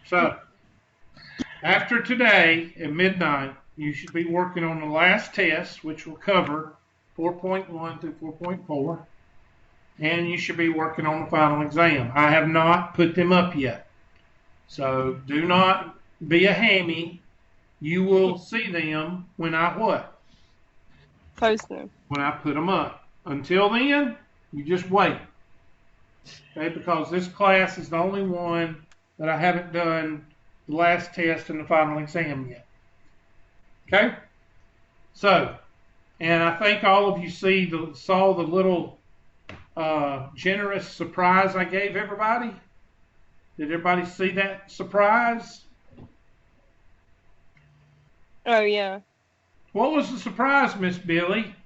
So, after today at midnight, you should be working on the last test, which will cover 4.1 through 4.4, and you should be working on the final exam. I have not put them up yet, so do not be a hammy. You will see them when I what? Post them. When I put them up. Until then, you just wait. Okay, because this class is the only one that I haven't done the last test and the final exam yet. Okay? So, and I think all of you saw the little generous surprise I gave everybody. Did everybody see that surprise? Oh, yeah. What was the surprise, Miss Billy?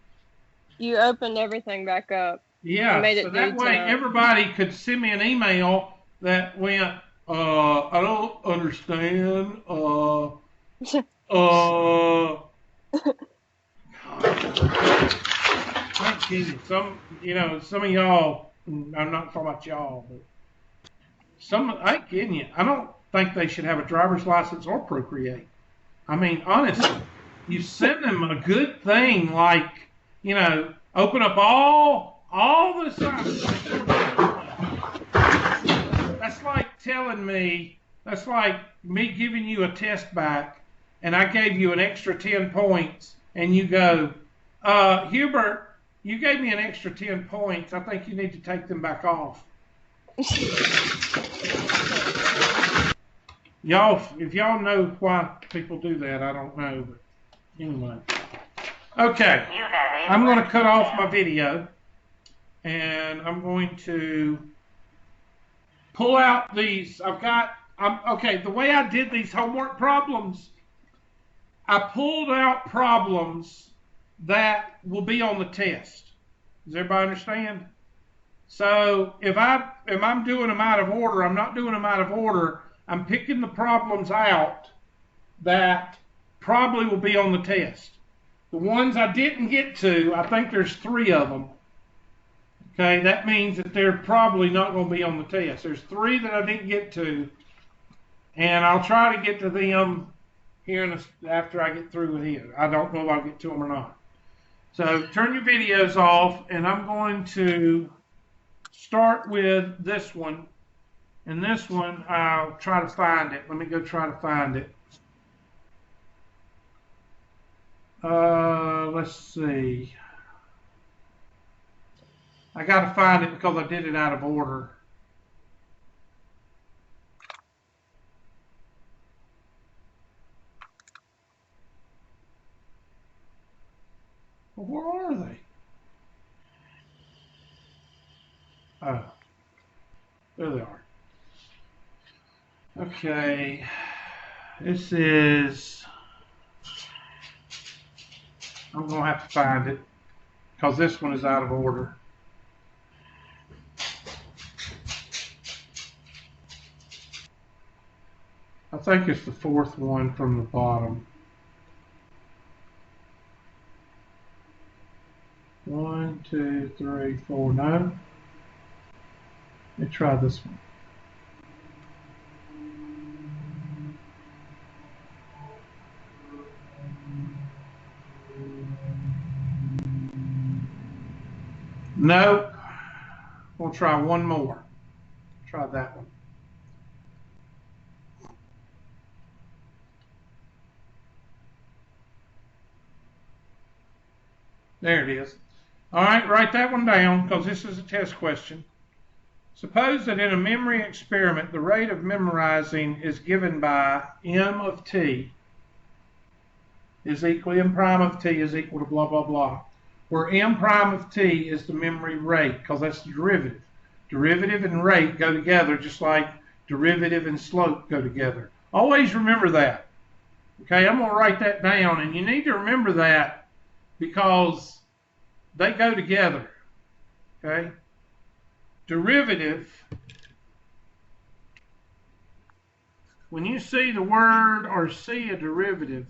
You opened everything back up. Yeah, so that way everybody could send me an email that went, I don't understand, thank you. Some of y'all, I'm not talking about y'all, but I ain't kidding you. I don't think they should have a driver's license or procreate. I mean, honestly, you send them a good thing like, open up all the signs. That's like me giving you a test back, and I gave you an extra 10 points, and you go, Hubert, you gave me an extra 10 points. I think you need to take them back off. If y'all know why people do that, I don't know, but anyway. Okay, I'm going to cut off my video, and I'm going to pull out these. Okay, the way I did these homework problems, I pulled out problems that will be on the test. Does everybody understand? So if I'm doing them out of order, I'm not doing them out of order. I'm picking the problems out that probably will be on the test. The ones I didn't get to, I think there's 3 of them. Okay, that means that they're probably not going to be on the test. There's 3 that I didn't get to, and I'll try to get to them here after I get through with here. I don't know if I'll get to them or not. So turn your videos off, and I'm going to start with this one. And this one, I'll try to find it. Let me go try to find it. Let's see. I got to find it because I did it out of order. Well, where are they? Oh, there they are. Okay, this is, I'm going to have to find it because this one is out of order. I think it's the 4th one from the bottom. 1, 2, 3, 4, no. Let me try this one. Nope. We'll try one more. Try that one. There it is. All right, write that one down because this is a test question. Suppose that in a memory experiment, the rate of memorizing is given by m of t is equal, m prime of t is equal to blah, blah, blah, where m prime of t is the memory rate because that's the derivative. Derivative and rate go together just like derivative and slope go together. Always remember that. Okay, I'm going to write that down, and you need to remember that because they go together. Okay? Derivative, when you see the word or see a derivative,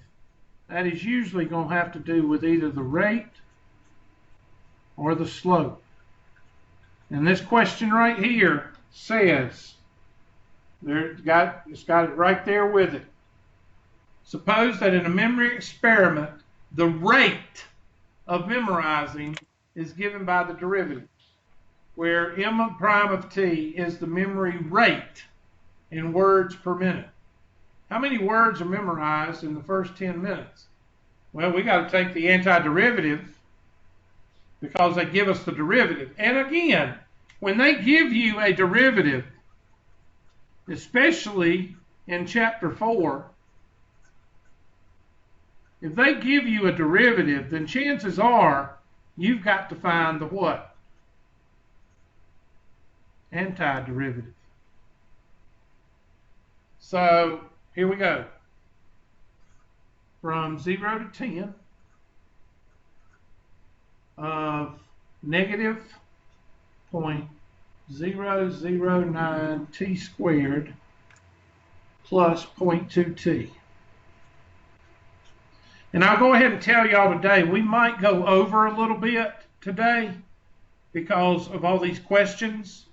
that is usually going to have to do with either the rate or the slope. And this question right here says It's got it right there with it. Suppose that in a memory experiment, the rate of memorizing is given by the derivative, where m prime of t is the memory rate in words per minute. How many words are memorized in the first 10 minutes? Well, we got to take the antiderivative because they give us the derivative. And again, when they give you a derivative, especially in chapter 4, if they give you a derivative, then chances are you've got to find the what? Antiderivative. So here we go. From 0 to 10 of negative 0.009 t squared plus 0.2t. And I'll go ahead and tell y'all today, we might go over a little bit today because of all these questions.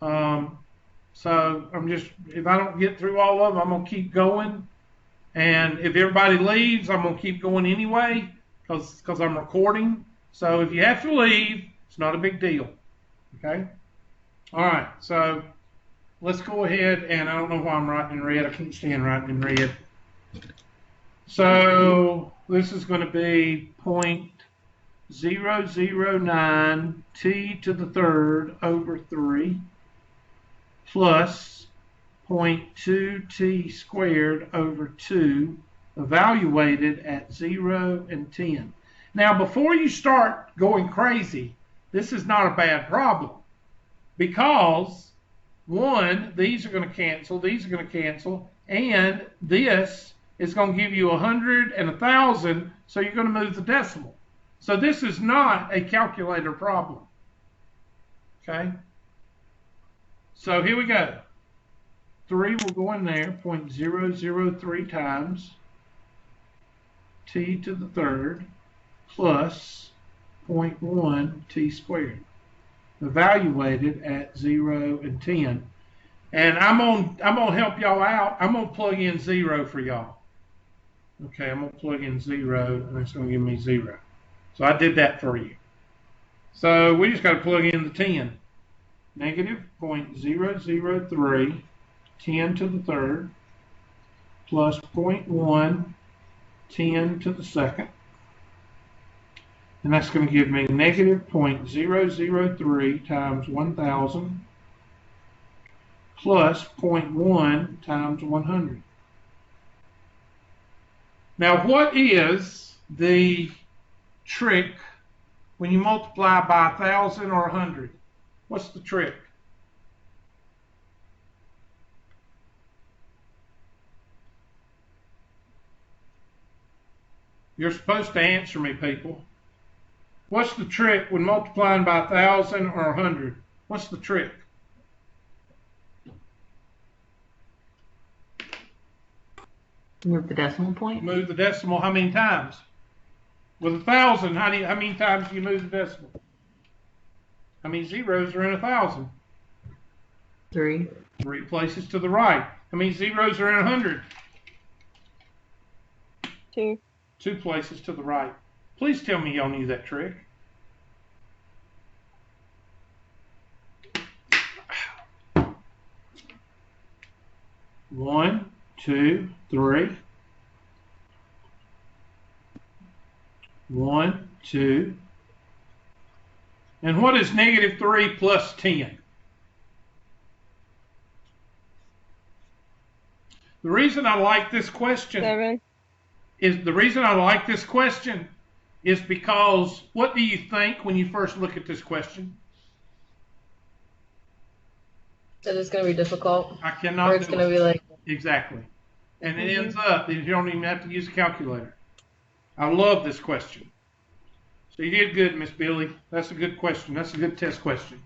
So if I don't get through all of them, I'm going to keep going. And if everybody leaves, I'm going to keep going anyway because I'm recording. So if you have to leave, it's not a big deal. Okay? All right. So let's go ahead. And I don't know why I'm writing in red. I can't stand writing in red. So this is going to be 0.009 t to the third over 3 plus 0.2 t squared over 2 evaluated at 0 and 10. Now, before you start going crazy, this is not a bad problem because, one, these are going to cancel, these are going to cancel, and this is going to give you 100 and 1,000, so you're going to move the decimal. So this is not a calculator problem. Okay? So here we go. 3 will go in there, 0.003 times t to the third plus 0.1 t squared, evaluated at 0 and 10. And I'm gonna help y'all out. I'm gonna plug in 0 for y'all. Okay, I'm gonna plug in 0, and it's gonna give me 0. So I did that for you. So we just got to plug in the 10. Negative 0.003 10 to the third plus 0.1 10 to the second. And that's going to give me negative 0.003 times 1,000 plus 0.1 times 100. Now, what is the trick when you multiply by 1,000 or 100? What's the trick? You're supposed to answer me, people. What's the trick when multiplying by 1,000 or 100? What's the trick? Move the decimal point. Move the decimal how many times? With 1,000, how many times do you move the decimal? How many zeros are in 1,000? 3. 3 places to the right. How many zeros are in 100? 2. 2 places to the right. Please tell me y'all knew that trick. One, two, three. 1, 2. And what is negative 3 plus 10? The reason I like this question 7. is because what do you think when you first look at this question? So it's going to be difficult. I cannot. Or it's going to be like. Exactly. And it ends up, you don't even have to use a calculator. I love this question. So you did good, Miss Billy. That's a good question. That's a good test question.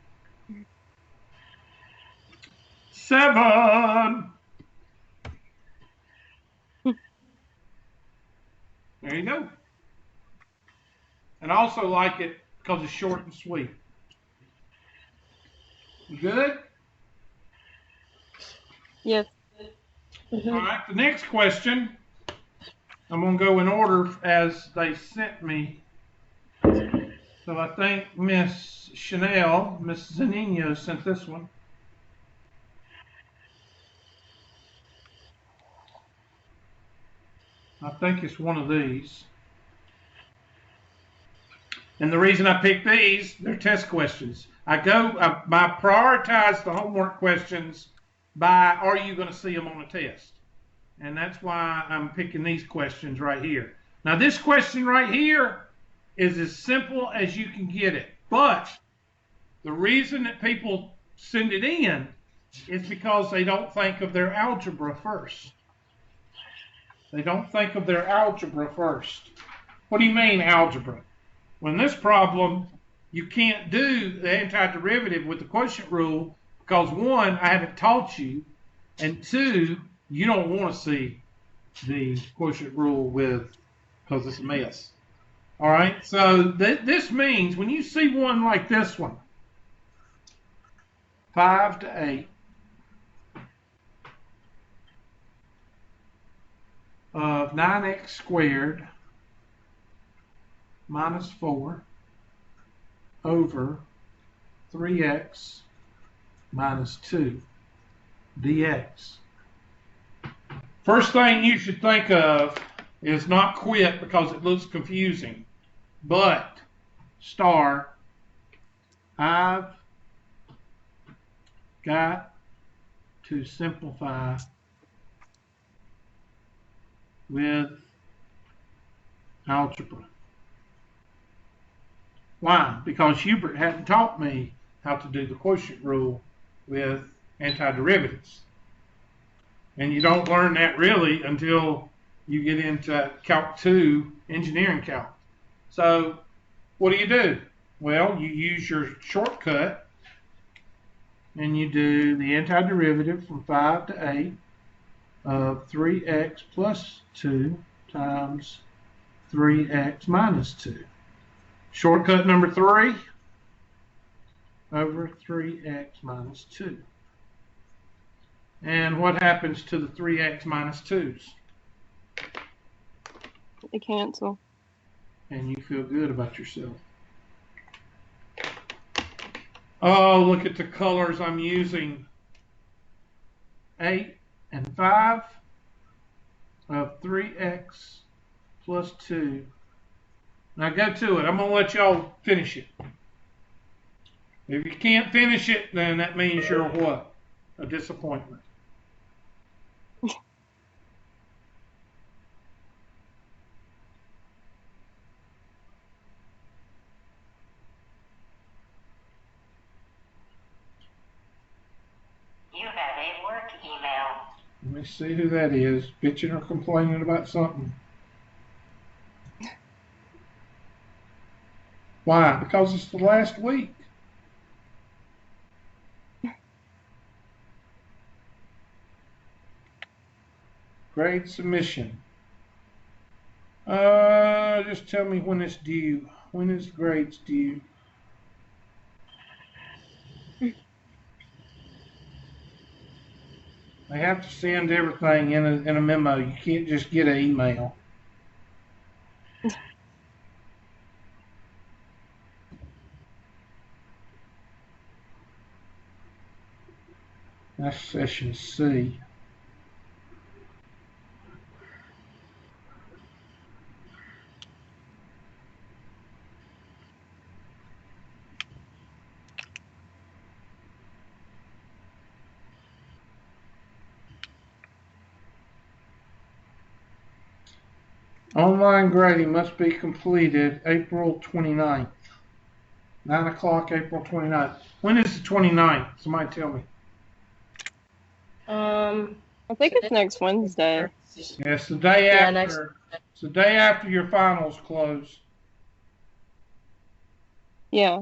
7. There you go. And I also like it because it's short and sweet. You good? Yes. All right, the next question, I'm going to go in order as they sent me. So I think Miss Chanel, Miss Zanino sent this one. I think it's one of these. And the reason I picked these, they're test questions. I prioritize the homework questions by are you going to see them on a test? And that's why I'm picking these questions right here. Now this question right here is as simple as you can get it. But the reason that people send it in is because they don't think of their algebra first. They don't think of their algebra first. What do you mean algebra? Well, in this problem, you can't do the antiderivative with the quotient rule because one, I haven't taught you, and two, you don't want to see the quotient rule because it's a mess. All right, so this means when you see one like this one, 5 to 8 of 9x squared minus 4 over 3x minus 2 dx. First thing you should think of is not quit because it looks confusing, but I've got to simplify with algebra. Why? Because Hubert hadn't taught me how to do the quotient rule with antiderivatives. And you don't learn that really until you get into Calc 2 engineering calc. So what do? Well, you use your shortcut and you do the antiderivative from 5 to 8 of 3x plus 2 times 3x minus 2. Shortcut number 3 over 3x minus 2. And what happens to the 3x minus 2's? They cancel. And you feel good about yourself. Oh, look at the colors I'm using. 8 and 5 of 3x plus 2. Now go to it. I'm going to let y'all finish it. If you can't finish it, then that means you're what? A disappointment. You have a work email. Let me see who that is. Bitching or complaining about something. Why? Because it's the last week. Grade submission. Just tell me when it's due. When is the grades due? They have to send everything in a memo. You can't just get an email. That's session C. Online grading must be completed April 29th. 9 o'clock, April 29th. When is the 29th? Somebody tell me. I think it's next Wednesday. Yeah, it's the day Yeah, after. It's the day after your finals close. Yeah.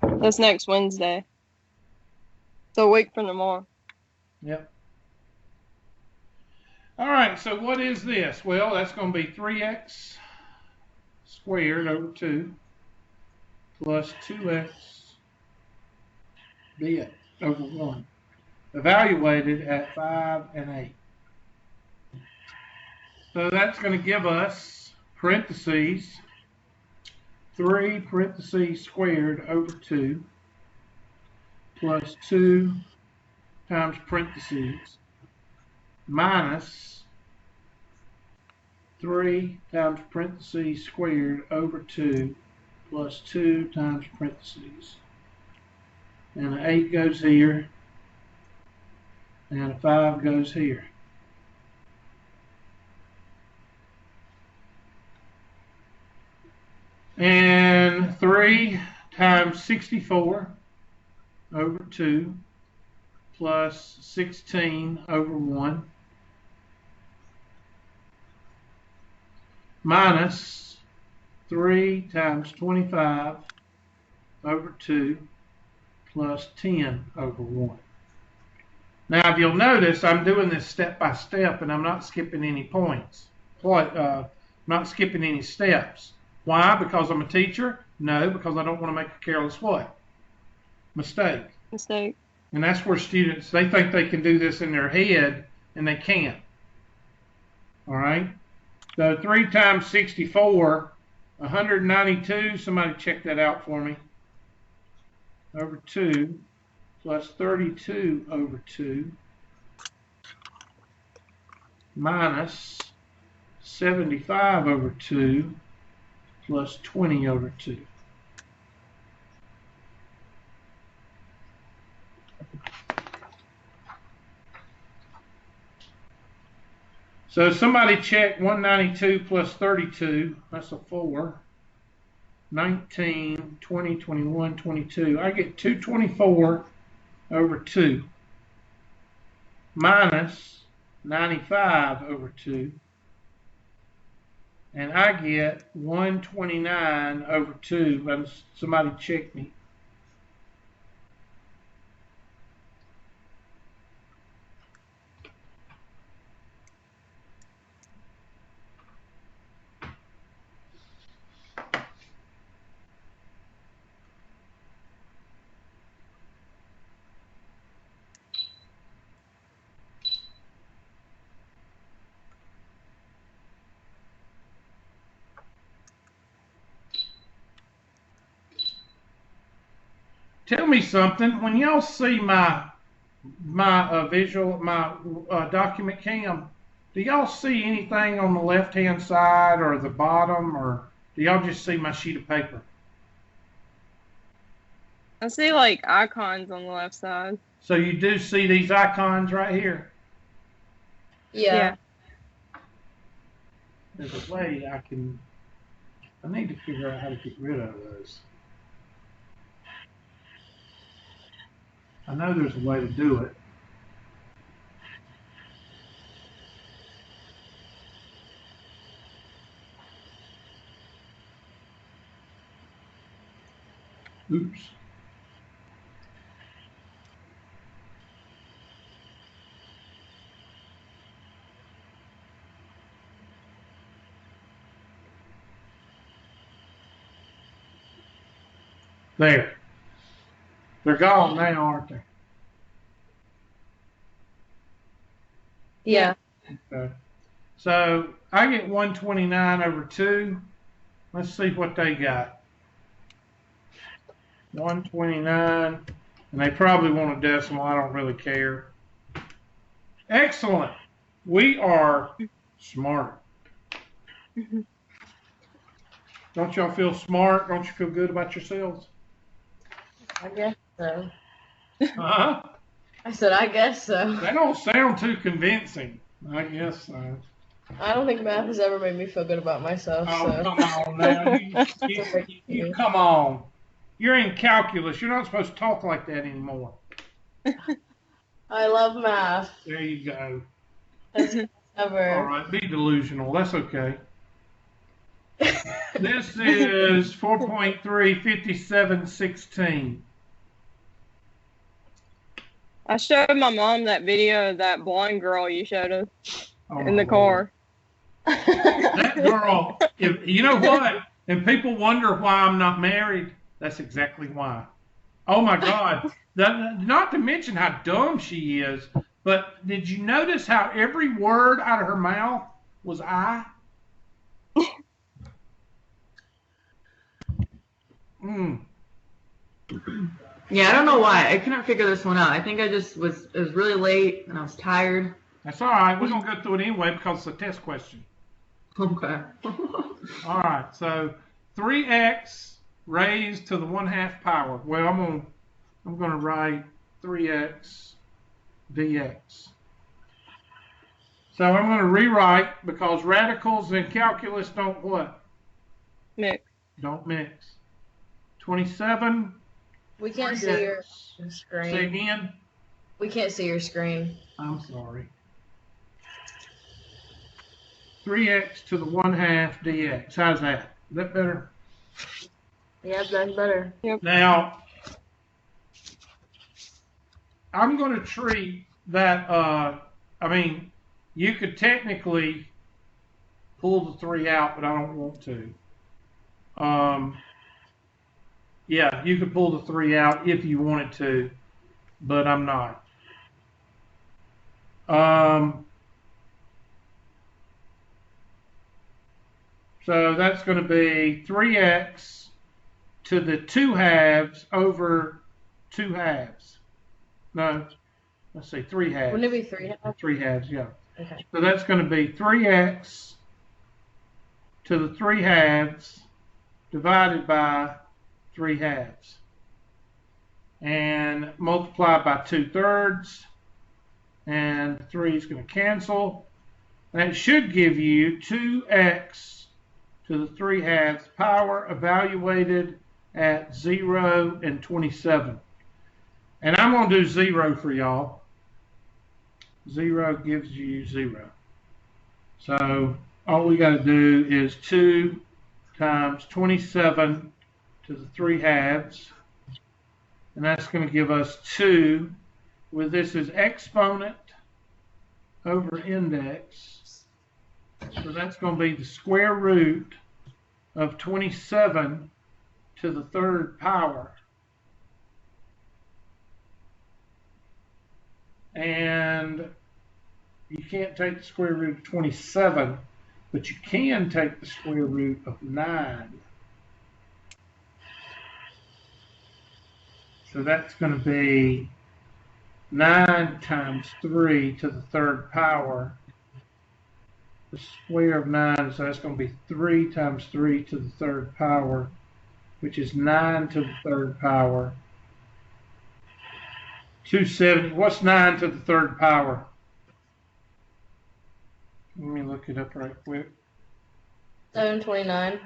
That's next Wednesday. So a week from tomorrow. Yep. All right, so what is this? Well, that's going to be 3x squared over 2 plus 2x dx over 1. evaluated at 5 and 8. So that's going to give us parentheses 3 parentheses squared over 2 plus 2 times parentheses minus 3 times parentheses squared over 2 plus 2 times parentheses. And an 8 goes here, and a 5 goes here. And 3 times 64 over 2 plus 16 over 1 minus 3 times 25 over 2 plus 10 over 1. Now, if you'll notice, I'm doing this step by step, and I'm not skipping any points. Not skipping any steps. Why? Because I'm a teacher? No, because I don't want to make a careless what? Mistake. Mistake. And that's where students, they think they can do this in their head, and they can't. All right? So 3 times 64, 192. Somebody check that out for me. Over 2 plus 32 over 2 minus 75 over 2 plus 20 over 2. So somebody check 192 plus 32. That's a 4. 19, 20, 21, 22. I get 224 over 2 minus 95 over 2. And I get 129 over 2. And somebody check me. Tell me something. When y'all see my document cam, do y'all see anything on the left-hand side or the bottom, or do y'all just see my sheet of paper? I see like icons on the left side. So you do see these icons right here? Yeah. There's a way I need to figure out how to get rid of those. I know there's a way to do it. Oops. There. They're gone now, aren't they? Yeah. Okay. So I get 129 over 2. Let's see what they got. 129, and they probably want a decimal. I don't really care. Excellent. We are smart. Don't y'all feel smart? Don't you feel good about yourselves? I guess so. Huh? I said, I guess so. They don't sound too convincing. I guess so. I don't think math has ever made me feel good about myself. Oh, So. come on now. You come on. You're in calculus. You're not supposed to talk like that anymore. I love math. There you go. Ever. All right, be delusional. That's okay. This is 4.3, 5716. I showed my mom that video of that blonde girl you showed us Oh, in the car. That girl, you know what? And people wonder why I'm not married. That's exactly why. Oh my God. Not to mention how dumb she is, but did you notice how every word out of her mouth was I? Yeah, I don't know why. I couldn't figure this one out. I think I just it was really late and I was tired. That's all right. We're going to go through it anyway because it's a test question. Okay. All right. So 3x raised to the 1/2 power. Well, I'm going to write 3x dx. So I'm going to rewrite because radicals in calculus don't what? Mix. Don't mix. 27. We can't see your screen. Say again. We can't see your screen. I'm sorry. 3x to the 1/2 dx. How's that? Is that better? Yeah, that's better. Now, I'm going to treat that, I mean, you could technically pull the 3 out, but I don't want to. Yeah, you could pull the 3 out if you wanted to, but I'm not. So that's going to be 3x to the 2/2 over 2/2. No, let's see, 3/2. Wouldn't it be 3/2? 3/2, yeah. Okay. So that's going to be 3x to the 3/2 divided by 3/2. And multiply by 2/3. And 3 is going to cancel. And it should give you 2x to the 3/2 power evaluated at 0 and 27. And I'm going to do 0 for y'all. 0 gives you 0. So all we got to do is 2 times 27 to the 3/2. And that's going to give us 2, with this is exponent over index. So that's going to be the square root of 27 to the 3rd power. And you can't take the square root of 27, but you can take the square root of 9. So that's going to be 9 times 3 to the 3rd power. The square of 9, so that's going to be 3 times 3 to the 3rd power, which is 9 to the 3rd power. 270. What's 9 to the 3rd power? Let me look it up right quick. 729.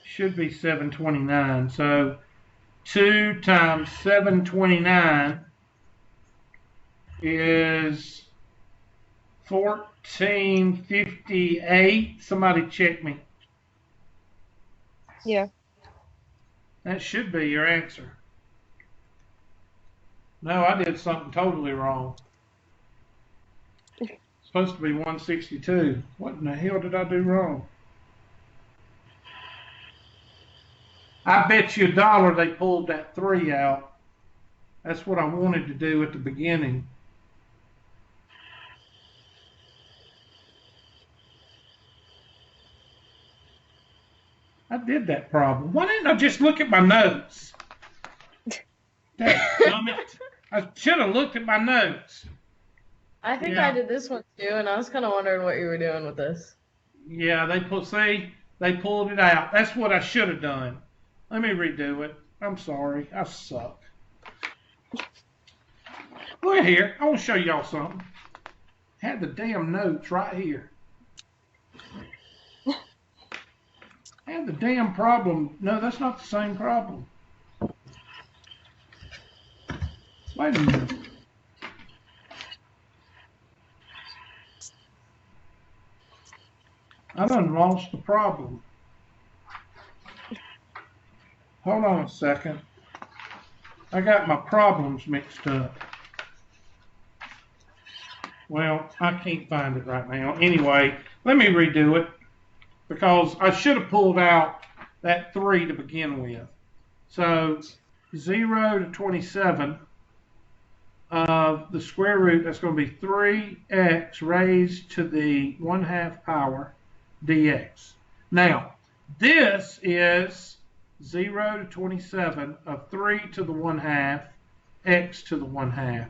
Should be 729. So 2 times 729 is 1458. Somebody check me. Yeah. That should be your answer. No, I did something totally wrong. It's supposed to be 162. What in the hell did I do wrong? I bet you $1 they pulled that 3 out. That's what I wanted to do at the beginning. I did that problem. Why didn't I just look at my notes? Dadgummit. I should have looked at my notes. I think Yeah. I did this one too, and I was kind of wondering what you were doing with this. Yeah, they pulled it out. That's what I should have done. Let me redo it. I'm sorry. I suck. Look here. I want to show y'all something. I had the damn notes right here. I had the damn problem. No, that's not the same problem. Wait a minute. I done lost the problem. Hold on a second. I got my problems mixed up. Well, I can't find it right now. Anyway, let me redo it because I should have pulled out that 3 to begin with. So 0 to 27 of the square root, that's going to be 3x raised to the 1/2 power dx. Now, this is 0 to 27 of 3 to the 1/2 x to the 1/2.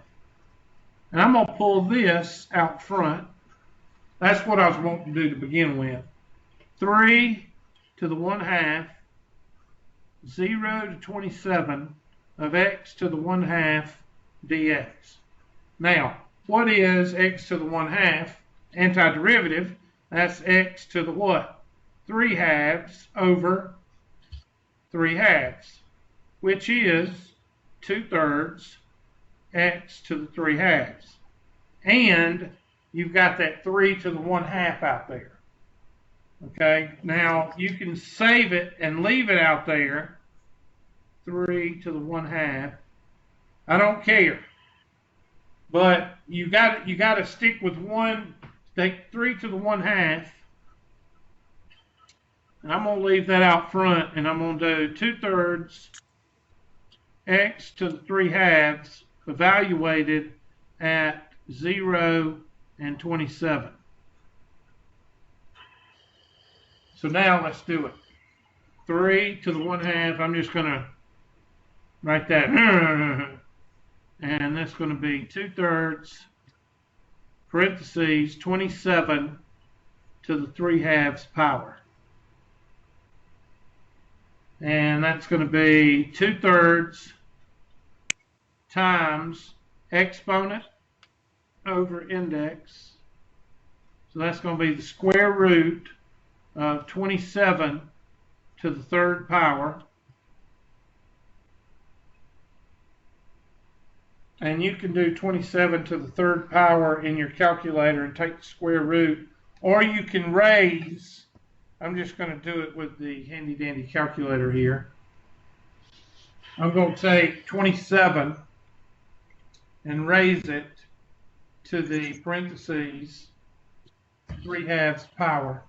And I'm going to pull this out front. That's what I was wanting to do to begin with. 3 to the 1/2, 0 to 27 of x to the 1/2 dx. Now, what is x to the 1/2? Antiderivative, that's x to the what? 3/2 over 3/2, which is 2/3 x to the 3/2. And you've got that 3 to the 1/2 out there. Okay, now you can save it and leave it out there, 3 to the 1/2. I don't care, but you got to stick with one. Take 3 to the 1/2, and I'm going to leave that out front, and I'm going to do 2/3 x to the 3/2 evaluated at 0 and 27. So now let's do it. 3 to the 1/2, I'm just going to write that. And that's going to be 2/3 parentheses 27 to the 3/2 power. And that's going to be 2/3 times exponent over index. So that's going to be the square root of 27 to the 3rd power. And you can do 27 to the 3rd power in your calculator and take the square root, or you can raise. I'm just going to do it with the handy dandy calculator here. I'm going to take 27 and raise it to the parentheses 3/2 power.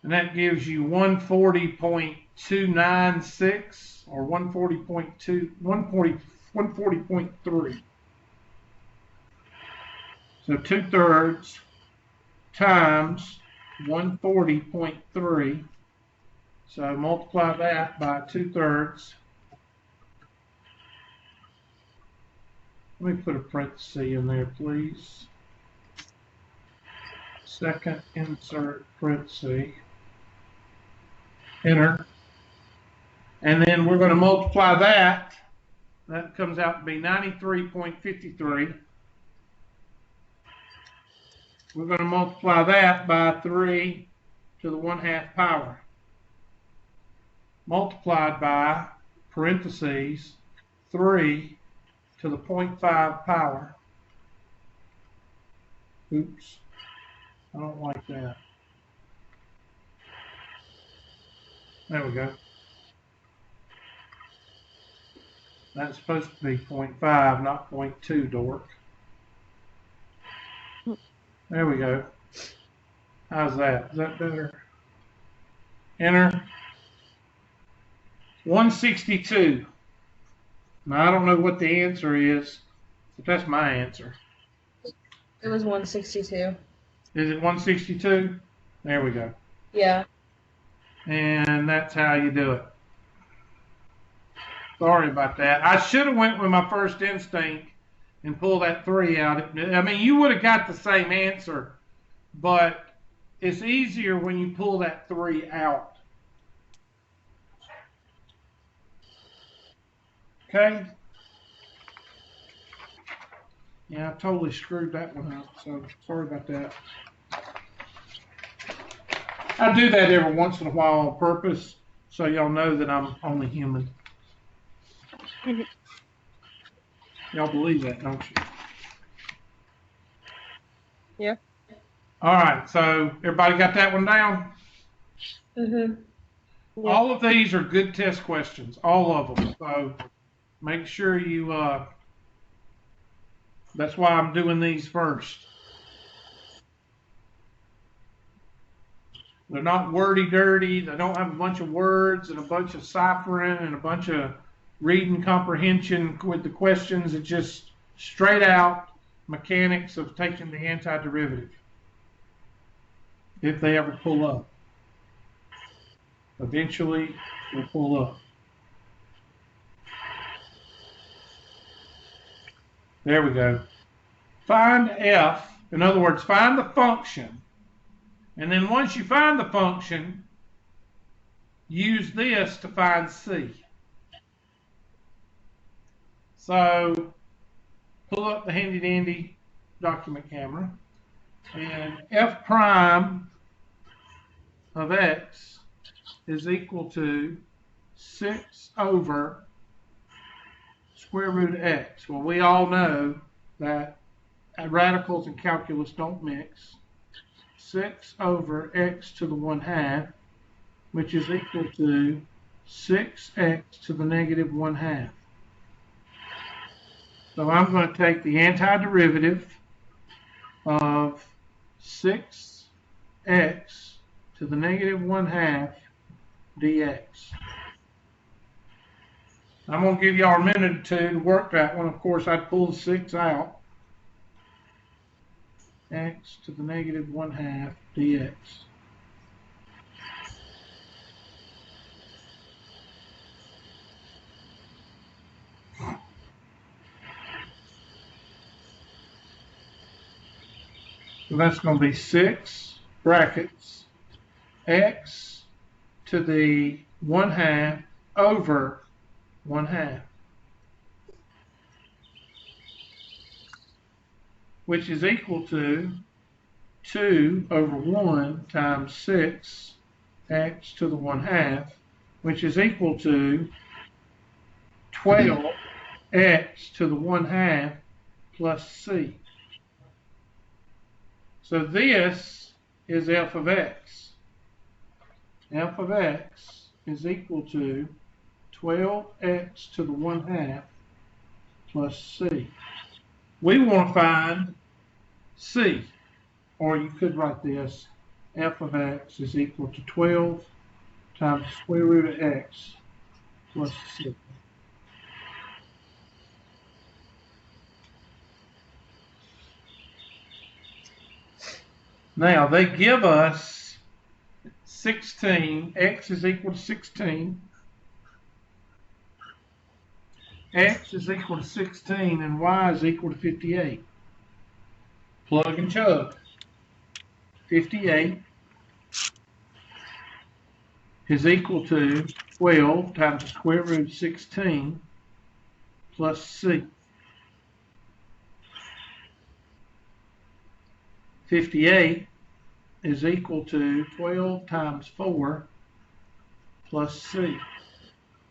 And that gives you 140.296 or 140.3. So 2/3 times 140.3. So multiply that by 2/3. Let me put a parenthesis in there, please. Second insert parenthesis. Enter. And then we're going to multiply that. That comes out to be 93.53. We're going to multiply that by 3 to the 1/2 power. Multiplied by parentheses 3 to the 0.5 power. Oops. I don't like that. There we go. That's supposed to be 0.5, not 0.2, dork. There we go. How's that? Is that better? Enter. 162. Now, I don't know what the answer is, but that's my answer. It was 162. Is it 162? There we go. Yeah. And that's how you do it. Sorry about that. I should have went with my first instinct and pulled that 3 out. I mean, you would have got the same answer, but it's easier when you pull that 3 out. Okay? Yeah, I totally screwed that one up, so sorry about that. I do that every once in a while on purpose, so y'all know that I'm only human. Y'all believe that, don't you? Yeah. All right, so everybody got that one down? Mm-hmm. Yeah. All of these are good test questions, all of them. So make sure you, that's why I'm doing these first. They're not wordy-dirty. They don't have a bunch of words and a bunch of ciphering and a bunch of reading comprehension with the questions. It's just straight out mechanics of taking the antiderivative, if they ever pull up. Eventually, they'll pull up. There we go. Find f, in other words, find the function. And then once you find the function, use this to find c. So, pull up the handy dandy document camera. And f prime of x is equal to 6 over square root of x. Well, we all know that radicals and calculus don't mix. 6 over x to the 1/2, which is equal to 6x to the negative 1/2. So I'm going to take the antiderivative of 6x to the negative 1/2 dx. I'm going to give y'all a minute or two to work that one. Of course, I'd pull the 6 out. X to the negative 1/2 dx. So that's going to be 6 brackets x to the 1/2 over 1/2, which is equal to 2 over 1 times 6 x to the 1/2, which is equal to 12 x to the 1/2 plus c. So this is f of x. F of x is equal to 12x to the 1/2 plus c. We want to find c, or you could write this, f of x is equal to 12 times the square root of x plus c. Now, they give us 16, x is equal to 16, x is equal to 16, and y is equal to 58. Plug and chug. 58 is equal to 12 times the square root of 16 plus c. 58 is equal to 12 times 4 plus c.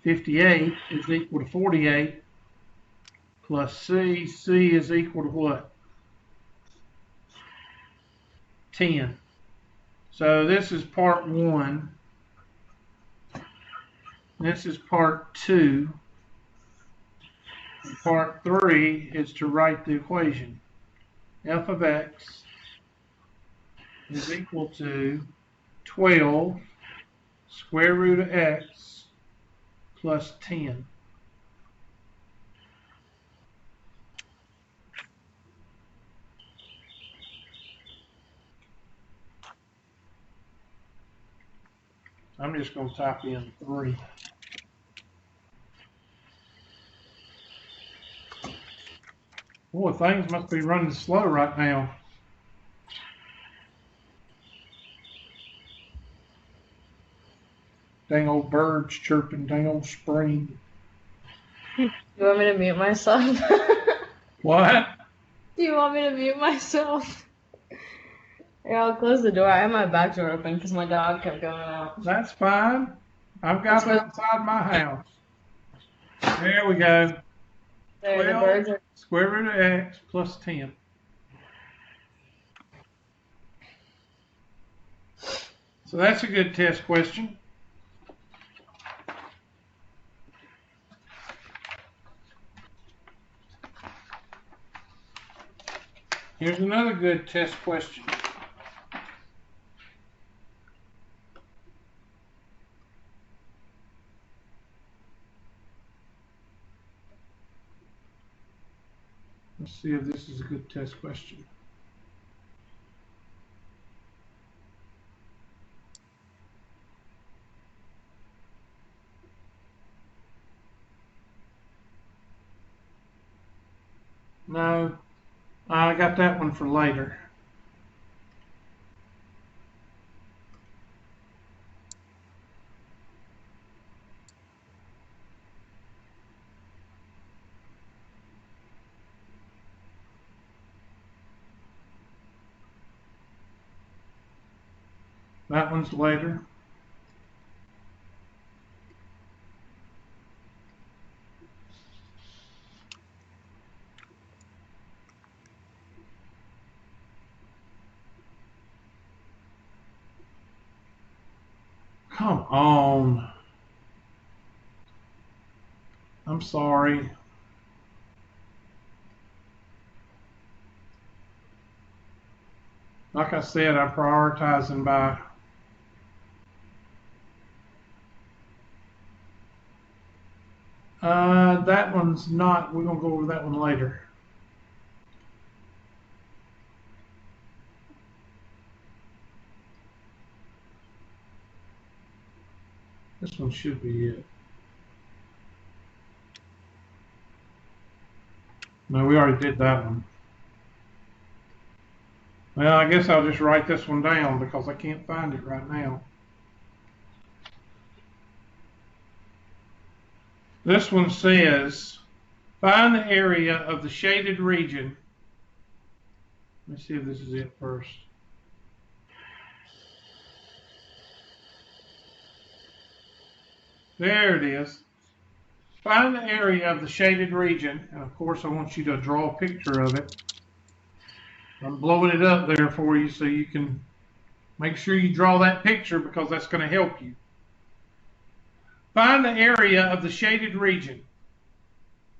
58 is equal to 48 plus c. C is equal to what? 10. So this is part 1. This is part 2. And part 3 is to write the equation. F of x is equal to 12 square root of x plus 10. I'm just going to type in 3. Boy, things must be running slow right now. Dang old birds chirping, dang old spring. You want me to mute myself? What? Do you want me to mute myself? Yeah, I'll close the door. I have my back door open because my dog kept going out. That's fine. I've got them inside my house. There we go. There, the 12 birds are. square root of x plus 10. So that's a good test question. Here's another good test question. Let's see if this is a good test question. No, I got that one for later. That one's later. Come on. I'm sorry. Like I said, I'm prioritizing by that one's not. We're gonna go over that one later. This one should be it. No, we already did that one. Well, I guess I'll just write this one down because I can't find it right now. This one says, find the area of the shaded region. Let me see if this is it first. There it is. Find the area of the shaded region, and of course I want you to draw a picture of it. I'm blowing it up there for you so you can make sure you draw that picture because that's going to help you. Find the area of the shaded region.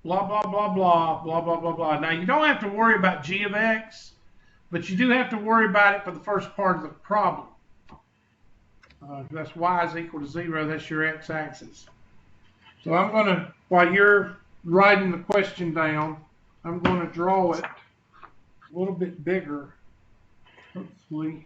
Blah, blah, blah, blah, blah, blah, blah, blah. Now, you don't have to worry about g of x, but you do have to worry about it for the first part of the problem. That's y is equal to 0. That's your x-axis. So I'm going to, while you're writing the question down, I'm going to draw it a little bit bigger, hopefully.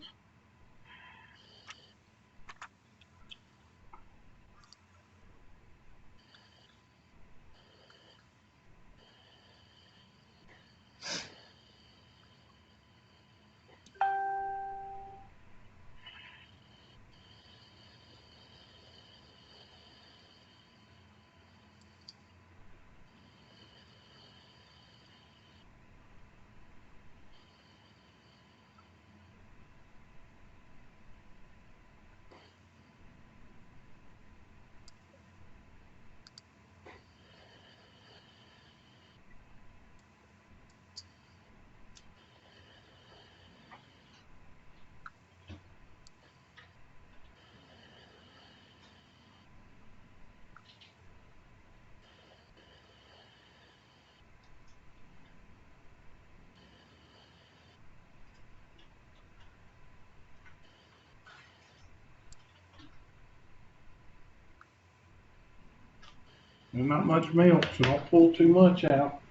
There's not much milk, so don't pull too much out.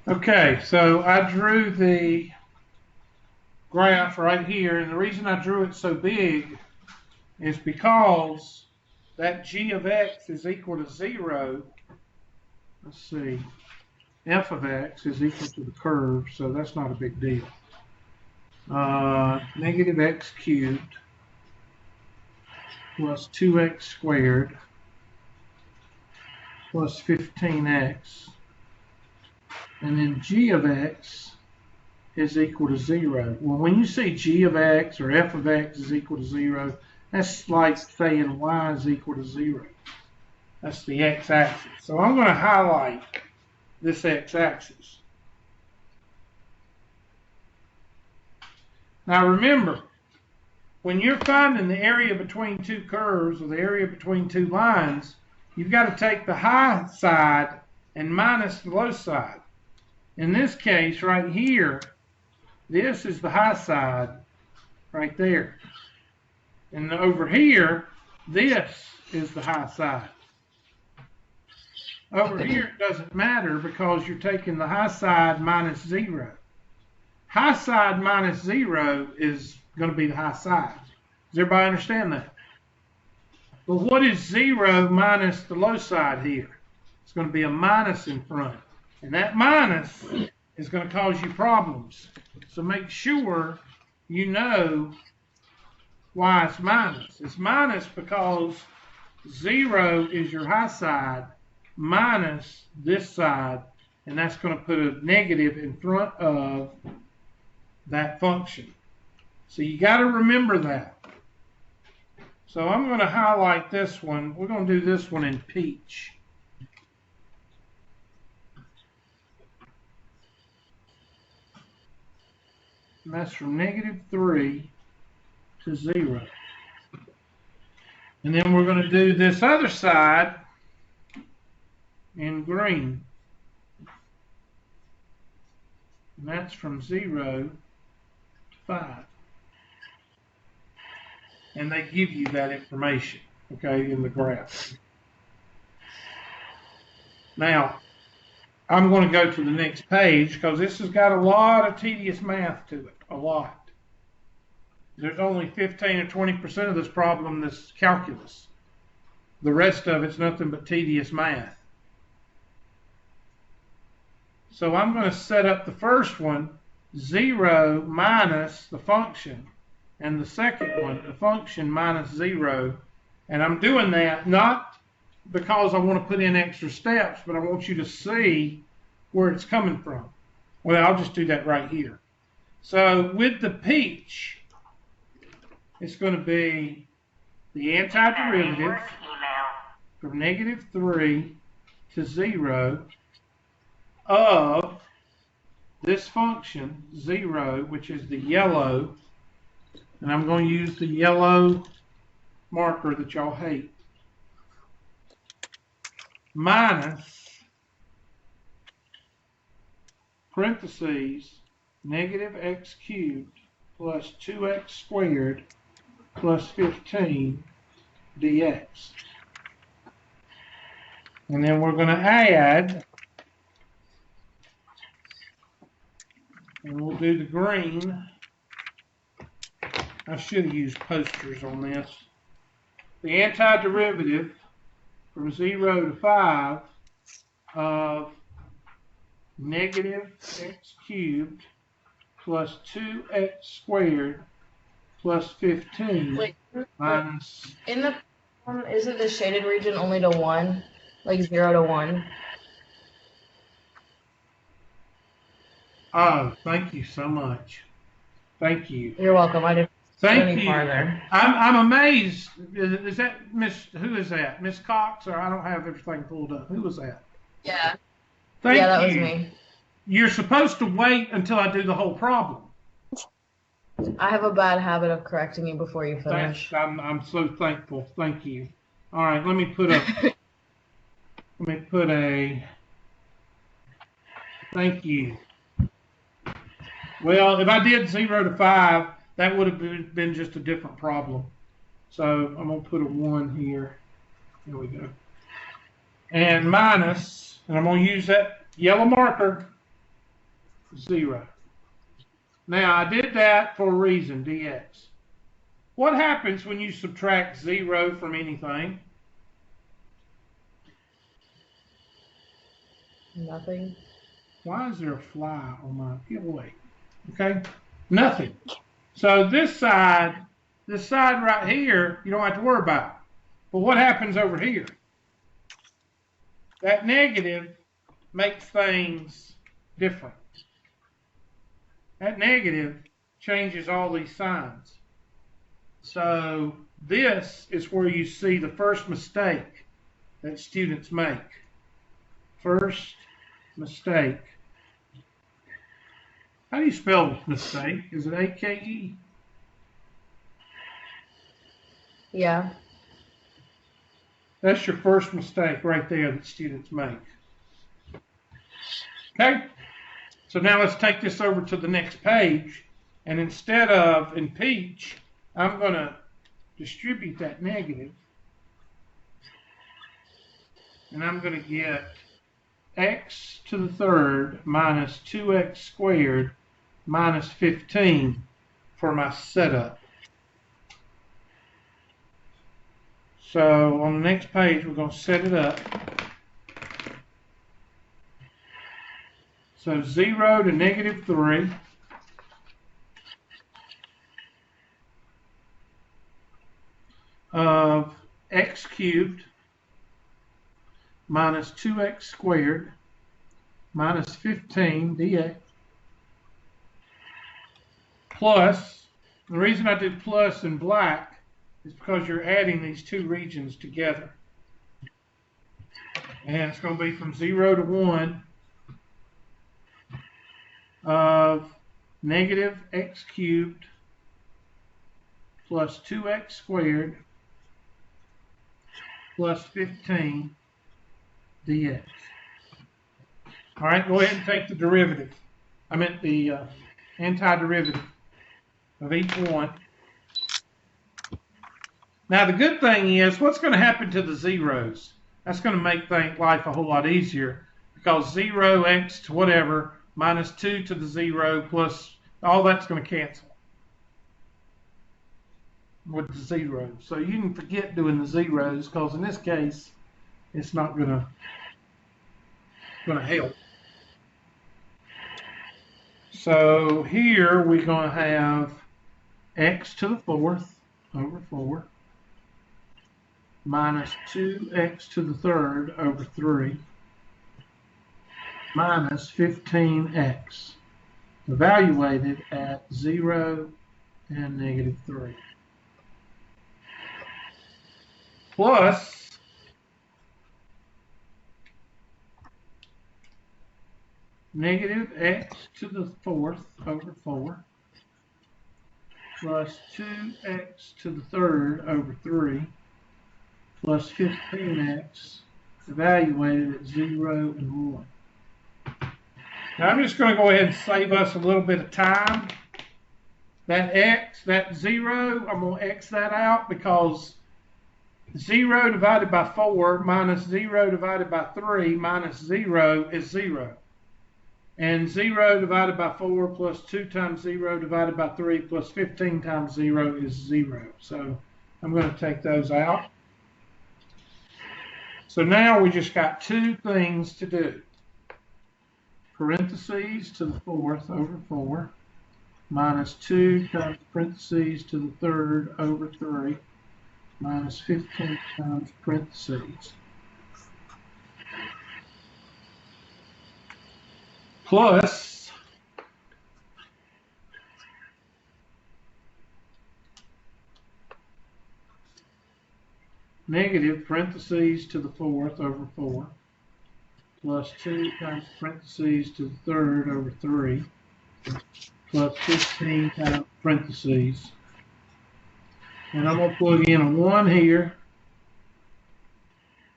Okay, so I drew the graph right here, and the reason I drew it so big is because that g of x is equal to 0. Let's see, f of x is equal to the curve, so that's not a big deal. Negative x cubed plus 2x squared plus 15x, and then g of x is equal to 0. Well, when you say g of x or f of x is equal to 0, that's like saying y is equal to 0. That's the x-axis. So I'm going to highlight this x-axis. Now remember, when you're finding the area between two curves or the area between two lines, you've got to take the high side and minus the low side. In this case right here, this is the high side right there. And over here, this is the high side. Over here, it doesn't matter because you're taking the high side minus 0. High side minus 0 is going to be the high side. Does everybody understand that? But what is 0 minus the low side here? It's going to be a minus in front. And that minus is going to cause you problems. So make sure you know why it's minus. It's minus because 0 is your high side minus this side, and that's going to put a negative in front of that function. So you got to remember that. So I'm going to highlight this one. We're going to do this one in peach. And that's from -3 to 0. And then we're going to do this other side in green. And that's from 0 to 5. And they give you that information, okay, in the graph. Now, I'm going to go to the next page because this has got a lot of tedious math to it, a lot. There's only 15 or 20% of this problem that's calculus. The rest of it's nothing but tedious math. So I'm going to set up the first one, 0 minus the function, and the second one, the function minus 0. And I'm doing that not because I want to put in extra steps, but I want you to see where it's coming from. Well, I'll just do that right here. So with the peach, it's going to be the antiderivative from -3 to 0 of this function, 0, which is the yellow, and I'm going to use the yellow marker that y'all hate, minus parentheses -x cubed plus 2x squared plus 15 dx. And then we're going to add, and we'll do the green. I should have used posters on this. The antiderivative from 0 to 5 of -x cubed plus 2x squared plus 15 Wait, minus... in the isn't the shaded region only to 1? Like 0 to 1? Oh, thank you so much. Thank you. You're welcome. I didn't go Thank any you. farther. I'm amazed. Is that Miss? Who is that? Miss Cox? Or I don't have everything pulled up. Who was that? Yeah. Thank yeah, that you. was me. You're supposed to wait until I do the whole problem. I have a bad habit of correcting you before you finish. I'm so thankful. Thank you. All right, let me put a thank you. Well, if I did 0 to 5, that would have been just a different problem. So I'm going to put a 1 here. Here we go. And minus, and I'm going to use that yellow marker, 0. Now, I did that for a reason, dx. What happens when you subtract 0 from anything? Nothing. Why is there a fly on my giveaway? Okay, nothing. So this side right here, you don't have to worry about. But what happens over here? That negative makes things different. That negative changes all these signs. So this is where you see the first mistake that students make. First mistake. How do you spell mistake? Is it A-K-E? Yeah. That's your first mistake right there that students make. Okay? So now let's take this over to the next page. And instead of in peach, I'm going to distribute that negative, and I'm going to get x to the third minus 2x squared minus 15 for my setup. So on the next page, we're going to set it up. So 0 to negative 3 of x cubed minus 2x squared minus 15 dx plus, the reason I did plus in black is because you're adding these two regions together. And it's going to be from 0 to 1 of negative x cubed plus 2x squared plus 15 dx. All right, go ahead and take the derivative. I meant the antiderivative of each one. Now, the good thing is, what's going to happen to the zeros? That's going to make life a whole lot easier, because 0x to whatever minus 2 to the 0 plus all that's going to cancel with the zeros. So you can forget doing the zeros, because in this case, it's not going to help. So here we're going to have x to the fourth over 4 minus 2x to the third over 3 minus 15x, evaluated at 0 and negative 3, plus negative x to the fourth over 4 plus 2x to the third over 3 plus 15x, evaluated at 0 and 1. Now I'm just going to go ahead and save us a little bit of time. That x, that 0, I'm going to x that out, because 0 divided by 4 minus 0 divided by 3 minus 0 is 0. And 0 divided by 4 plus 2 times 0 divided by 3 plus 15 times 0 is 0. So I'm going to take those out. So now we just got two things to do. Parentheses to the fourth over 4 minus 2 times parentheses to the third over 3 minus 15 times parentheses plus negative parentheses to the fourth over 4 plus 2 times parentheses to the third over 3 plus 15 times parentheses. And I'm going to plug in a 1 here,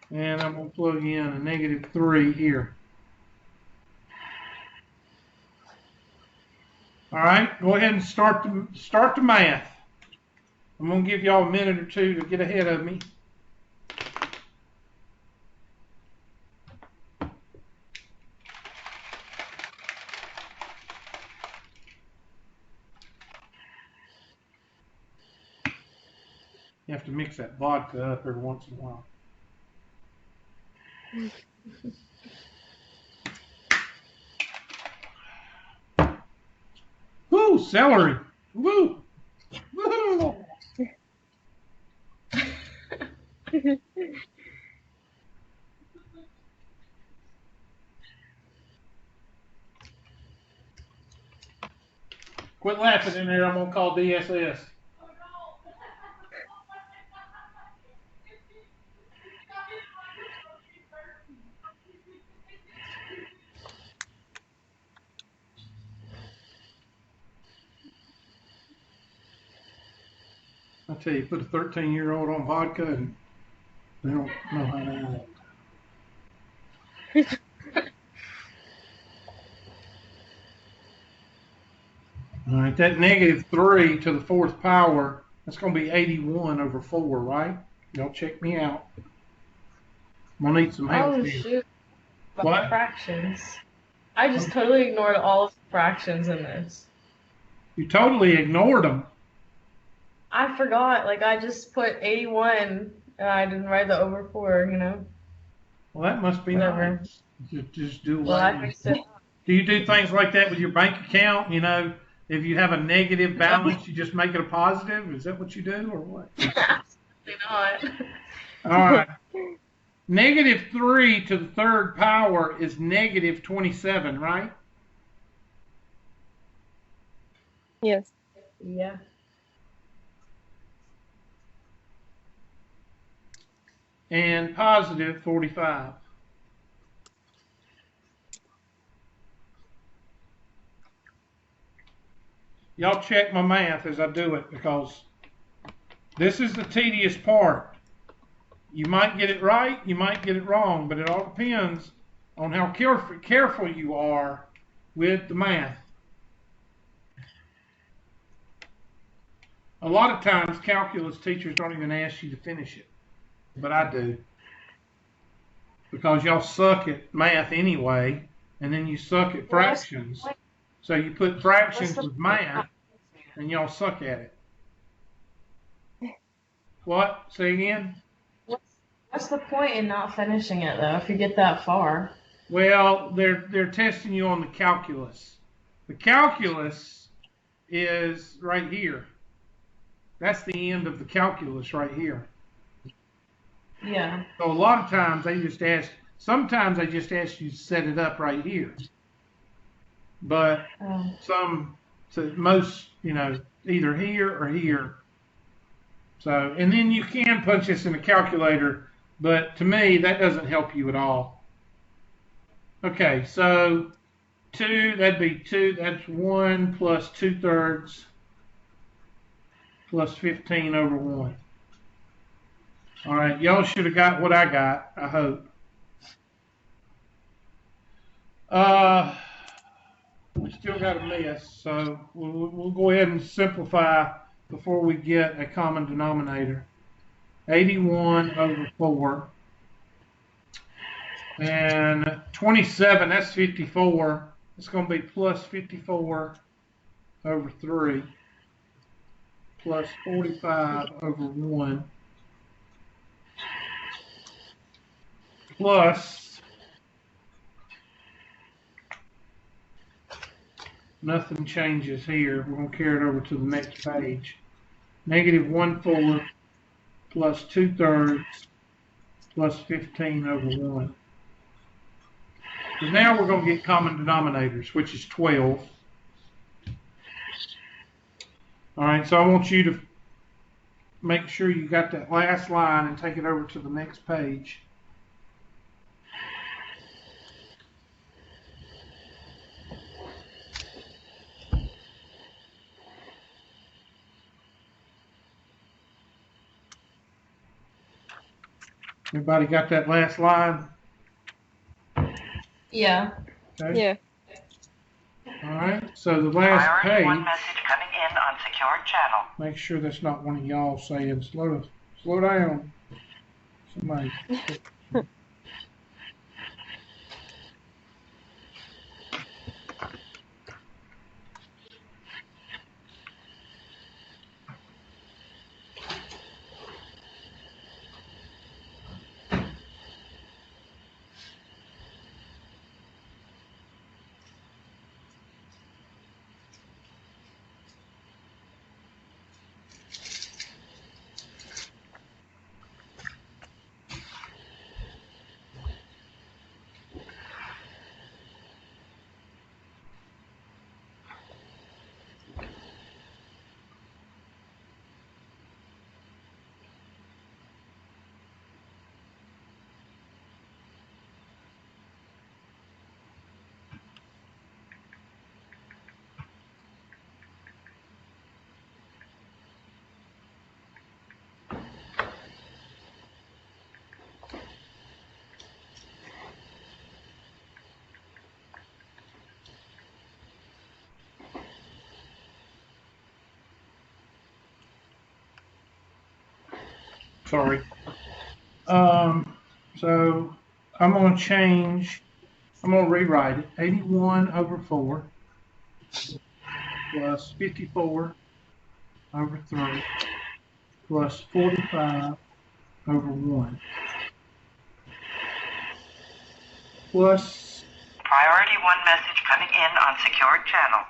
and I'm going to plug in a negative 3 here. All right, go ahead and start the math. I'm going to give y'all a minute or two to get ahead of me. You have to mix that vodka up every once in a while. Woo, celery. Woo. Woo. Quit laughing in there. I'm going to call DSS. I tell you, put a 13-year-old on vodka and they don't know how to act. All right, that negative 3 to the fourth power That's going to be 81 over 4, right? Y'all check me out. I'm going to need some help Oh here. shoot. What? Fractions. I just totally ignored all of the fractions in this. You totally ignored them. I forgot. Like I just put 81 and I didn't write the over 4. You know. Well, that must be Whatever. nice. Just do Well, away I with fixed it. it. Do you do things like that with your bank account? You know, if you have a negative balance, you just make it a positive? Is that what you do or what? Absolutely not. All right. Negative 3 to the third power is negative 27, right? Yes. Yeah. And positive 45. Y'all check my math as I do it because this is the tedious part. You might get it right, you might get it wrong, but it all depends on how careful you are with the math. A lot of times calculus teachers don't even ask you to finish it, but I do. Because y'all suck at math anyway, and then you suck at fractions. So you put fractions with math, and y'all suck at it. What? Say again? What's the point in not finishing it though if you get that far? Well, they're testing you on the calculus. The calculus is right here. That's the end of the calculus right here. Yeah. So a lot of times they just ask, sometimes they just ask you to set it up right here. But most, you know, either here or here. So, and then you can punch this in a calculator, but to me, that doesn't help you at all. Okay, so 2, that'd be 2, that's 1 plus 2/3 plus 15 over 1. All right, y'all should have got what I got, I hope. We still got a mess, so we'll go ahead and simplify before we get a common denominator. 81 over 4. And 27, that's 54. It's going to be plus 54 over 3 plus 45 over 1 plus nothing changes here. We're going to carry it over to the next page. Negative 1/4 plus 2/3 plus 15 over 1. So now we're going to get common denominators, which is 12. All right, so I want you to make sure you got that last line and take it over to the next page. Everybody got that last line? Yeah. Okay. Yeah. All right, so the last Priority 1 page, message coming in on secured channel. make sure that's not one of y'all saying, slow down. Somebody. Sorry. So I'm going to rewrite it. 81 over 4 plus 54 over 3 plus 45 over 1 plus Priority 1 message coming in on secured channel.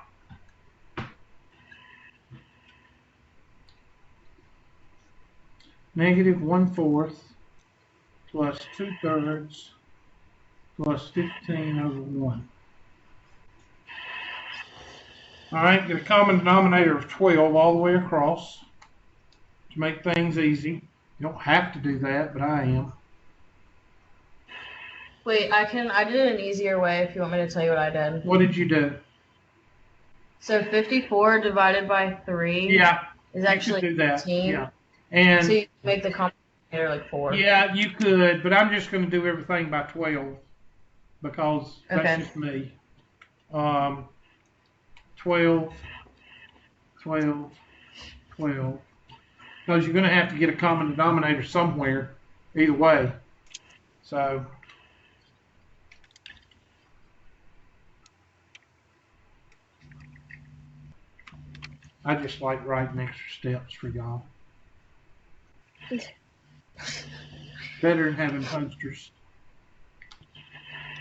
negative 1/4 plus 2/3 plus 15 over 1. All right, get a common denominator of 12 all the way across to make things easy. You don't have to do that, but I am. Wait, I did it an easier way if you want me to tell you what I did. What did you do? So 54 divided by 3 Yeah, is you actually could do that. 15. Yeah, and So you make the common denominator like 4. yeah, you could, but I'm just going to do everything by 12 because that's Okay. just me. 12, 12, 12. Because you're going to have to get a common denominator somewhere, either way. So, I just like writing extra steps for y'all. Better than having posters.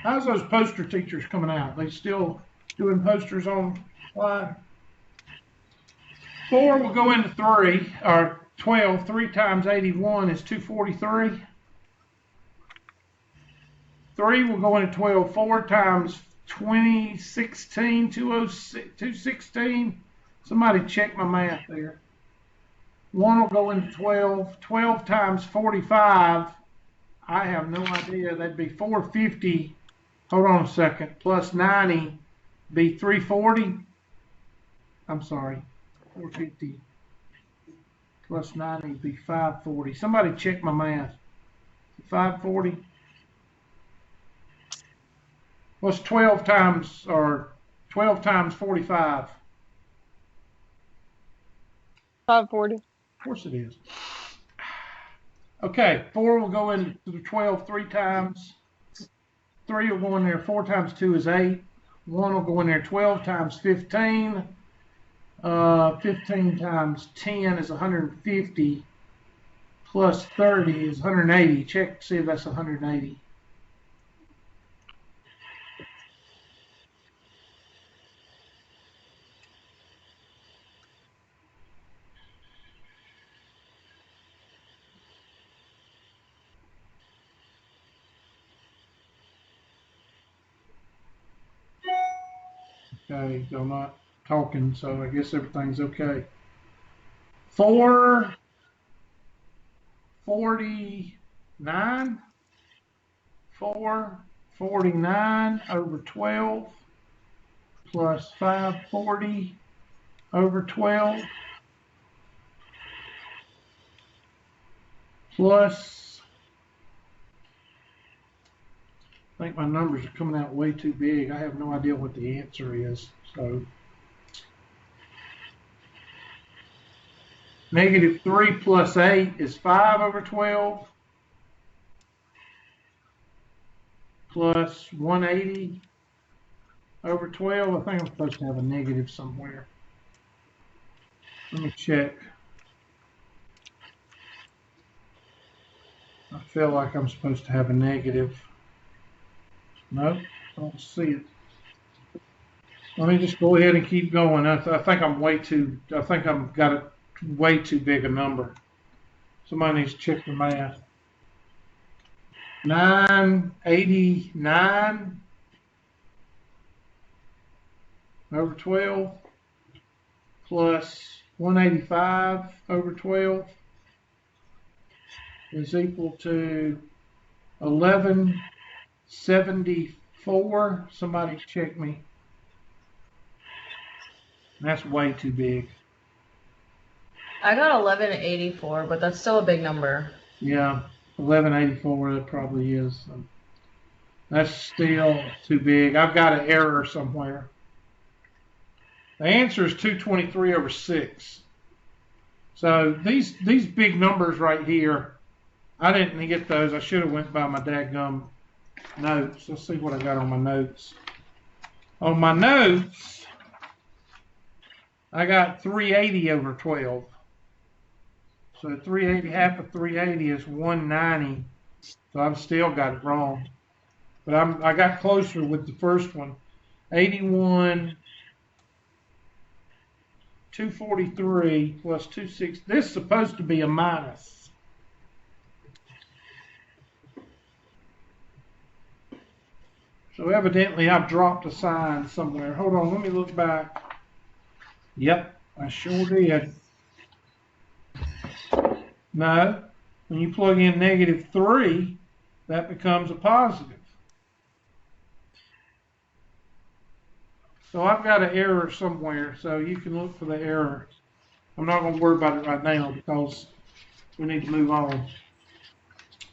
How's those poster teachers coming out? They still doing posters online? 4 will go into 3, or 12. 3 times 81 is 243. 3 will go into 12. 4 times 2016, 216. Somebody check my math there. 1 will go into 12. 12 times 45, I have no idea. That'd be 450. Hold on a second. Plus 90 be 340. I'm sorry. 450 plus 90 be 540. Somebody check my math. 540. What's 12 times 45? 540. Of course it is. Okay, 4 will go into the 12 3 times. 3 will go in there. 4 times 2 is 8. 1 will go in there. 12 times 15. 15 times 10 is 150. Plus 30 is 180. Check to see if that's 180. Okay, so I'm not talking, so I guess everything's okay. 449. 449 over 12 plus 540 over 12 plus, I think my numbers are coming out way too big. I have no idea what the answer is. So negative 3 plus 8 is 5 over 12 plus 180 over 12. I think I'm supposed to have a negative somewhere. Let me check. I feel like I'm supposed to have a negative. Nope, don't see it. Let me just go ahead and keep going. I think I've got a way too big a number. Somebody needs to check the math. 989 over 12 plus 185 over 12 is equal to 1174. Somebody check me. That's way too big. I got 1184, but that's still a big number. Yeah, 1184, that probably is. That's still too big. I've got an error somewhere. The answer is 223 over 6. So these big numbers right here I didn't get those. I should have went by my dadgum notes. Let's see what I got on my notes. On my notes, I got 380 over 12. So 380, half of 380 is 190. So I've still got it wrong. But I got closer with the first one. 81, 243 plus 260. This is supposed to be a minus. So evidently I've dropped a sign somewhere. Hold on, let me look back. Yep, I sure did. No, when you plug in -3, that becomes a positive. So I've got an error somewhere, so you can look for the error. I'm not going to worry about it right now because we need to move on.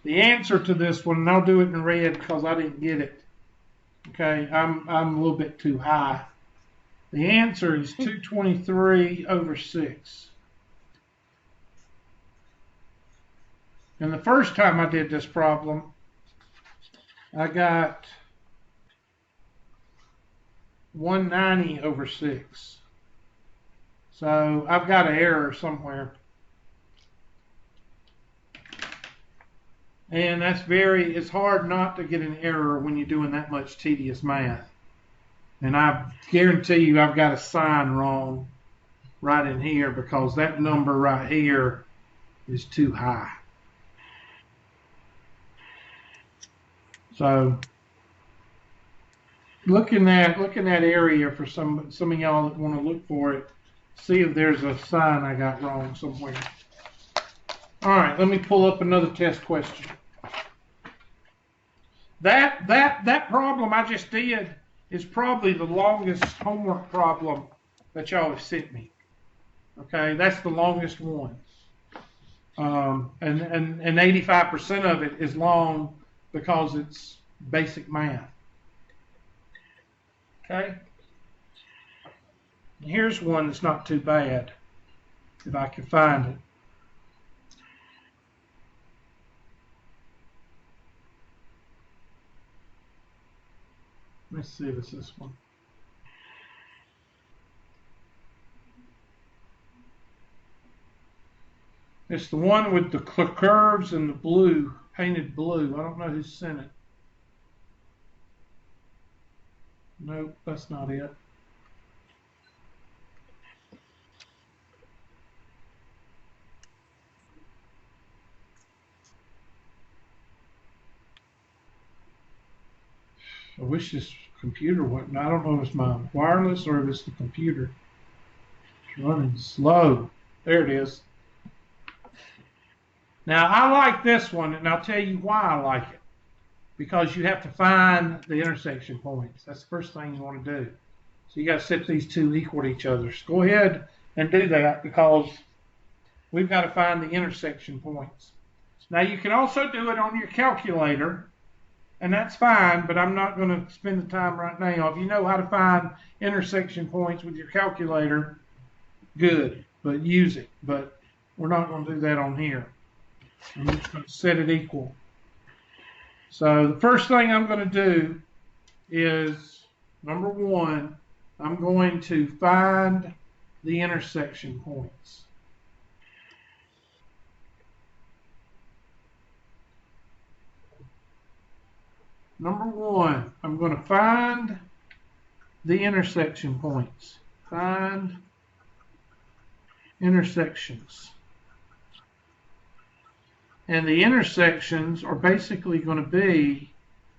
The answer to this one, and I'll do it in red because I didn't get it. Okay, I'm a little bit too high. The answer is 223 over 6. And the first time I did this problem, I got 190 over 6. So I've got an error somewhere. And it's hard not to get an error when you're doing that much tedious math. And I guarantee you I've got a sign wrong right in here because that number right here is too high. So look in that area for some of y'all that want to look for it. See if there's a sign I got wrong somewhere. All right, let me pull up another test question. That problem I just did is probably the longest homework problem that y'all have sent me. Okay, that's the longest one. And 85% of it is long because it's basic math. Okay? Here's one that's not too bad, if I can find it. Let's see if it's this one. It's the one with the curves and the blue, painted blue. I don't know who sent it. Nope, that's not it. I wish this computer wasn't. I don't know if it's my wireless or if it's the computer. It's running slow. There it is. Now, I like this one, and I'll tell you why I like it. Because you have to find the intersection points. That's the first thing you want to do. So you got to set these two equal to each other. So go ahead and do that because we've got to find the intersection points. Now, you can also do it on your calculator. And that's fine, but I'm not going to spend the time right now. If you know how to find intersection points with your calculator, good, but use it. But we're not going to do that on here. I'm just going to set it equal. So the first thing I'm going to do is, number one, I'm going to find the intersection points. Number one, I'm going to find the intersection points. Find intersections. And the intersections are basically going to be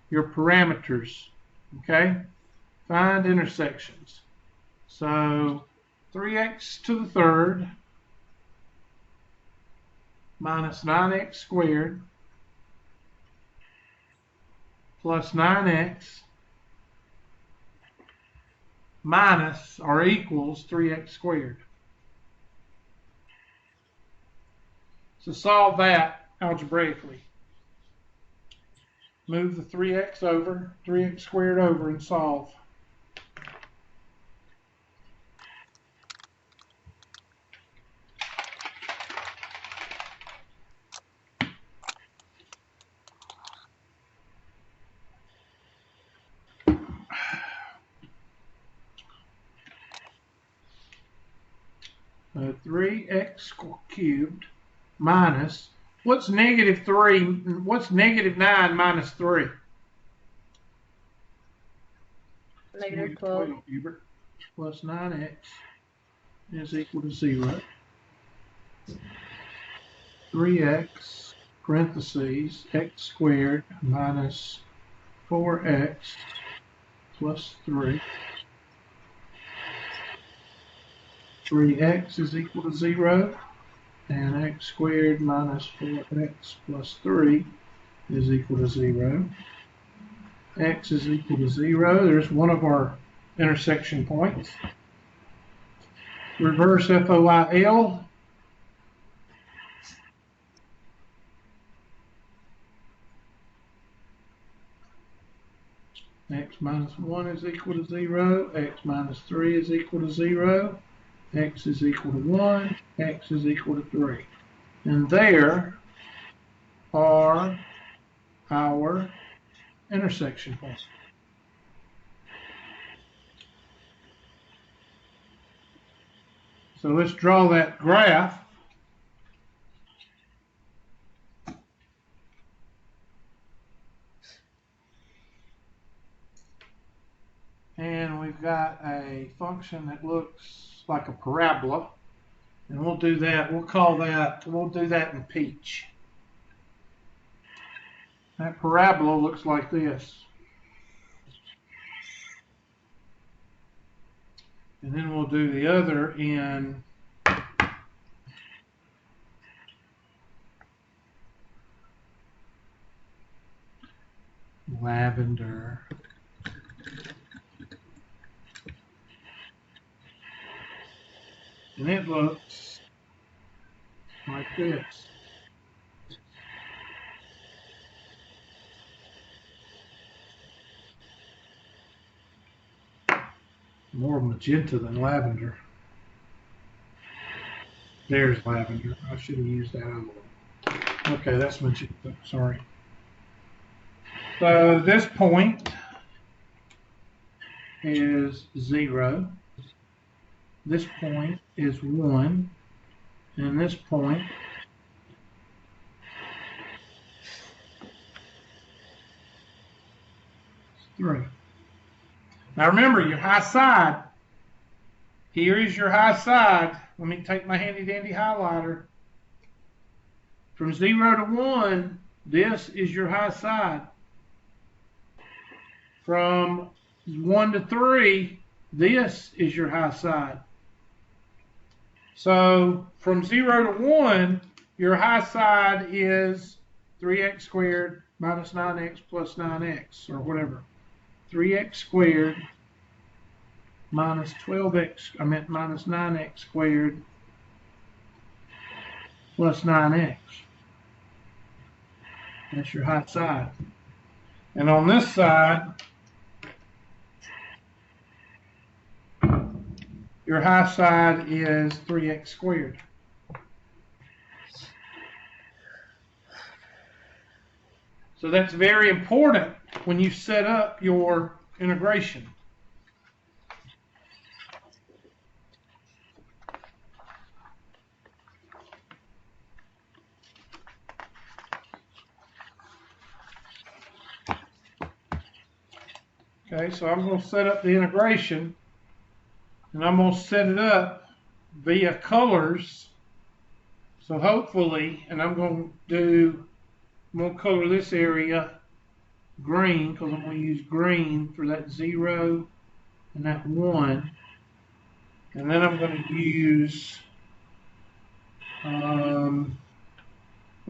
your parameters. Okay? Find intersections. So 3x to the third minus 9x squared plus 9x minus or equals 3x squared. So solve that algebraically. Move the 3x over, 3x squared over, and solve. 3x cubed minus, what's negative 3, what's negative 9 minus 3? Negative 12. Hubert, plus 9x is equal to 0. 3x parentheses x squared minus 4x plus 3. 3x is equal to 0, and x squared minus 4x plus 3 is equal to 0. X is equal to 0. There's one of our intersection points. Reverse FOIL. X minus 1 is equal to 0. X minus 3 is equal to 0. X is equal to 1. X is equal to 3. And there are our intersection points. So let's draw that graph. And we've got a function that looks like a parabola. And we'll do that, we'll do that in peach. That parabola looks like this. And then we'll do the other in lavender. And it looks like this. More magenta than lavender. There's lavender. I should have used that other one. Okay, that's magenta. Sorry. So this point is 0. This point is 1. And this point is 3. Now remember, your high side, here is your high side. Let me take my handy dandy highlighter. From 0 to 1, this is your high side. From 1 to 3, this is your high side. So from 0 to 1, your high side is 3x squared minus 9x plus 9x, or whatever. 3x squared minus 12x, minus 9x squared plus 9x. That's your high side. And on this side, your high side is 3x squared. So that's very important when you set up your integration. Okay, so I'm going to set up the integration, and I'm going to set it up via colors. So hopefully, and I'm going to color this area green, because I'm going to use green for that 0 and that 1. And then I'm going to use, we'll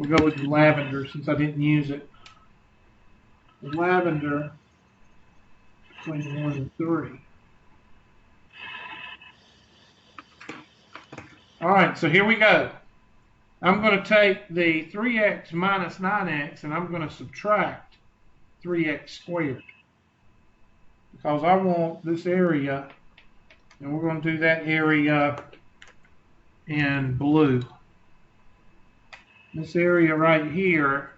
go with lavender since I didn't use it. Lavender between 1 and 3. All right, so here we go. I'm going to take the 3x minus 9x and I'm going to subtract 3x squared, because I want this area, and we're going to do that area in blue. This area right here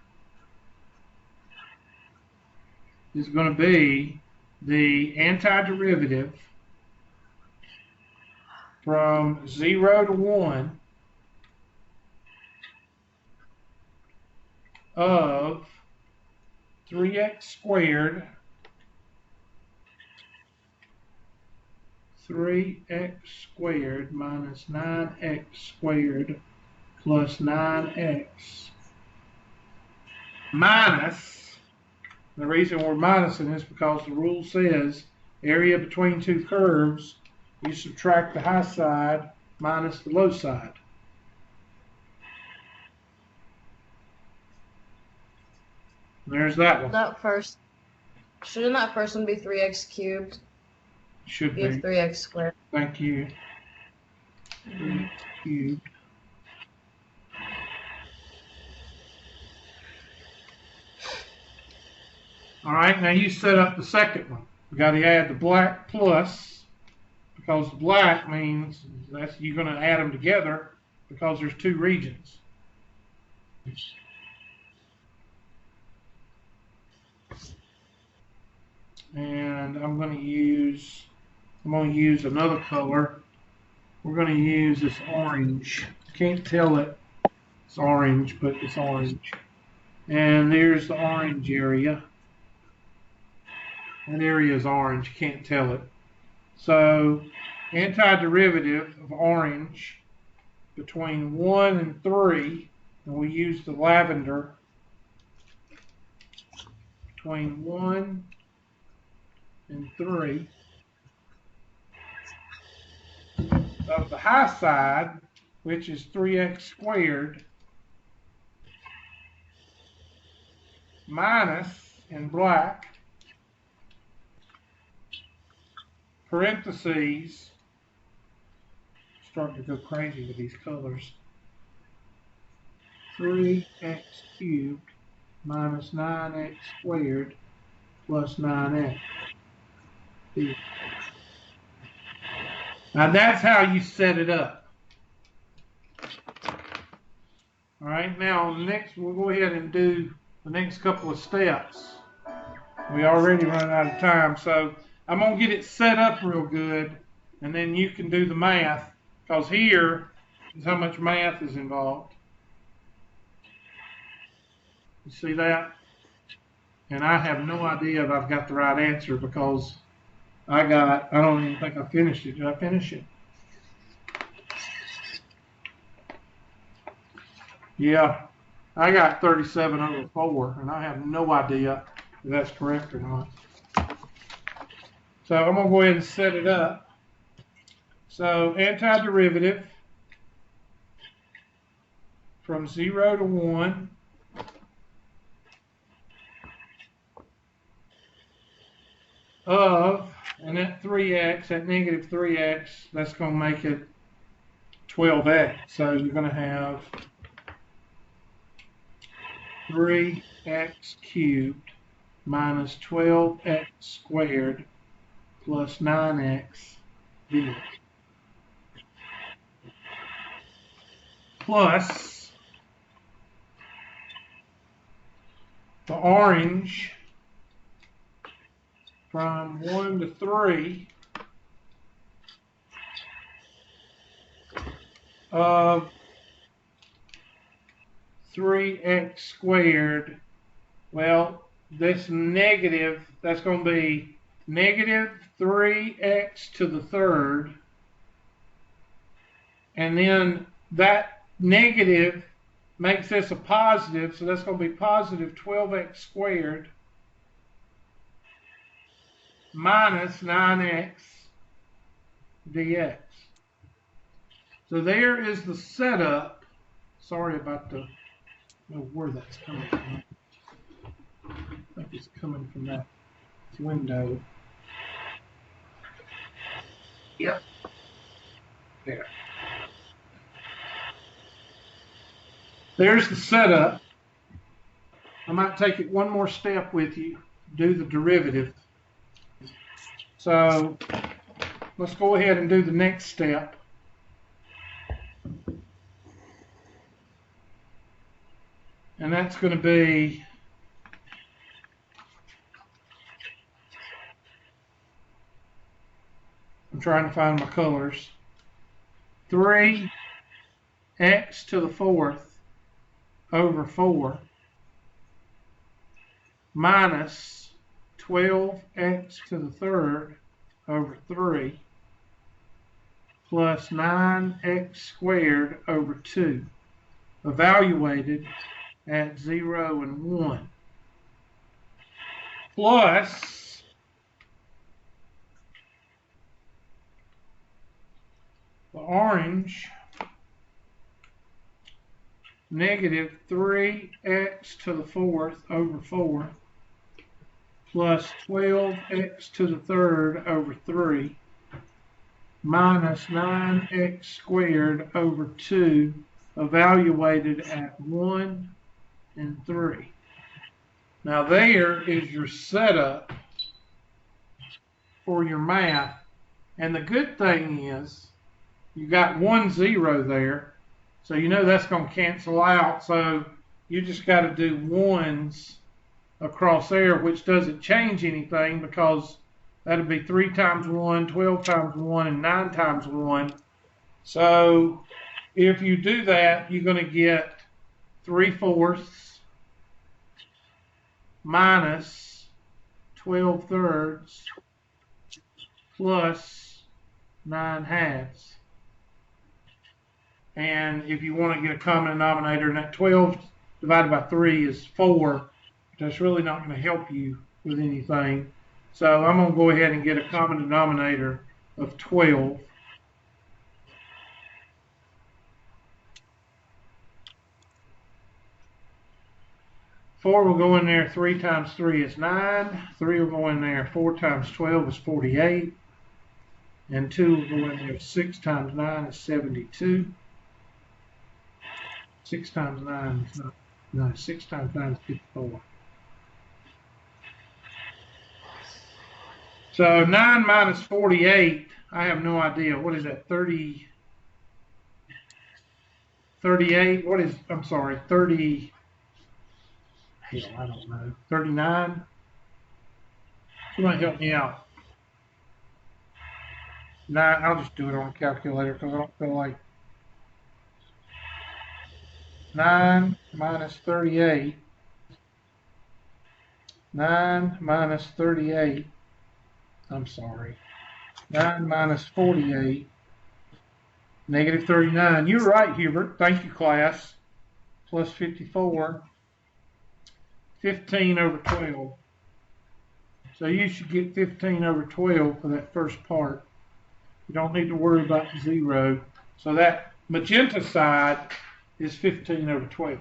is going to be the antiderivative from 0 to 1 of 3x squared 3x squared minus 9x squared plus 9x minus, the reason we're minusing is because the rule says area between two curves, you subtract the high side minus the low side. There's that one. Shouldn't that first one be 3x cubed? Should Be be. 3x squared. Thank you. 3x cubed. All right, now you set up the second one. We got to add the black plus, because the black means that's you're going to add them together because there's two regions. And I'm going to use another color. We're going to use this orange. Can't tell it's orange, but it's orange. And there's the orange area. That area is orange, can't tell it. So, antiderivative of orange between 1 and 3, and we use the lavender, between 1 and 3 of the high side, which is 3x squared, minus, in black, parentheses, starting to go crazy with these colors, 3x cubed minus 9x squared plus 9x. Now that's how you set it up. All right, now next we'll go ahead and do the next couple of steps. We already run out of time, so I'm going to get it set up real good, and then you can do the math, because here is how much math is involved. You see that? And I have no idea if I've got the right answer, because I don't even think I finished it. Did I finish it? Yeah, I got 37 over 4, and I have no idea if that's correct or not. So I'm going to go ahead and set it up. So antiderivative from 0 to 1 of, and that 3x, that negative 3x, that's going to make it 12x. So you're going to have 3x cubed minus 12x squared plus 9x dx. Plus the orange from 1 to 3 of 3x squared. Well, this negative, that's going to be negative 3x to the third, and then that negative makes this a positive, so that's going to be positive 12x squared minus 9x dx. So there is the setup. Sorry about the, I don't know where that's coming from. I think it's coming from that window. Yep. There. There's the setup. I might take it one more step with you, do the derivative. So let's go ahead and do the next step. And that's going to be I'm trying to find my colors. 3x to the fourth over 4 minus 12x to the third over 3 plus 9x squared over 2, evaluated at 0 and 1, plus the orange, negative 3x to the fourth over 4 plus 12x to the third over 3 minus 9x squared over 2, evaluated at 1 and 3. Now there is your setup for your math. And the good thing is you got 1 0 there. So you know that's going to cancel out. So you just got to do 1s across there, which doesn't change anything because that'll be 3 times 1, 12 times 1, and 9 times 1. So if you do that, you're going to get 3/4 minus 12/3 plus 9/2. And if you want to get a common denominator, and that 12 divided by 3 is 4, that's really not going to help you with anything. So I'm going to go ahead and get a common denominator of 12. Four will go in there. 3 times 3 is 9. 3 will go in there. 4 times 12 is 48. And 2 will go in there. 6 times 9 is 72. 6 times 9 is not. No, 6 times 9 is 54. So 9 minus 48, I have no idea. What is that? 30, 38? What is, I'm sorry, 30, hell, I don't know. 39? Somebody help me out. 9, I'll just do it on a calculator because I don't feel like. 9 minus 38. 9 minus 38. I'm sorry. 9 minus 48. Negative 39. You're right, Hubert. Thank you, class. Plus 54. 15 over 12. So you should get 15 over 12 for that first part. You don't need to worry about 0. So that magenta side is 15 over 12.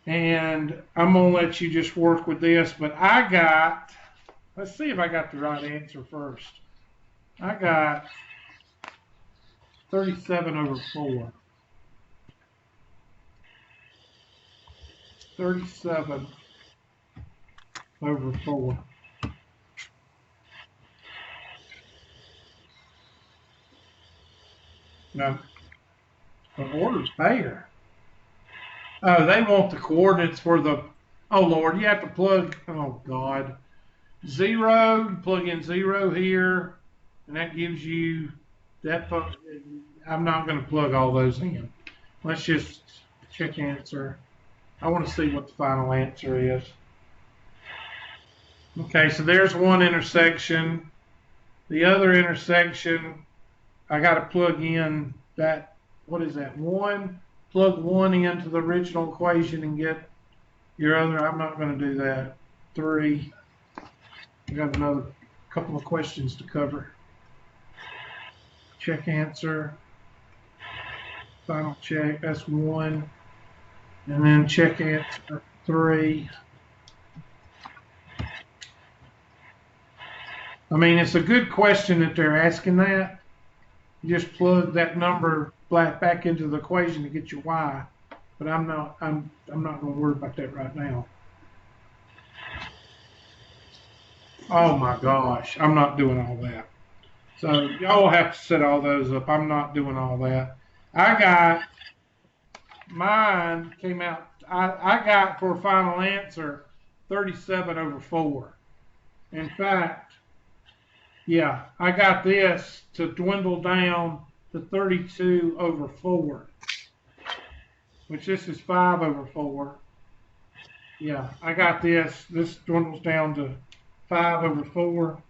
And I'm going to let you just work with this, but I got, let's see if I got the right answer first. I got 37 over 4. 37 over 4. No, the order's there. Oh, they want the coordinates for the, oh Lord, you have to plug, oh God. 0, you plug in 0 here, and that gives you that. I'm not going to plug all those in. Let's just check answer. I want to see what the final answer is. Okay, so there's one intersection. The other intersection, I got to plug in that, what is that, 1? Plug 1 into the original equation and get your other, I'm not going to do that. 3. I got another couple of questions to cover. Check answer. Final check, that's 1. And then check answer 3. I mean, it's a good question that they're asking that. You just plug that number back into the equation to get your y. But I'm not going to worry about that right now. Oh my gosh, I'm not doing all that. So y'all have to set all those up. I'm not doing all that. Mine came out, I got for a final answer 37 over 4. In fact, Yeah, I got this to dwindle down to 32 over 4, which this is 5 over 4. Yeah, I got this. This dwindles down to 5 over 4.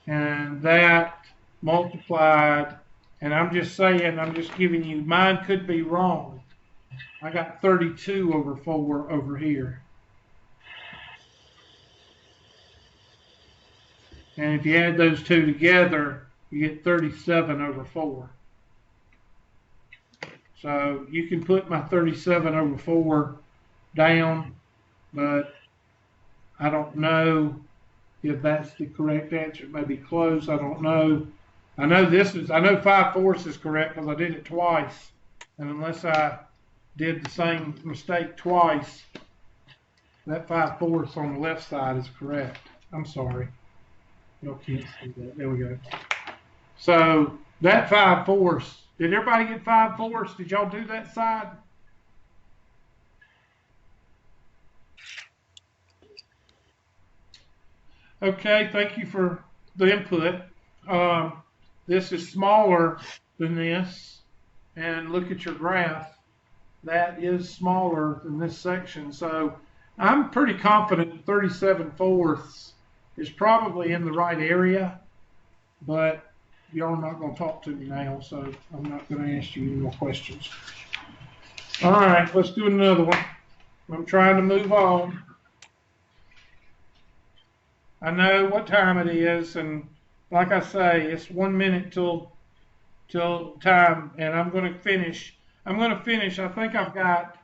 And that multiplied, and I'm just saying, I'm just giving you, mine could be wrong. I got 32 over 4 over here. And if you add those two together, you get 37 over 4. So you can put my 37 over 4 down, but I don't know if that's the correct answer. It may be close. I don't know. I know 5/4 is correct because I did it twice. And unless I did the same mistake twice, that 5/4 on the left side is correct. I'm sorry. Y'all can't see that. There we go. So that 5/4, did everybody get 5/4? Did y'all do that side? Okay, thank you for the input. This is smaller than this, and look at your graph. That is smaller than this section, so I'm pretty confident 37/4 is probably in the right area, but y'all are not going to talk to me now, so I'm not going to ask you any more questions. All right, let's do another one. I'm trying to move on. I know what time it is, and like I say, it's 1 minute till time, and I'm going to finish. I think I've got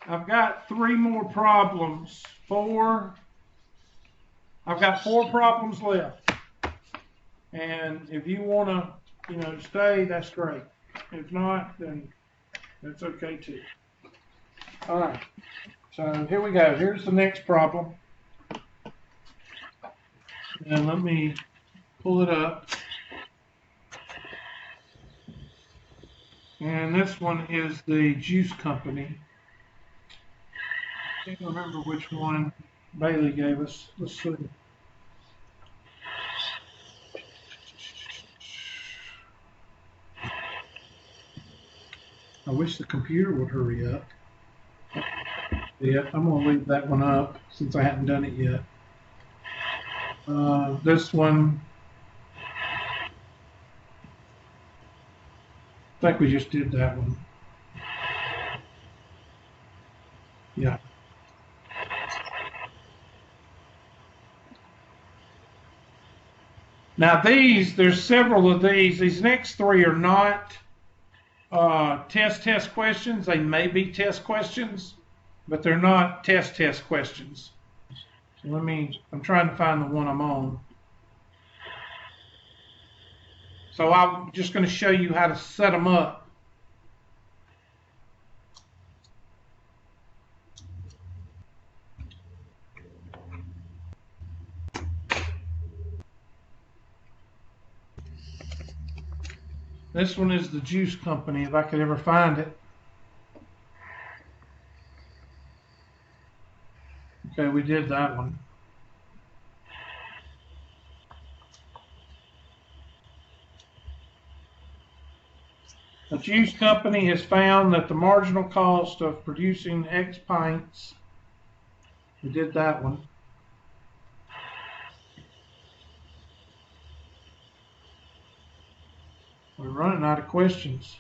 I've got 3 more problems. I've got 4 problems left. And if you want to, stay, that's great. If not, then that's okay too. All right. So here we go. Here's the next problem. And let me pull it up. And this one is the juice company. I can't remember which one Bailey gave us. Let's see. I wish the computer would hurry up. Yeah, I'm going to leave that one up since I haven't done it yet. This one, I think we just did that one. Yeah. Now there's several of these. These next 3 are not test questions. They may be test questions, but they're not test questions. So I'm trying to find the one I'm on. So I'm just going to show you how to set them up. This one is the juice company, if I could ever find it. Okay, we did that one. A juice company has found that the marginal cost of producing X pints, we did that one. We're running out of questions.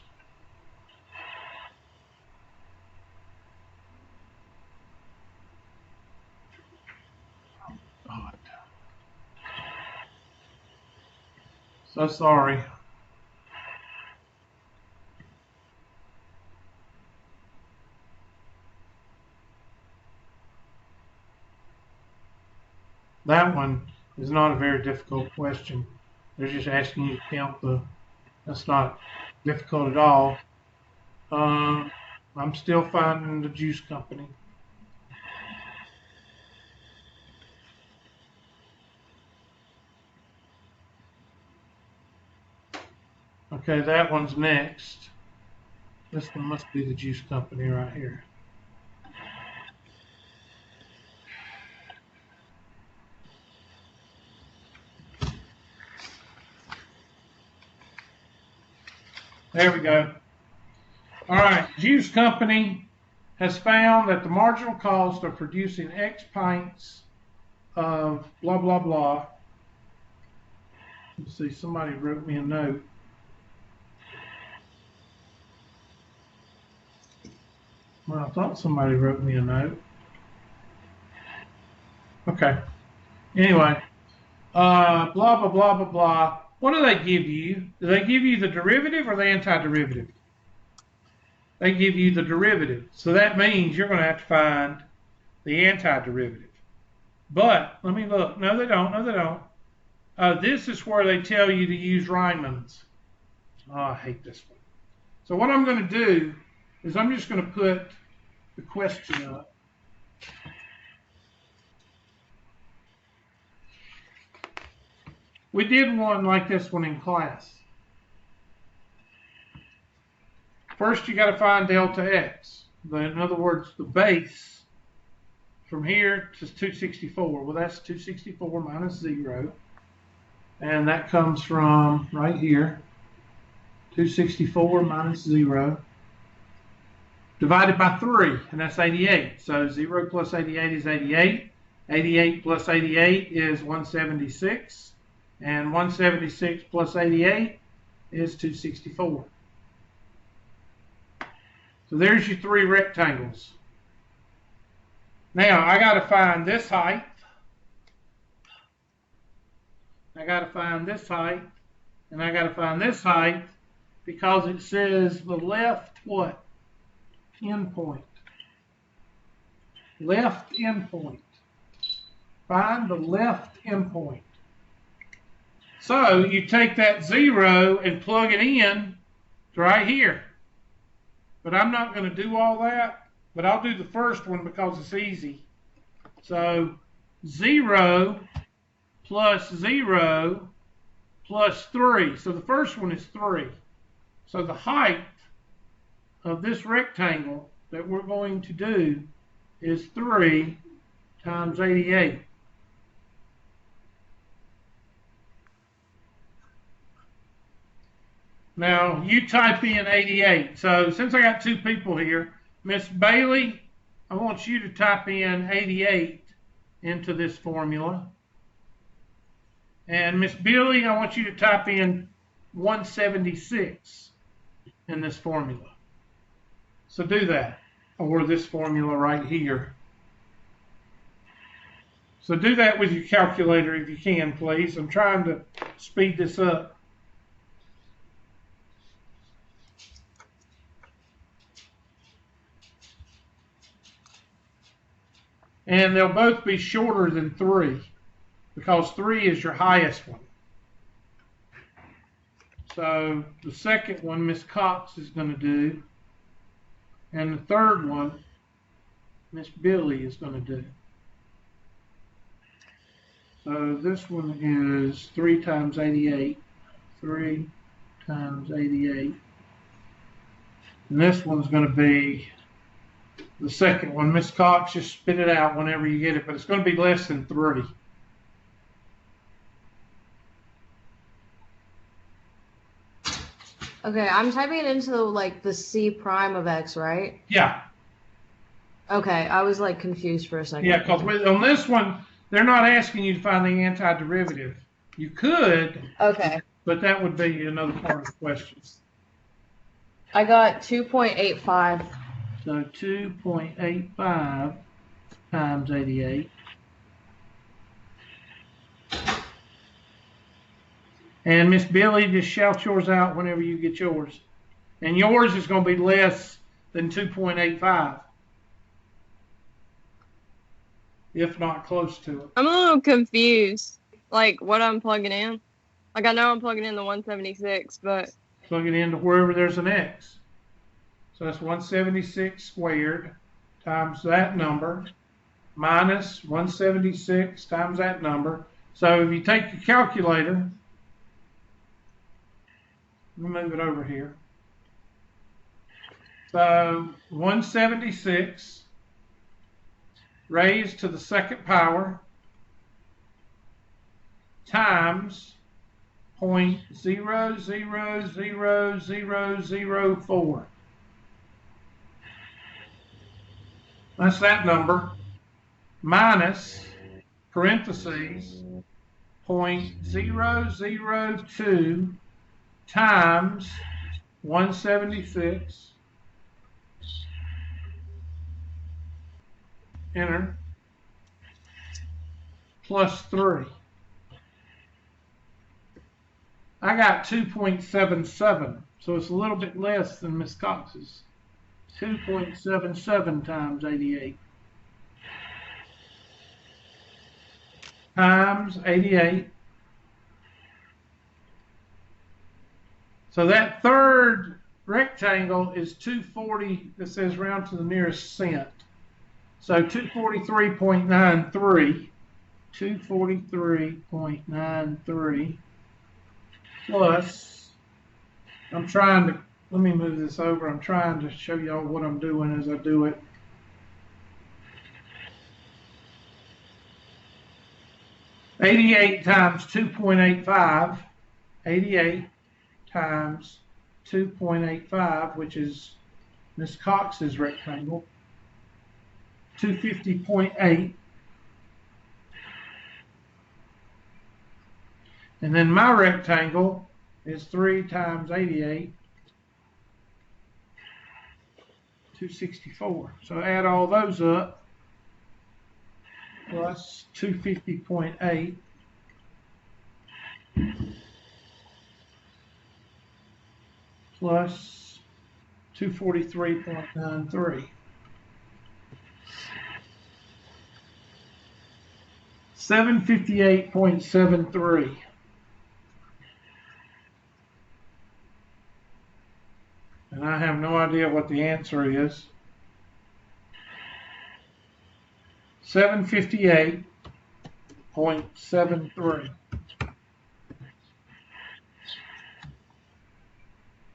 God. So sorry. That one is not a very difficult question. They're just asking you to count that's not difficult at all. I'm still finding the juice company. Okay, that one's next. This one must be the juice company right here. There we go. All right, juice company has found that the marginal cost of producing X pints of blah, blah, blah. Let's see, somebody wrote me a note. Well, I thought somebody wrote me a note. Okay. Anyway, blah, blah, blah, blah, blah. What do they give you? Do they give you the derivative or the antiderivative? They give you the derivative. So that means you're going to have to find the antiderivative. But, let me look. No, they don't. No, they don't. This is where they tell you to use Riemann's. Oh, I hate this one. So what I'm going to do is I'm just going to put the question up. We did one like this one in class. First, you got to find delta x. In other words, the base from here to 264. Well, that's 264 minus 0. And that comes from right here. 264 minus 0 divided by 3, and that's 88. So 0 plus 88 is 88. 88 plus 88 is 176. And 176 plus 88 is 264. So there's your 3 rectangles. Now, I got to find this height. I got to find this height. And I got to find this height because it says the left what? Endpoint. Left endpoint. Find the left endpoint. So you take that 0 and plug it in to right here. But I'm not going to do all that. But I'll do the first one because it's easy. So 0 plus 0 plus 3. So the first one is 3. So the height of this rectangle that we're going to do is 3 times 88. Now, you type in 88. So since I got 2 people here, Miss Bailey, I want you to type in 88 into this formula. And Miss Billy, I want you to type in 176 in this formula. So do that, or this formula right here. So do that with your calculator if you can, please. I'm trying to speed this up. And they'll both be shorter than 3 because 3 is your highest one. So the second one, Miss Cox is going to do. And the third one, Miss Billy is going to do. So this one is 3 times 88. 3 times 88. And this one's going to be the second one. Miss Cox, just spit it out whenever you get it, but it's going to be less than 3. Okay, I'm typing it into like the C prime of x, right? Yeah. Okay, I was like confused for a second. Yeah, because on this one, they're not asking you to find the antiderivative. You could, Okay. but that would be another part of the question. I got 2.85. So 2.85 times 88. And Miss Billy, just shout yours out whenever you get yours. And yours is going to be less than 2.85. If not close to it. I'm a little confused, like what I'm plugging in. Like I know I'm plugging in the 176, but Plug it into wherever there's an x. So that's 176 squared times that number minus 176 times that number. So if you take your calculator, let me move it over here. So 176 raised to the second power times .0000004. That's that number. Minus, parentheses, 0.002 times 176. Enter. Plus 3. I got 2.77, so it's a little bit less than Miss Cox's. 2.77 times 88 times 88. So that third rectangle is 240. It says round to the nearest cent. So 243.93. 243.93 plus, I'm trying to, let me move this over. I'm trying to show y'all what I'm doing as I do it. $88 times 2.85, 88 times 2.85, which is Miss Cox's rectangle, 250.8. And then my rectangle is 3 times 88, 264. So add all those up, plus 250.8 plus 243.93. 758.73. And I have no idea what the answer is. 758.73.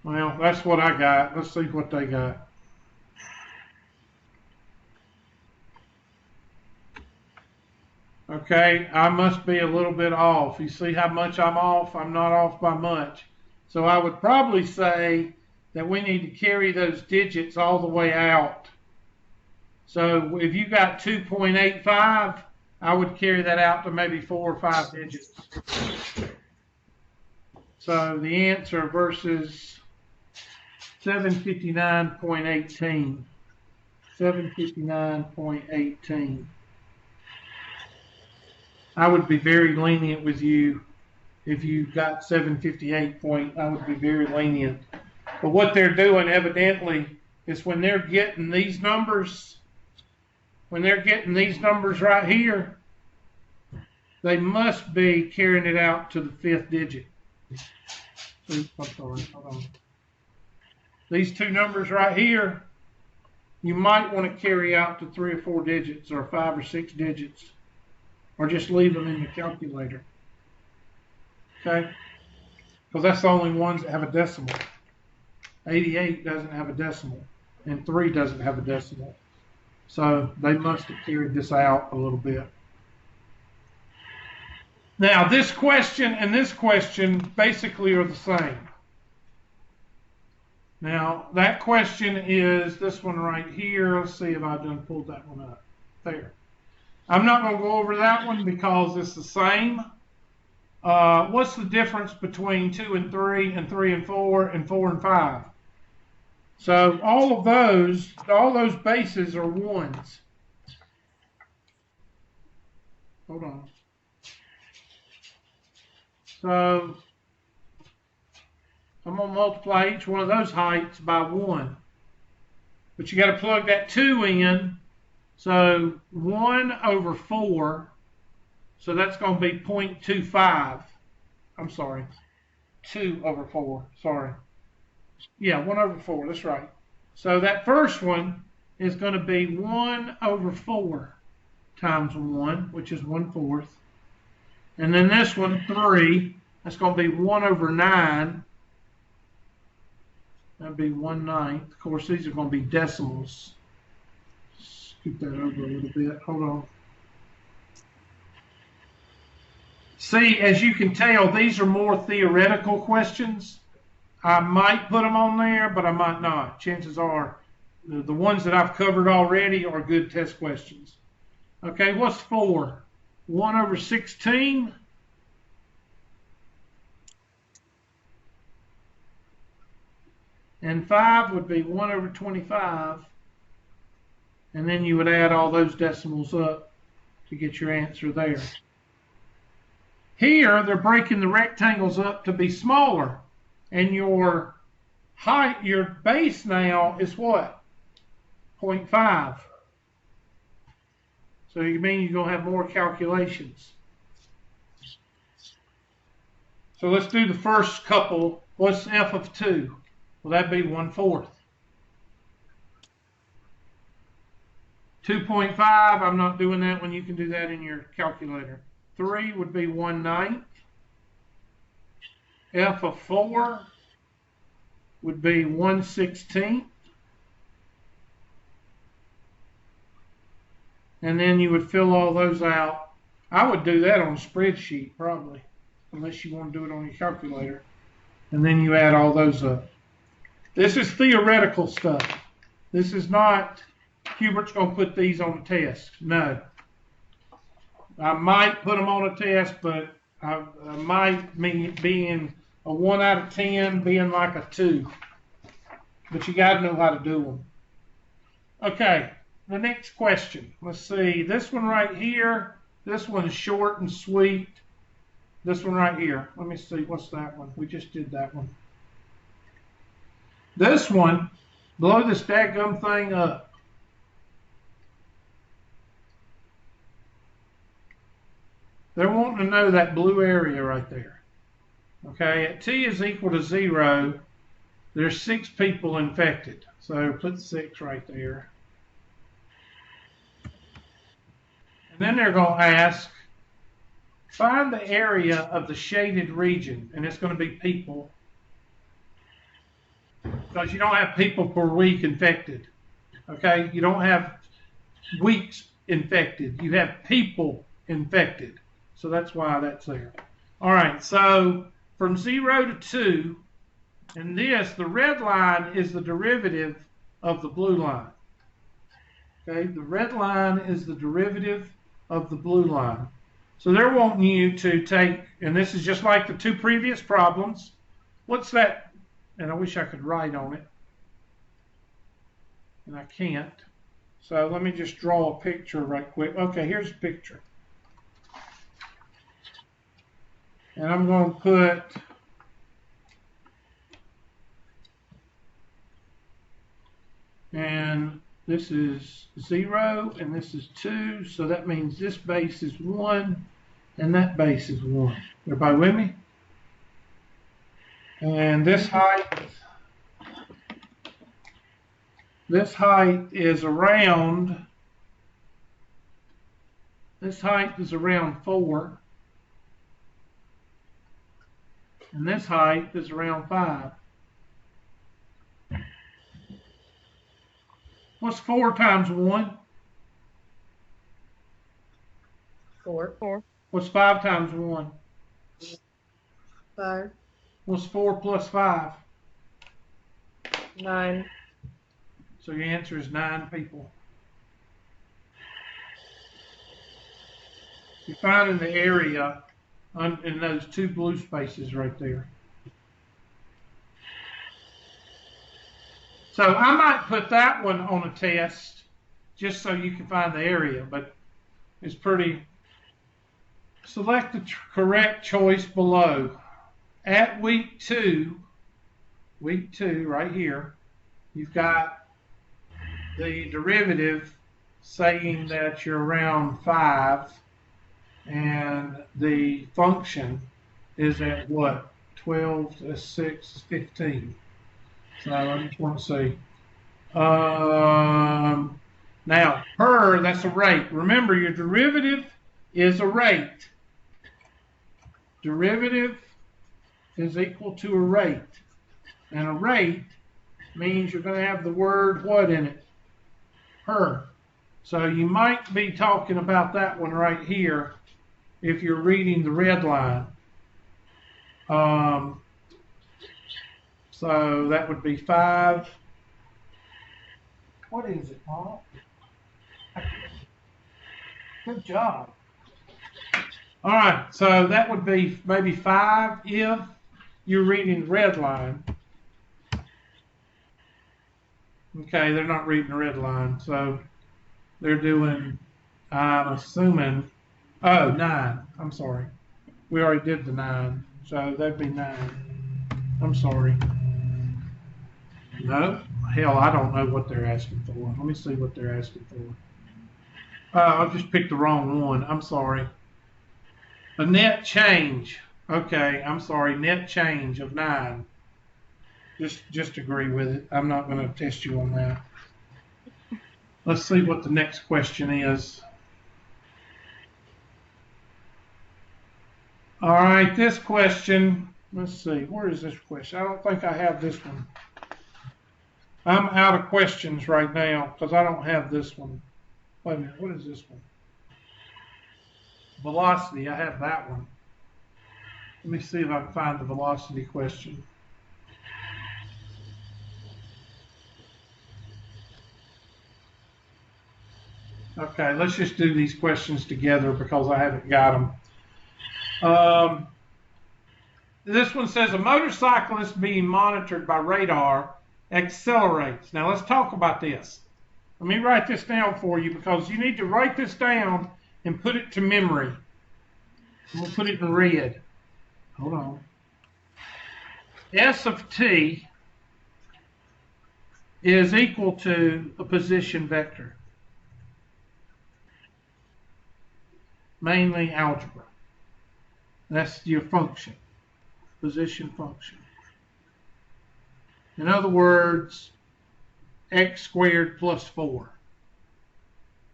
Well, that's what I got. Let's see what they got. Okay, I must be a little bit off. You see how much I'm off? I'm not off by much. So I would probably say that we need to carry those digits all the way out. So if you got 2.85, I would carry that out to maybe 4 or 5 digits. So the answer versus 759.18. 759.18. I would be very lenient with you if you got 758 point. I would be very lenient. But what they're doing evidently is when they're getting these numbers, right here, they must be carrying it out to the 5th digit. Oops, I'm sorry, hold on. These two numbers right here, you might want to carry out to 3 or 4 digits or 5 or 6 digits, or just leave them in the calculator. Okay? Because that's the only ones that have a decimal. 88 doesn't have a decimal, and 3 doesn't have a decimal. So they must have carried this out a little bit. Now, this question and this question basically are the same. Now, that question is this one right here. Let's see if I've done pulled that one up. There. I'm not going to go over that one because it's the same. What's the difference between 2 and 3 and 3 and 4 and 4 and 5? So all those bases are 1s. Hold on. So I'm going to multiply each one of those heights by 1. But you got to plug that 2 in. So 1 over 4. So that's going to be 0.25. I'm sorry. 2 over 4. Sorry. Yeah, 1 over 4. That's right. So that first one is going to be 1 over 4 times 1, which is 1/4. And then this one, 3, that's going to be 1 over 9. That'd be 1/9. Of course, these are going to be decimals. Scoot that over a little bit. Hold on. See, as you can tell, these are more theoretical questions. I might put them on there, but I might not. Chances are the ones that I've covered already are good test questions. Okay, what's 4? 1 over 16. And 5 would be 1 over 25. And then you would add all those decimals up to get your answer there. Here, they're breaking the rectangles up to be smaller. And your height, your base now is what? 0.5. So you mean you're going to have more calculations. So let's do the first couple. What's f of 2? Well, that'd be 1/4. 2.5, I'm not doing that one. You can do that in your calculator. 3 would be 1/9. F of 4 would be 1/16. And then you would fill all those out. I would do that on a spreadsheet probably, unless you want to do it on your calculator. And then you add all those up. This is theoretical stuff. This is not, Hubert's going to put these on a test. No. I might put them on a test, but I might being a 1 out of 10, being like a 2. But you got to know how to do them. Okay, the next question. Let's see. This one right here. This one's short and sweet. This one right here. Let me see. What's that one? We just did that one. This one, blow this dadgum thing up. They're wanting to know that blue area right there. Okay, at t is equal to 0, there's 6 people infected. So put 6 right there. And then they're going to ask, find the area of the shaded region. And it's going to be people. Because you don't have people per week infected. Okay, you don't have weeks infected. You have people infected. So that's why that's there. All right, so from 0 to 2, and this, the red line is the derivative of the blue line. Okay, the red line is the derivative of the blue line. So they're wanting you to take, and this is just like the 2 previous problems. What's that? And I wish I could write on it. And I can't. So let me just draw a picture right quick. Okay, here's a picture. And I'm going to put and this is 0 and this is 2, so that means this base is 1 and that base is 1. Everybody with me? And this height is around, this height is around 4. And this height is around 5. What's 4 times 1? 4. 4. What's 5 times 1? 5. What's 4 plus 5? 9. So your answer is 9 people. You're finding the area in those 2 blue spaces right there. So I might put that one on a test just so you can find the area, but it's pretty. Select the correct choice below. At week 2 right here, you've got the derivative saying that you're around 5, and the function is at what? 12 to 6 is 15. So I just want to see. Now, that's a rate. Remember, your derivative is a rate. Derivative is equal to a rate. And a rate means you're going to have the word what in it? Per. So you might be talking about that one right here. if you're reading the red line. So that would be 5. What is it, Paul? Good job. All right, so that would be maybe 5 if you're reading the red line. Okay, they're not reading the red line, so they're doing, I'm assuming, 9. I'm sorry. We already did the 9, so that'd be 9. I'm sorry. No, hell, I don't know what they're asking for. Let me see what they're asking for. I just picked the wrong one. I'm sorry. A net change. Okay, I'm sorry. Net change of 9. Just agree with it. I'm not going to test you on that. Let's see what the next question is. All right, this question. Let's see. Where is this question? I don't think I have this one. I'm out of questions right now because I don't have this one. Wait a minute. What is this one? Velocity. I have that one. Let me see if I can find the velocity question. Okay, let's just do these questions together because I haven't got them. This one says, a motorcyclist being monitored by radar accelerates. Now let's talk about this. Let me write this down for you because you need to write this down and put it to memory. We'll put it in red. Hold on. S of t is equal to a position vector. Mainly algebra. That's your function, position function. In other words, x squared plus 4.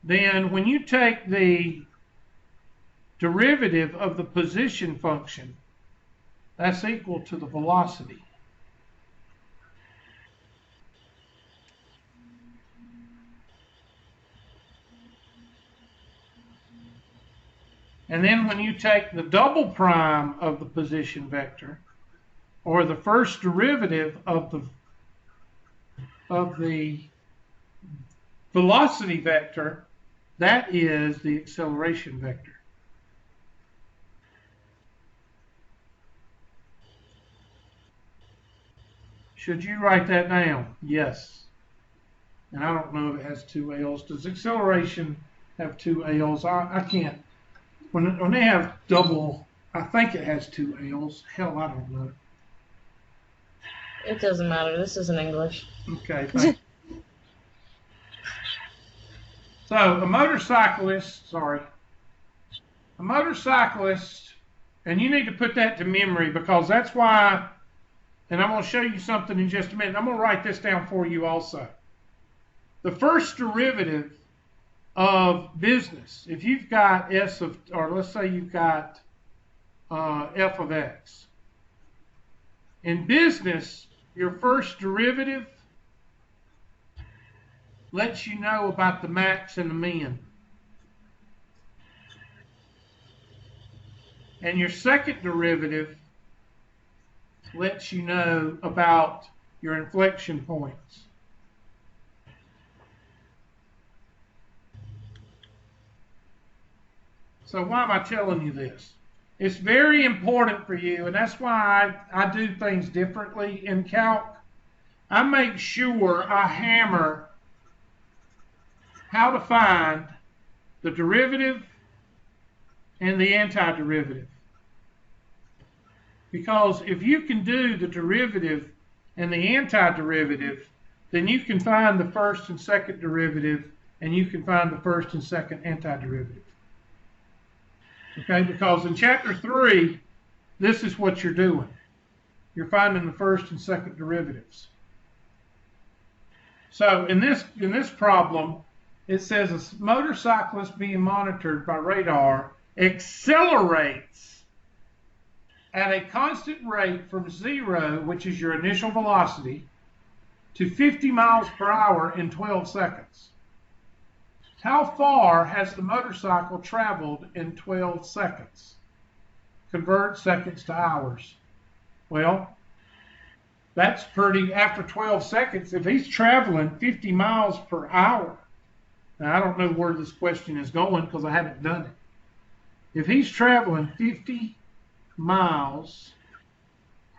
Then when you take the derivative of the position function, that's equal to the velocity. And then when you take the double prime of the position vector, or the first derivative of the velocity vector, that is the acceleration vector. Should you write that down? Yes. And I don't know if it has 2 L's. Does acceleration have 2 L's? I can't. When they have double, I think it has 2 L's. Hell, I don't know. It doesn't matter. This isn't English. Okay, thank you. So, a motorcyclist, and you need to put that to memory because that's why, and I'm going to show you something in just a minute. I'm going to write this down for you also. The first derivative of business, if you've got s of, or let's say you've got f of x. In business, your first derivative lets you know about the max and the min. And your second derivative lets you know about your inflection points. So why am I telling you this? It's very important for you, and that's why I do things differently in calc. I make sure I hammer how to find the derivative and the antiderivative. Because if you can do the derivative and the antiderivative, then you can find the first and second derivative, and you can find the first and second antiderivative. Okay, because in chapter 3, this is what you're doing. You're finding the first and second derivatives. So in this problem, it says a motorcyclist being monitored by radar accelerates at a constant rate from 0, which is your initial velocity, to 50 miles per hour in 12 seconds. How far has the motorcycle traveled in 12 seconds? Convert seconds to hours. Well, that's pretty, after 12 seconds, if he's traveling 50 miles per hour, now I don't know where this question is going because I haven't done it. If he's traveling 50 miles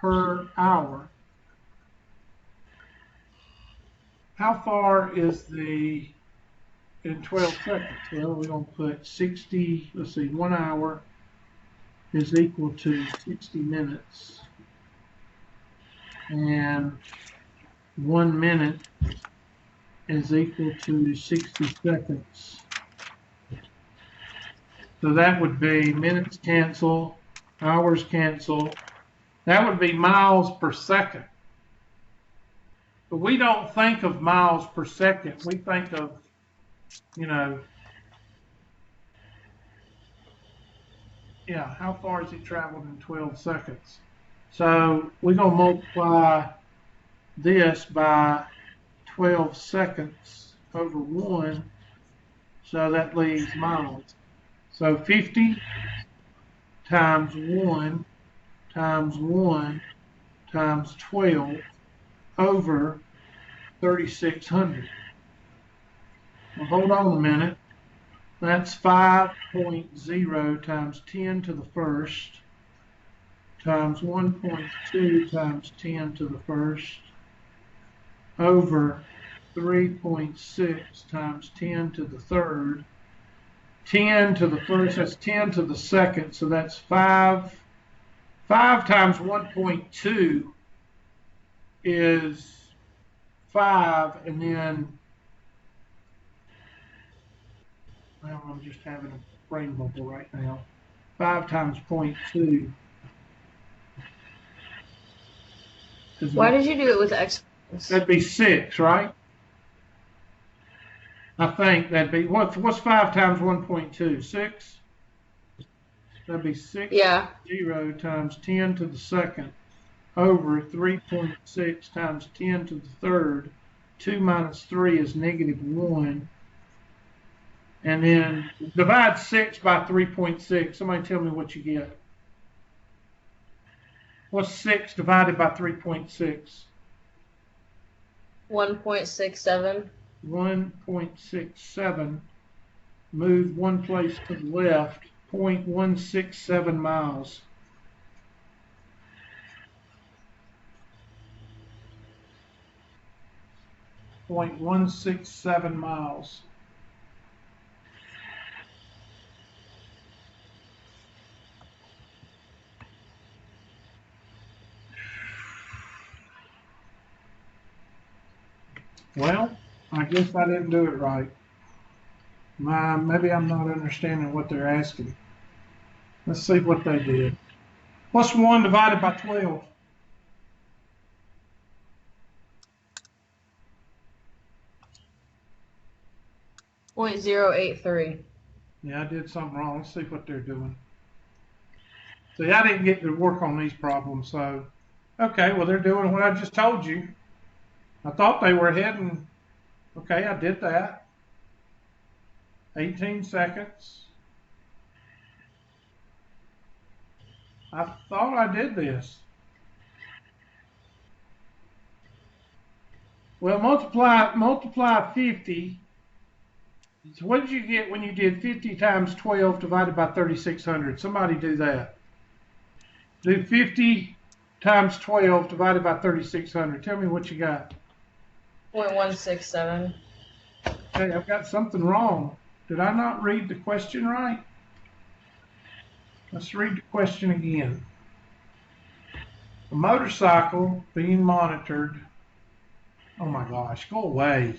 per hour, how far is the, in 12 seconds? Well, we're going to put 60, let's see, 1 hour is equal to 60 minutes. And 1 minute is equal to 60 seconds. So that would be minutes cancel, hours cancel. That would be miles per second. But we don't think of miles per second. We think of, you know, yeah, how far has he traveled in 12 seconds? So we're going to multiply this by 12 seconds over 1. So that leaves miles. So 50 times 1 times 1 times 12 over 3,600. Well, hold on a minute. That's 5.0 times 10 to the first times 1.2 times 10 to the first over 3.6 times 10 to the third. 10 to the first, that's 10 to the second, so that's 5. 5 times 1.2 is 5, and then, well, I'm just having a brain bubble right now. 5 times 0.2 is, Why did you do it with X? that'd be 6, right? I think that'd be, what's 5 times 1.2? 6? That'd be 6, Yeah. 0 times 10 to the second over 3.6 times 10 to the third. 2 minus 3 is -1. And then divide 6 by 3.6. Somebody tell me what you get. What's 6 divided by 3.6? 1.67. 1.67. Move one place to the left. 0.167 miles. .167 miles. Well, I guess I didn't do it right. Maybe I'm not understanding what they're asking. Let's see what they did. What's 1 divided by 12? 0.083. Yeah, I did something wrong. Let's see what they're doing. See, I didn't get to work on these problems, so, okay, well, they're doing what I just told you. I thought they were heading, okay, I did that. 18 seconds. I thought I did this. Well, multiply 50. So what did you get when you did 50 times 12 divided by 3,600? Somebody do that. Do 50 times 12 divided by 3,600. Tell me what you got. 0.167. Okay, I've got something wrong. Did I not read the question right? Let's read the question again. A motorcycle being monitored. Oh my gosh, go away.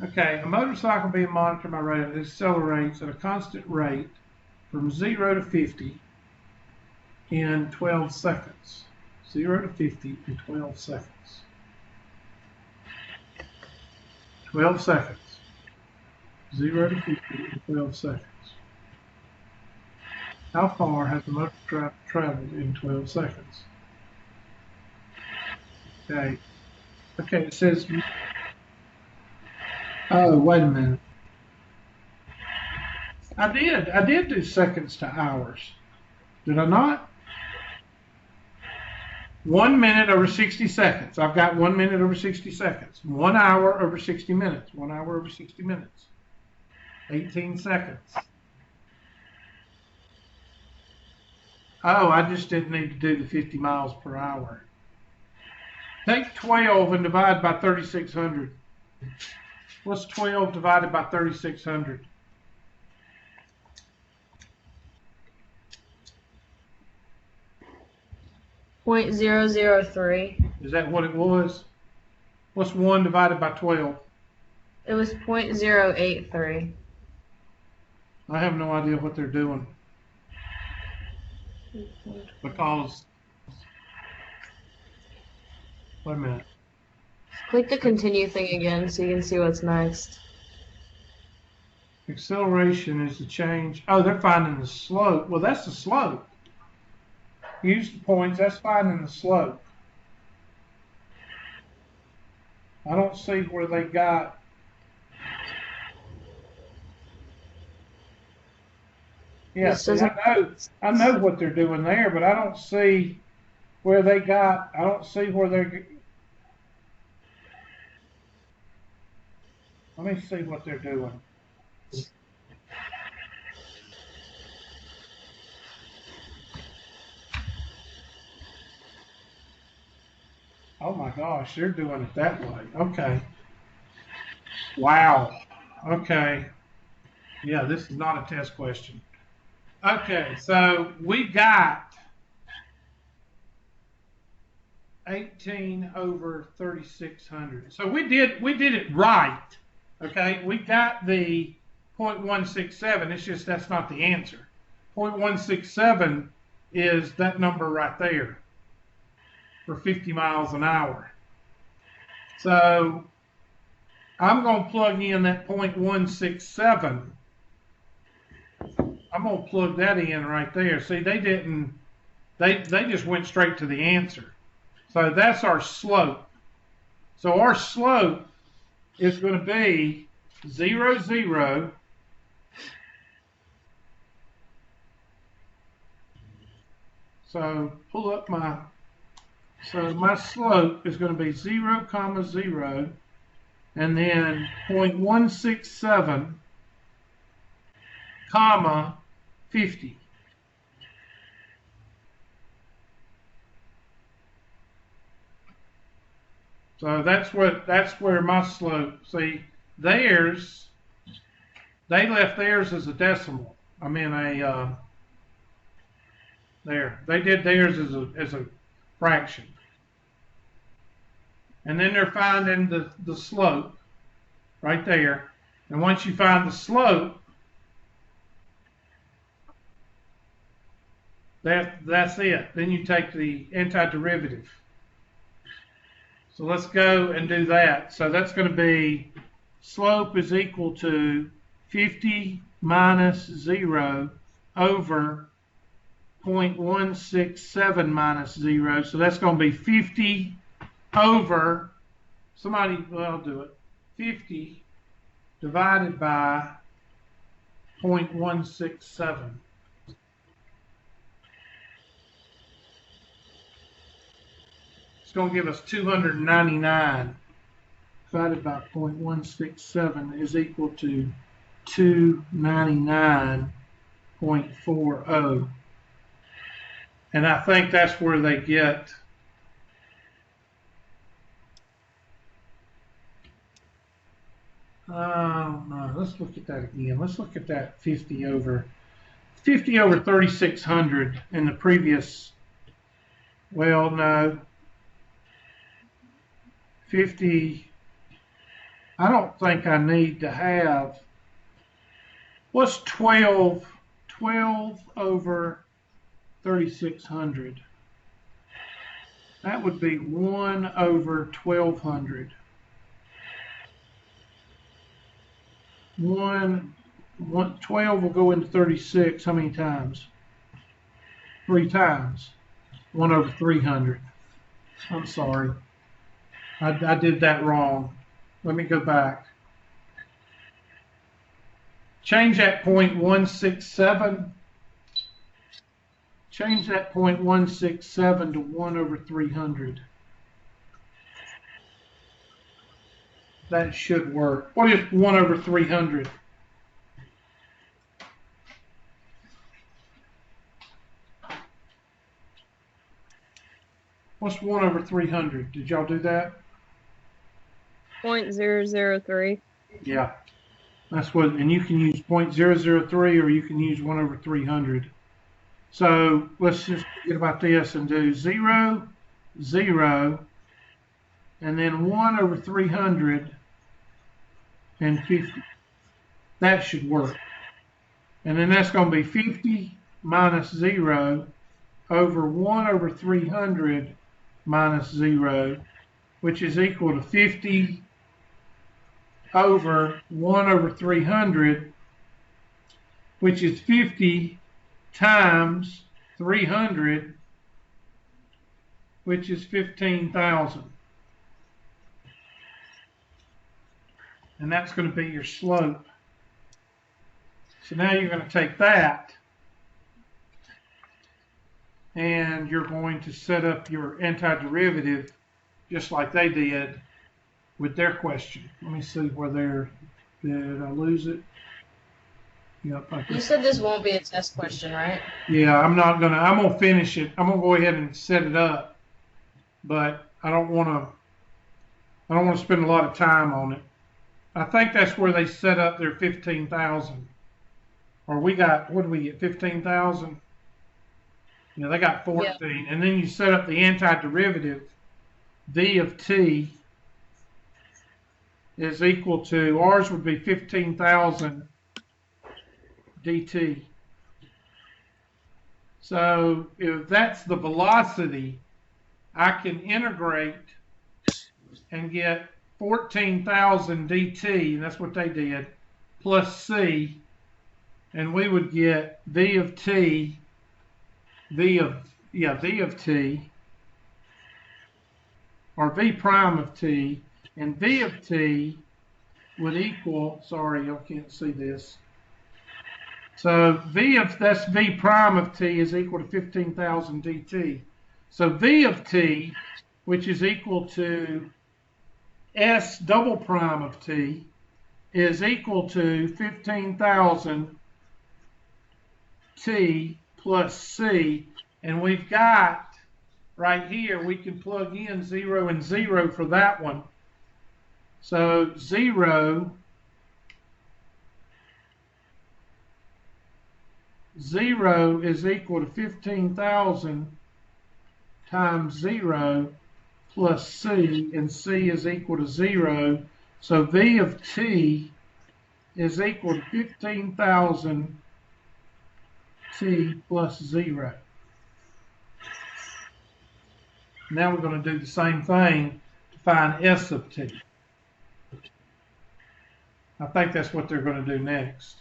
Okay, a motorcycle being monitored by radar accelerates at a constant rate from 0 to 50 in 12 seconds. 0 to 50 in 12 seconds. 12 seconds. 0 to 50 in 12 seconds. How far has the motor traveled in 12 seconds? Okay. Okay, it says Oh, wait a minute. I did do seconds to hours. Did I not? 1 minute over 60 seconds. I've got 1 minute over 60 seconds. 1 hour over 60 minutes. 1 hour over 60 minutes. 18 seconds. Oh, I just didn't need to do the 50 miles per hour. Take 12 and divide by 3,600. What's 12 divided by 3,600? 0.003. Is that what it was? What's 1 divided by 12? It was 0.083. I have no idea what they're doing. Because, wait a minute. Click the continue thing again so you can see what's next. Acceleration is the change. Oh, they're finding the slope. Well, that's the slope. Use the points. That's finding the slope. I don't see where they got. Yeah, This see, doesn't- I know what they're doing there, but I don't see where they got. I don't see where they're. Let me see what they're doing. Oh my gosh, they're doing it that way. Okay. Wow. Okay. Yeah, this is not a test question. Okay, so we got 18 over 3,600. So we did it right. Okay, we got the 0.167. It's just that's not the answer. 0.167 is that number right there for 50 miles an hour. So I'm going to plug in that 0.167. I'm going to plug that in right there. See, they didn't, they just went straight to the answer. So that's our slope. So our slope is going to be 0, 0. So pull up my, so my slope is going to be 0, 0, and then 0.167, comma, 50. So that's where my slope. See, theirs, they left theirs as a decimal. I mean there. They did theirs as a fraction. And then they're finding the slope right there. And once you find the slope, that's it. Then you take the antiderivative. So let's go and do that. So that's going to be slope is equal to 50 minus 0 over 0.167 minus 0. So that's going to be 50 over, somebody, well, I'll do it, 50 divided by 0.167. It's going to give us 299 divided by 0.167 is equal to 299.40. And I think that's where they get no, let's look at that again. Let's look at that 50 over 3,600 in the previous, well, no, 50, I don't think I need to have, what's 12 over 3,600? That would be 1 over 1,200. 12 will go into 36 how many times? 3 times. 1 over 300. I'm sorry. I did that wrong. Let me go back. change that 0.167. Change that 0.167 to 1 over 300. That should work. What is 1 over 300? What's 1 over 300? Did y'all do that? 0.003. Yeah. That's what, and you can use 0.003 or you can use 1 over 300. So let's just forget about this and do 0, 0, and then 1 over 300 and 50. That should work. And then that's going to be 50 minus 0 over 1 over 300 minus 0, which is equal to 50 over 1 over 300, which is 50 times 300, which is 15,000. And that's going to be your slope. So now you're going to take that and you're going to set up your antiderivative just like they did with their question. Let me see where they're, did I lose it? Yep. You said this won't be a test question, right? Yeah, I'm gonna finish it. I'm gonna go ahead and set it up, but I don't want to spend a lot of time on it. I think that's where they set up their 15,000. Or we got, what do we get, 15,000? Yeah, they got 14. Yeah. And then you set up the antiderivative. V of t is equal to, ours would be 15,000 dt. So if that's the velocity, I can integrate and get 14,000 dt, and that's what they did, plus c, and we would get v of t, v of t, or v prime of t, and v of t would equal, sorry, I can't see this. So that's v prime of t is equal to 15,000 dt. So v of t, which is equal to s double prime of t, is equal to 15,000 t plus c. And we've got right here, we can plug in 0 and 0 for that one. So 0 is equal to 15,000 times 0 plus c, and c is equal to 0. So v of t is equal to 15,000 t plus 0. Now we're going to do the same thing to find s of t. I think that's what they're going to do next.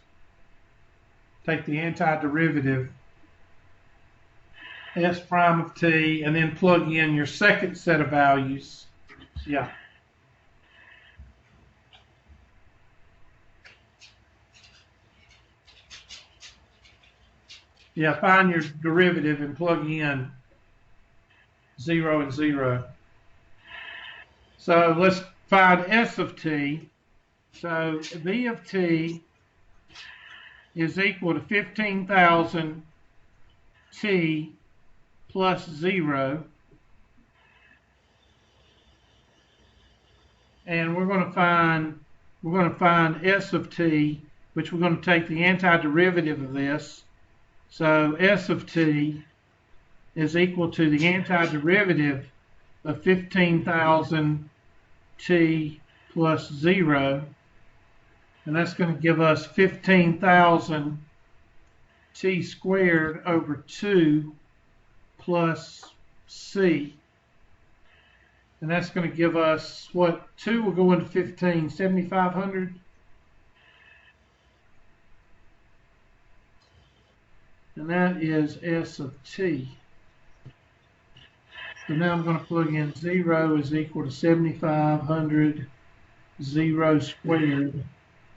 Take the antiderivative, s prime of t, and then plug in your second set of values. Yeah. Yeah, find your derivative and plug in 0 and 0. So let's find s of t. So v of t is equal to 15,000 t plus 0. And we're going to find s of t, which we're going to take the antiderivative of this. So s of t is equal to the antiderivative of 15,000 t plus 0. And that's going to give us 15,000 t squared over 2 plus c. And that's going to give us, what, 2 will go into 15, 7,500? And that is s of t. So now I'm going to plug in 0 is equal to 7,500, 0 squared.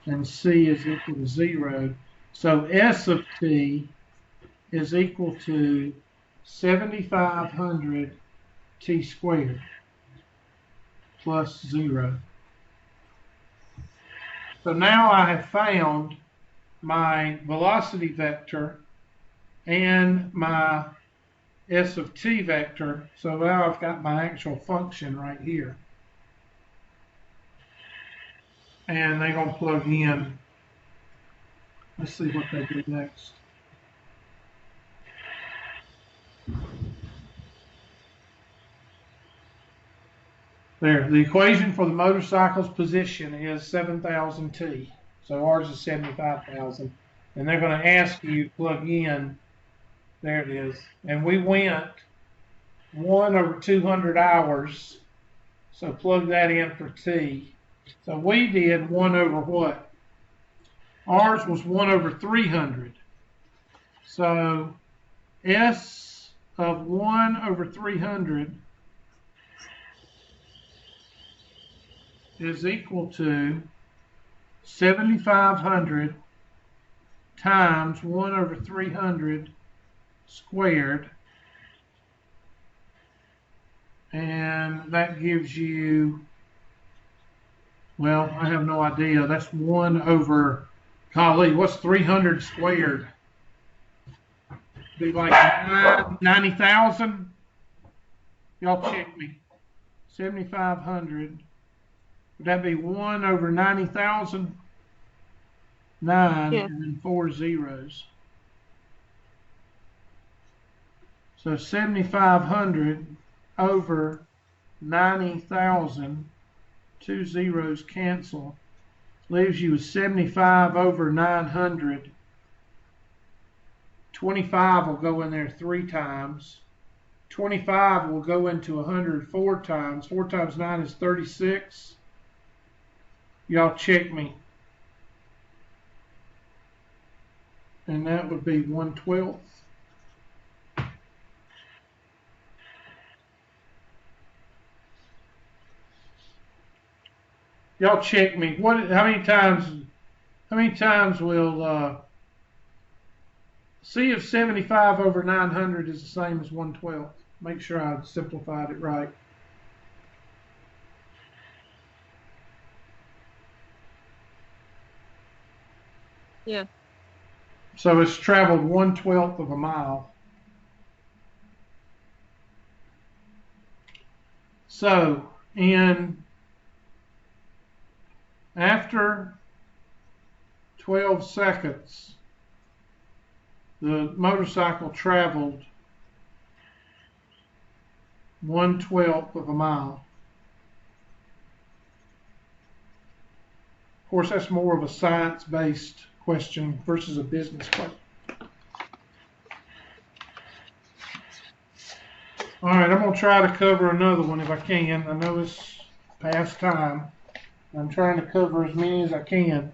and c is equal to 0. So s of t is equal to 7,500 t squared plus 0. So now I have found my velocity vector and my s of t vector. So now I've got my actual function right here. And they're going to plug in. Let's see what they do next. There, the equation for the motorcycle's position is 7,000 t. So ours is 75,000. And they're going to ask you to plug in. There it is. And we went 1 over 200 hours. So plug that in for t. So we did 1 over what? Ours was 1 over 300. So S of 1 over 300 is equal to 7,500 times 1 over 300 squared. And that gives you, well, I have no idea. That's 1 over, golly, what's 300 squared? Be like 90,000? Y'all check me. 7,500. Would that be 1 over 90,000? 9, Yeah. and then 4 zeros. So 7,500 over 90,000, 2 zeros cancel, leaves you with 75 over 900. 25 will go in there 3 times. 25 will go into 100 4 times. 4 times 9 is 36. Y'all check me. And that would be 1/12. Y'all check me. How many times will C of 75 over 900 is the same as 1/12? Make sure I simplified it right. Yeah. So it's traveled 1/12 of a mile. So after 12 seconds, the motorcycle traveled 1/12 of a mile. Of course, that's more of a science-based question versus a business question. All right, I'm going to try to cover another one if I can. I know it's past time. I'm trying to cover as many as I can.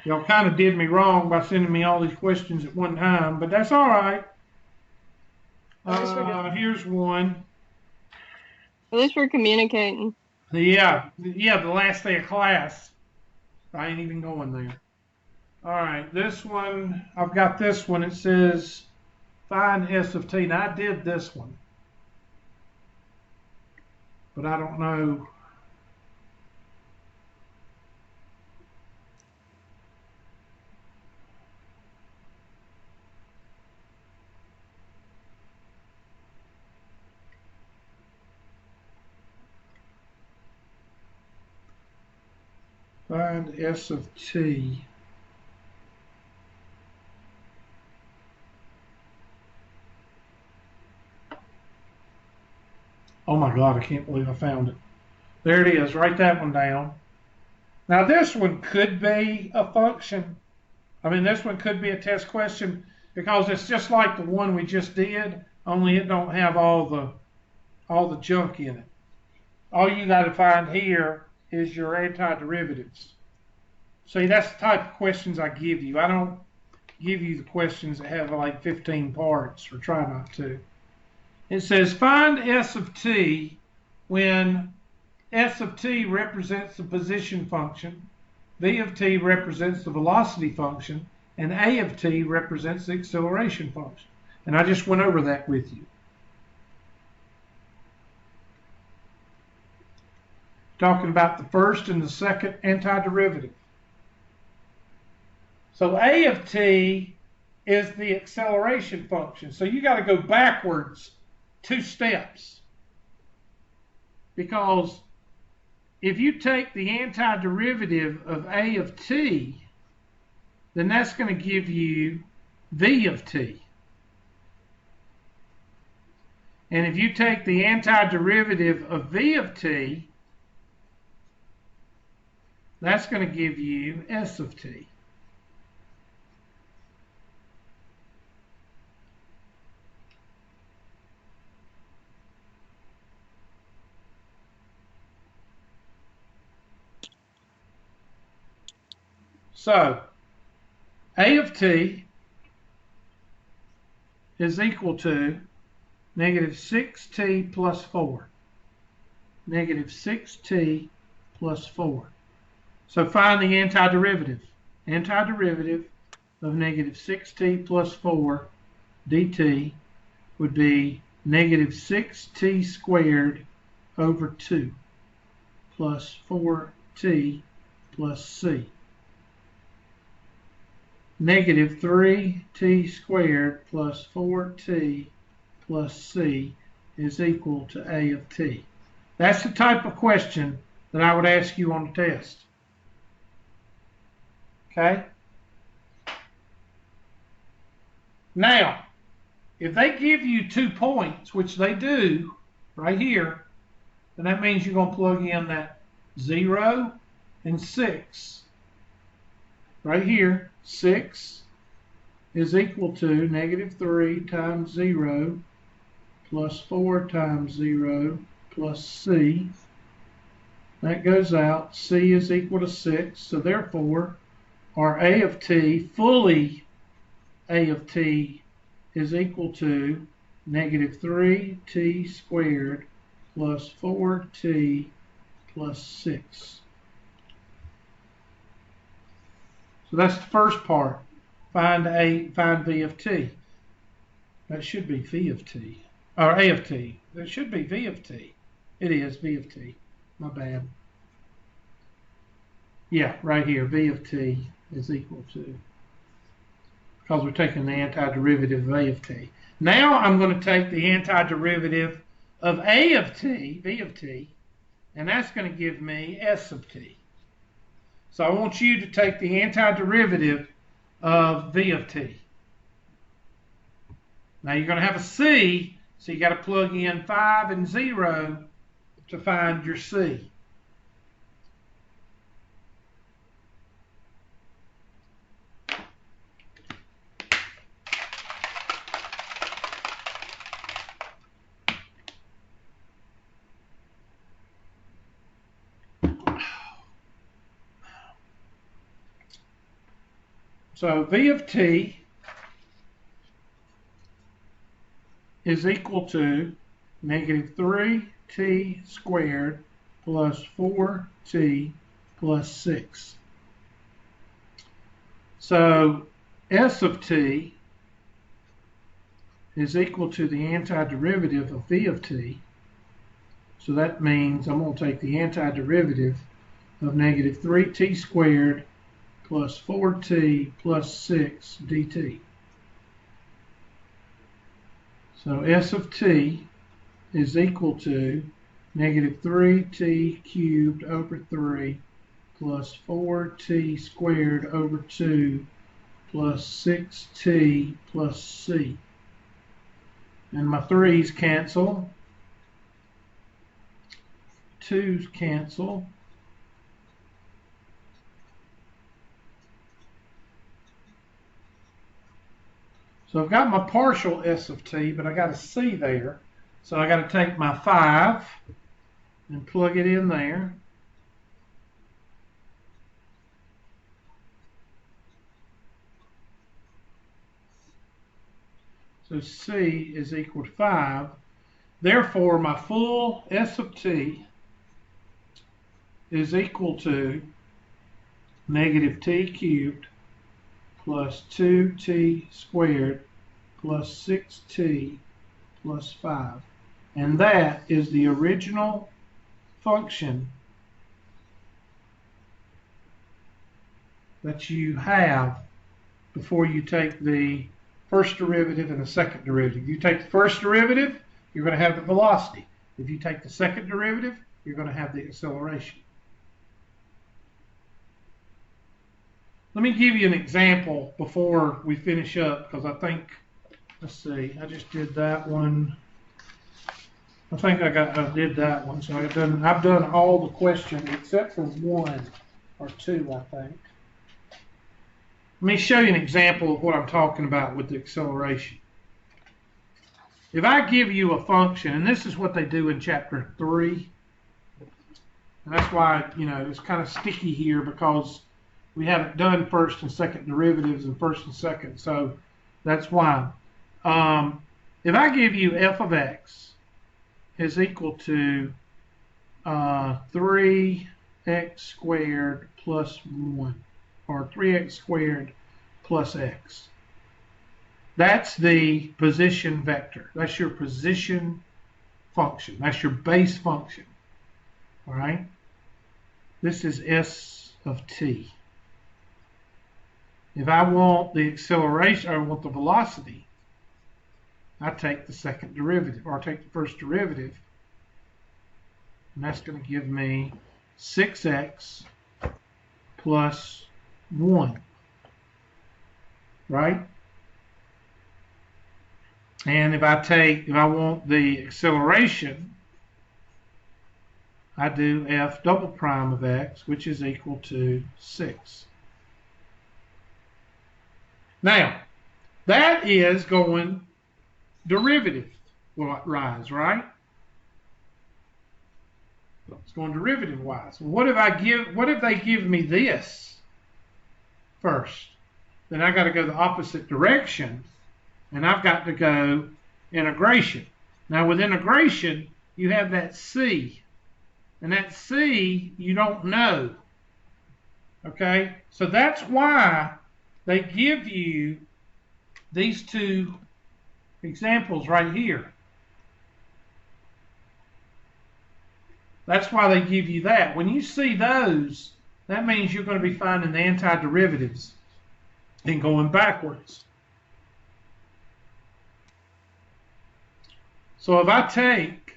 Y'all kind of did me wrong by sending me all these questions at one time, but that's all right. Here's one. At least we're communicating. Yeah, the last day of class. I ain't even going there. All right, this one, I've got this one. It says find S of t. Now, I did this one, but I don't know. Find S of t. Oh my God, I can't believe I found it. There it is. Write that one down. Now this one could be a function. I mean, this one could be a test question because it's just like the one we just did, only it don't have all the junk in it. All you got to find here is your antiderivatives. See, that's the type of questions I give you. I don't give you the questions that have like 15 parts, or try not to. It says find S of t when S of t represents the position function V of t represents the velocity function, and A of t represents the acceleration function. And I just went over that with you. Talking about the first and the second antiderivative. So A of t is the acceleration function. So you got to go backwards 2 steps. Because if you take the antiderivative of A of t, then that's going to give you V of t. And if you take the antiderivative of V of t, that's going to give you S of t. So, A of t is equal to negative 6t plus 4. Negative 6t plus 4. So find the antiderivative. Antiderivative of negative 6t plus 4 dt would be negative 6t squared over 2 plus 4t plus c. Negative 3t squared plus 4t plus c is equal to A of t. That's the type of question that I would ask you on the test. Okay? Now, if they give you 2 points, which they do right here, then that means you're going to plug in that 0 and 6. Right here, 6 is equal to negative 3 times 0 plus 4 times 0 plus c. That goes out. C is equal to 6. So therefore, our A of t, fully A of t, is equal to negative 3t squared plus 4t plus 6. So that's the first part. Find V of t. That should be V of t. Or A of t. That should be V of t. It is V of t. My bad. Yeah, right here. V of t is equal to, because we're taking the antiderivative of A of t. Now I'm going to take the antiderivative of A of t, V of t, and that's going to give me S of t. So I want you to take the antiderivative of V of t. Now you're going to have a C, so you got to plug in 5 and 0 to find your C. So V of t is equal to negative 3t squared plus 4t plus 6. So S of t is equal to the antiderivative of V of t. So that means I'm going to take the antiderivative of negative 3t squared plus 4t plus 6 dt. So S of t is equal to negative 3t cubed over 3 plus 4t squared over 2 plus 6t plus c. And my 3's cancel. 2's cancel. So I've got my partial S of t, but I got a C there. So I got to take my 5 and plug it in there. So C is equal to 5. Therefore, my full S of t is equal to negative t cubed plus 2t squared plus 6t plus 5. And that is the original function that you have before you take the first derivative and the second derivative. If you take the first derivative, you're going to have the velocity. If you take the second derivative, you're going to have the acceleration. Let me give you an example before we finish up, because I think, let's see, I just did that one. I think I did that one, so I've done all the questions except for one or two, I think. Let me show you an example of what I'm talking about with the acceleration. If I give you a function, and this is what they do in chapter 3, and that's why, you know, it's kind of sticky here because we haven't done first and second derivatives and first and second, so that's why. If I give you f of x is equal to 3x squared plus 1, or 3x squared plus x. That's the position vector. That's your position function. That's your base function. All right? This is s of t. If I want the acceleration, or I want the velocity, I take the second derivative, or I take the first derivative, and that's going to give me 6x plus 1, right? And if I want the acceleration, I do f double prime of x, which is equal to 6. Now, that is going derivative wise, right? It's going derivative wise. What if they give me this first? Then I got to go the opposite direction, and I've got to go integration. Now with integration, you have that c, and that c you don't know. Okay, so that's why they give you these two examples right here. That's why they give you that. When you see those, that means you're going to be finding the antiderivatives and going backwards. So if I take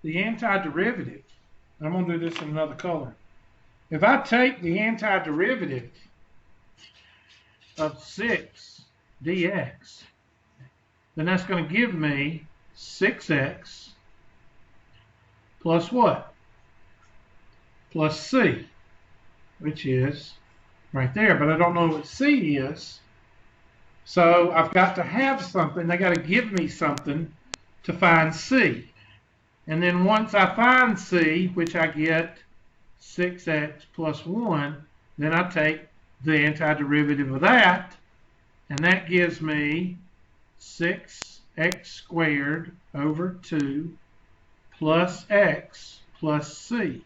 the antiderivative, I'm going to do this in another color. If I take the antiderivative of 6 dx, then that's going to give me 6x plus what? Plus c, which is right there, but I don't know what c is. So I've got to have something. They got to give me something to find c. And then once I find c, which I get 6x plus 1, then I take the antiderivative of that, and that gives me 6x squared over 2 plus x plus c.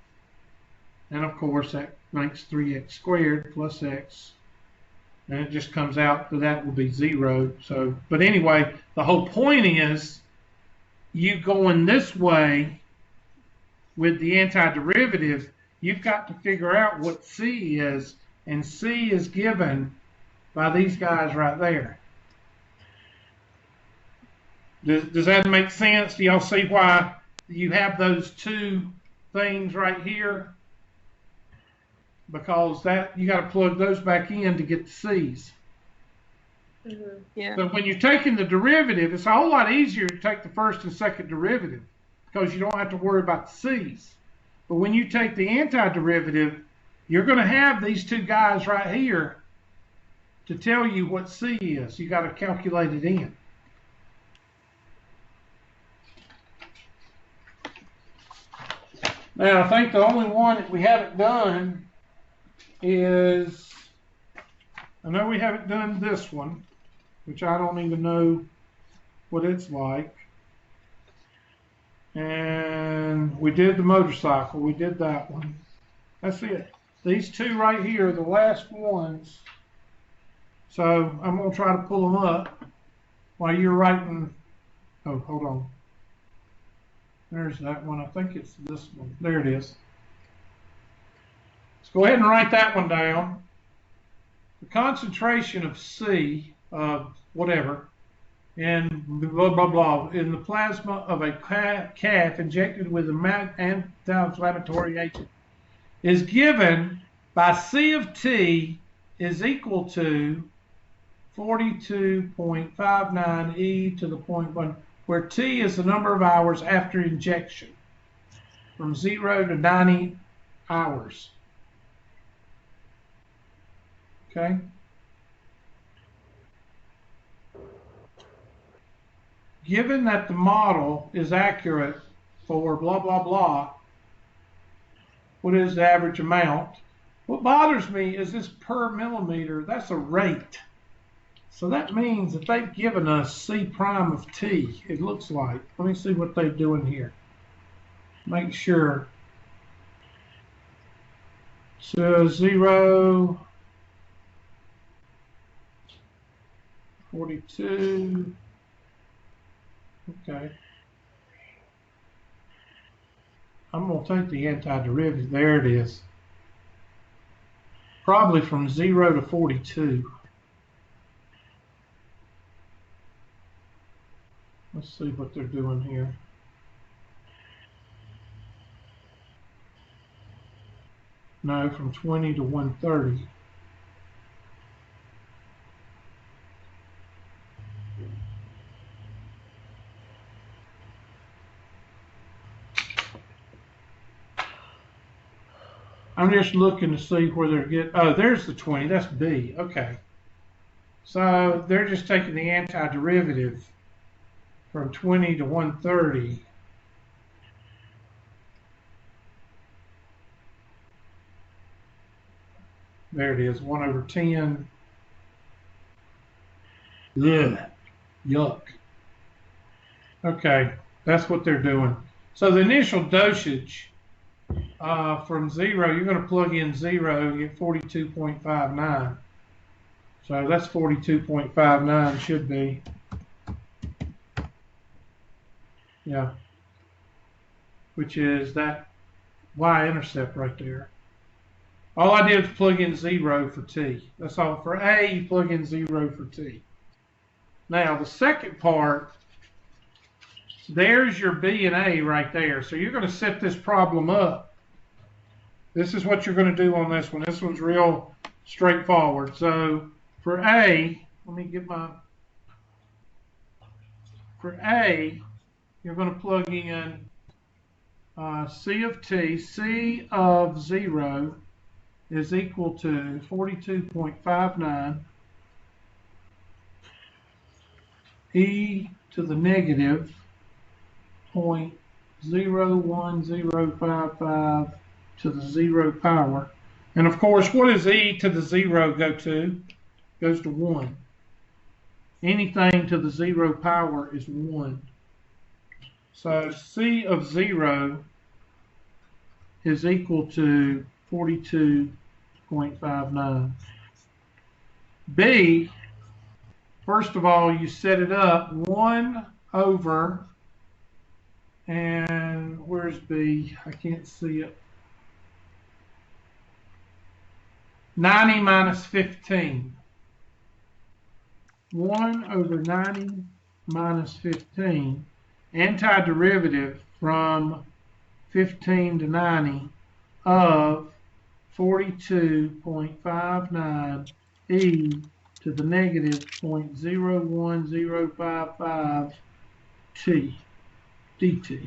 And of course that makes 3x squared plus x, and it just comes out that will be 0. So, but anyway, the whole point is you going this way with the antiderivative, you've got to figure out what c is, and c is given by these guys right there. Does that make sense? Do y'all see why you have those two things right here? Because that you got to plug those back in to get the c's. Mm-hmm. Yeah. So when you're taking the derivative, it's a whole lot easier to take the first and second derivative because you don't have to worry about the c's. But when you take the antiderivative, you're going to have these two guys right here to tell you what c is. You got to calculate it in. Now, I think the only one that we haven't done is, I know we haven't done this one, which I don't even know what it's like. And we did the motorcycle. We did that one. That's it. These two right here are the last ones. So I'm going to try to pull them up while you're writing. Oh, hold on. There's that one. I think it's this one. There it is. Let's go ahead and write that one down. The concentration of C, whatever, and blah, blah, blah, in the plasma of a calf injected with an anti-inflammatory agent is given by C of T is equal to 42.59 e to the 0.1, where T is the number of hours after injection, from 0 to 90 hours. Okay? Given that the model is accurate for blah, blah, blah, what is the average amount? What bothers me is this per millimeter. That's a rate. So that means that they've given us C prime of T, it looks like. Let me see what they're doing here. Make sure. So 0, 42. Okay. I'm going to take the antiderivative. There it is. Probably from 0 to 42. Let's see what they're doing here. No, from 20 to 130. I'm just looking to see where they're getting. Oh, there's the 20. That's B. Okay. So they're just taking the antiderivative from 20 to 130. There it is. 1 over 10. Ugh. Yuck. Okay. That's what they're doing. So the initial dosage from 0, you're going to plug in 0 and get 42.59. So that's 42.59 should be. Yeah. Which is that y-intercept right there. All I did was plug in 0 for T. That's all. For A, you plug in 0 for T. Now, the second part, there's your B and A right there. So you're going to set this problem up. This is what you're going to do on this one. This one's real straightforward. So for A, let me get my, for A, you're going to plug in C of T. C of 0 is equal to 42.59 e to the negative 0.01055 to the 0 power. And of course, what does e to the 0 go to? Goes to 1. Anything to the 0 power is 1. So C of 0 is equal to 42.59. B, first of all, you set it up 1 over, and where's B? I can't see it. 90 minus 15. 1 over 90 minus 15. Antiderivative from 15 to 90 of 42.59 e to the negative 0.01055 t dt.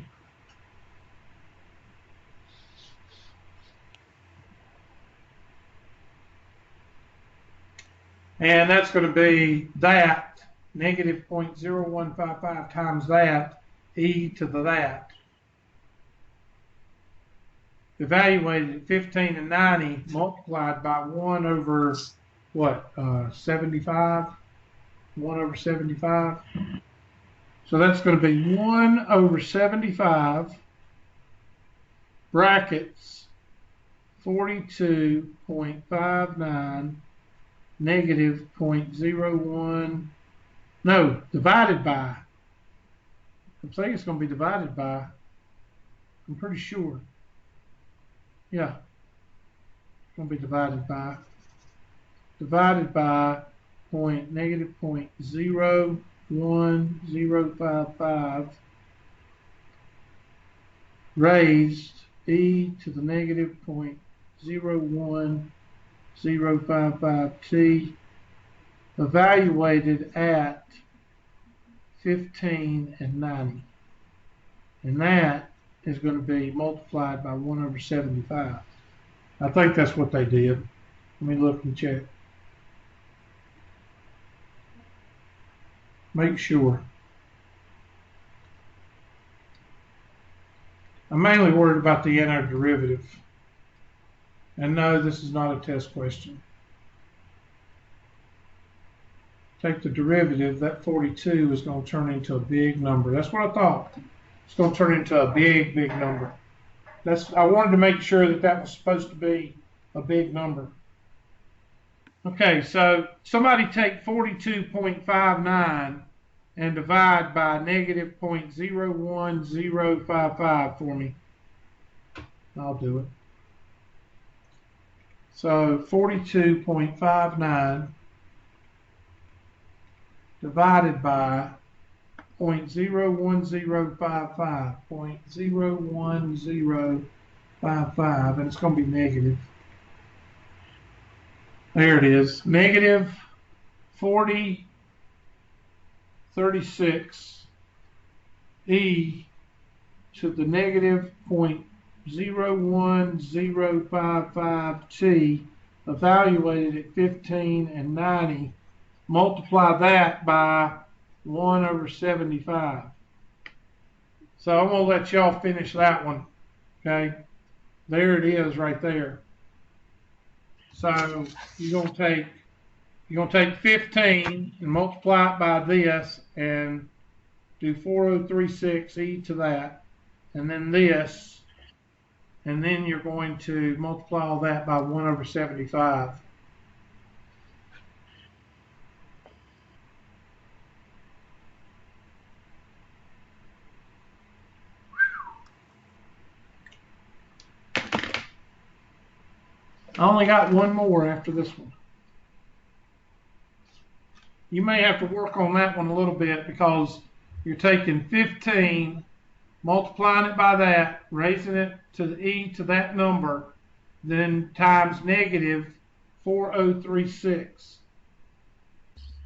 And that's going to be that, negative 0.0155 times that, e to the that. Evaluated at 15 and 90 multiplied by 1 over, what, 75? 1 over 75. So that's going to be 1 over 75 brackets 42.59 negative 0.01, no, divided by. I'm saying it's going to be divided by. I'm pretty sure. Yeah. It's going to be divided by. Divided by negative 0.01055 raised e to the negative 0.01055t evaluated at 15 and 90. And that is going to be multiplied by 1 over 75. I think that's what they did. Let me look and check. Make sure. I'm mainly worried about the antiderivative. And no, this is not a test question. Take the derivative, that 42 is going to turn into a big number. That's what I thought. It's going to turn into a big, big number. I wanted to make sure that that was supposed to be a big number. Okay, so somebody take 42.59 and divide by negative 0.01055 for me. I'll do it. So 42.59 divided by 0.01055, 0.01055, and it's going to be negative. There it is, negative 4036 e to the negative 0.01055t evaluated at 15 and 90. Multiply that by 1 over 75. So I'm going to let y'all finish that one. Okay, there it is right there. So you're going to take 15 and multiply it by this and do 4036 e to that, and then this, and then you're going to multiply all that by 1 over 75. I only got one more after this one. You may have to work on that one a little bit because you're taking 15, multiplying it by that, raising it to the e to that number, then times negative 4036.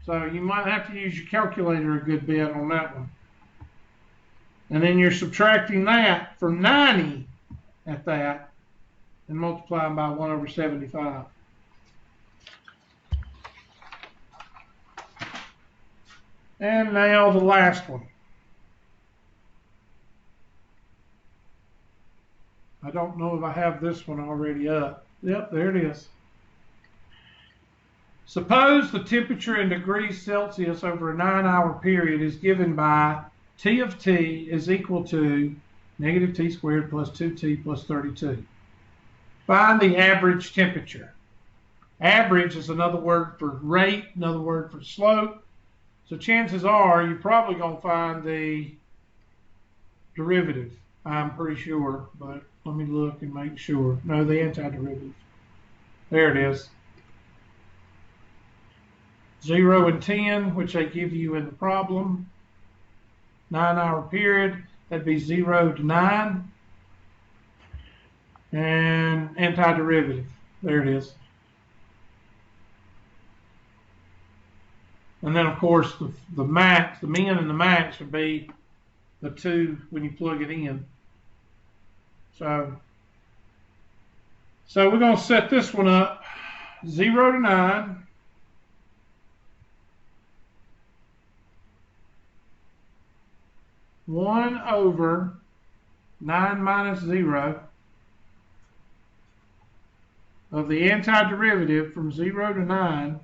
So you might have to use your calculator a good bit on that one. And then you're subtracting that from 90 at that and multiplying by 1 over 75. And now the last one. I don't know if I have this one already up. Yep, there it is. Suppose the temperature in degrees Celsius over a 9-hour period is given by T of T is equal to negative T squared plus 2T plus 32. Find the average temperature. Average is another word for rate, another word for slope. So chances are you're probably going to find the derivative. I'm pretty sure, but let me look and make sure. No, the antiderivative. There it is. 0 and 10, which they give you in the problem. 9-hour period, that'd be 0 to 9. And antiderivative. There it is. And then, of course, the max, the min and the max would be the 2 when you plug it in. So we're going to set this one up 0 to 9. One over 9 minus 0 of the antiderivative from 0 to 9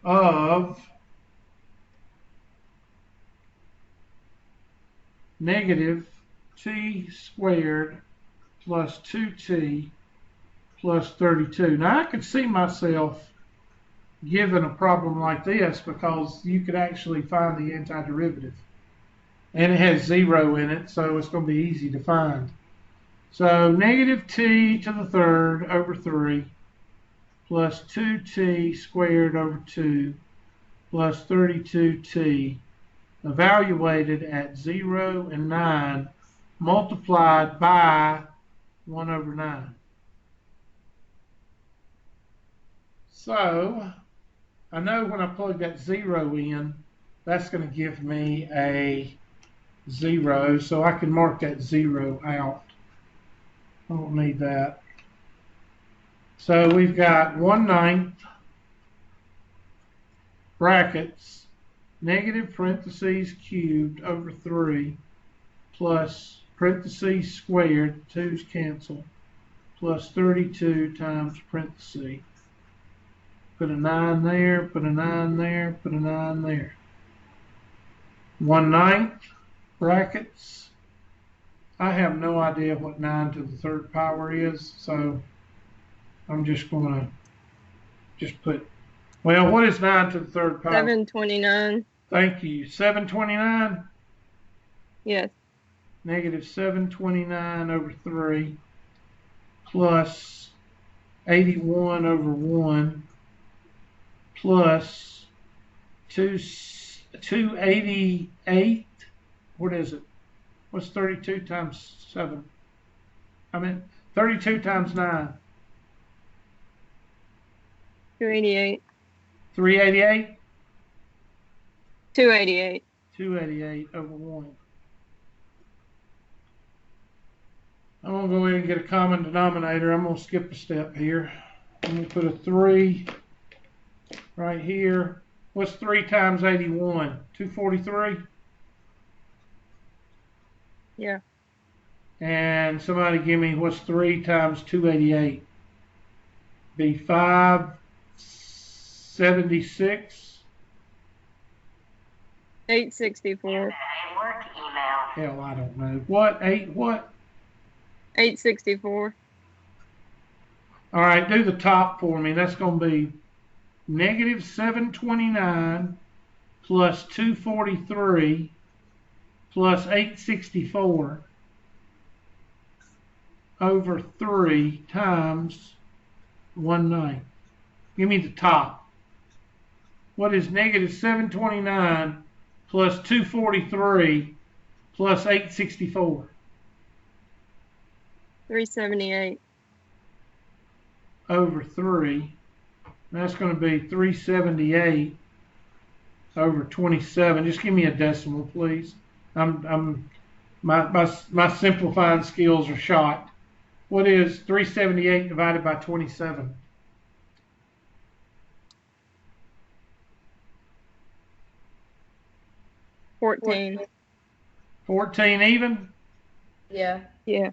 of negative T squared plus 2T plus 32. Now I could see myself given a problem like this because you could actually find the antiderivative. And it has 0 in it, so it's going to be easy to find. So negative t to the third over 3 plus 2t squared over 2 plus 32t evaluated at 0 and 9 multiplied by 1 over 9. So I know when I plug that 0 in, that's going to give me a 0, so I can mark that 0 out. I don't need that. So we've got 1/9 brackets negative parentheses cubed over 3 plus parentheses squared, 2's cancel, plus 32 times parentheses. Put a 9 there, put a 9 there, put a 9 there. 1/9 brackets. I have no idea what 9 to the third power is, so I'm just going to just put, well, what is 9 to the third power? 729. Thank you. 729? Yes. Negative 729 over 3 plus 81 over 1 plus 288. What is it? What's 32 times 7? I mean, 32 times 9. 288. 388? 288. 288 over 1. I'm going to go ahead and get a common denominator. I'm going to skip a step here. I'm going to put a 3 right here. What's 3 times 81? 243? Yeah. And somebody give me what's 3 times 288? Be 576? 864. Work email. Hell, I don't know. What? 8 what? 864. All right, do the top for me. That's going to be negative 729 plus 243 plus 864 over 3 times 1/9. Give me the top. What is negative 729 plus 243 plus 864? 378. Over 3. That's going to be 378 over 27. Just give me a decimal, please. My simplifying skills are shot. What is 378 divided by 27? 14. 14 even? Yeah. Yeah.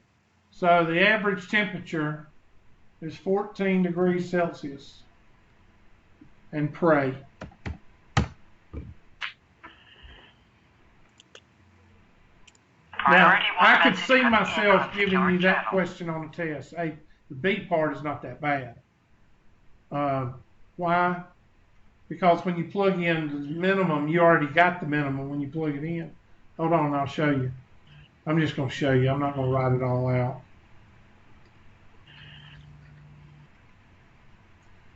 So the average temperature is 14 degrees Celsius. And pray. Now, I could see myself giving you that question on the test. Hey, the B part is not that bad. Why? Because when you plug in the minimum, you already got the minimum when you plug it in. Hold on, I'll show you. I'm just going to show you. I'm not going to write it all out.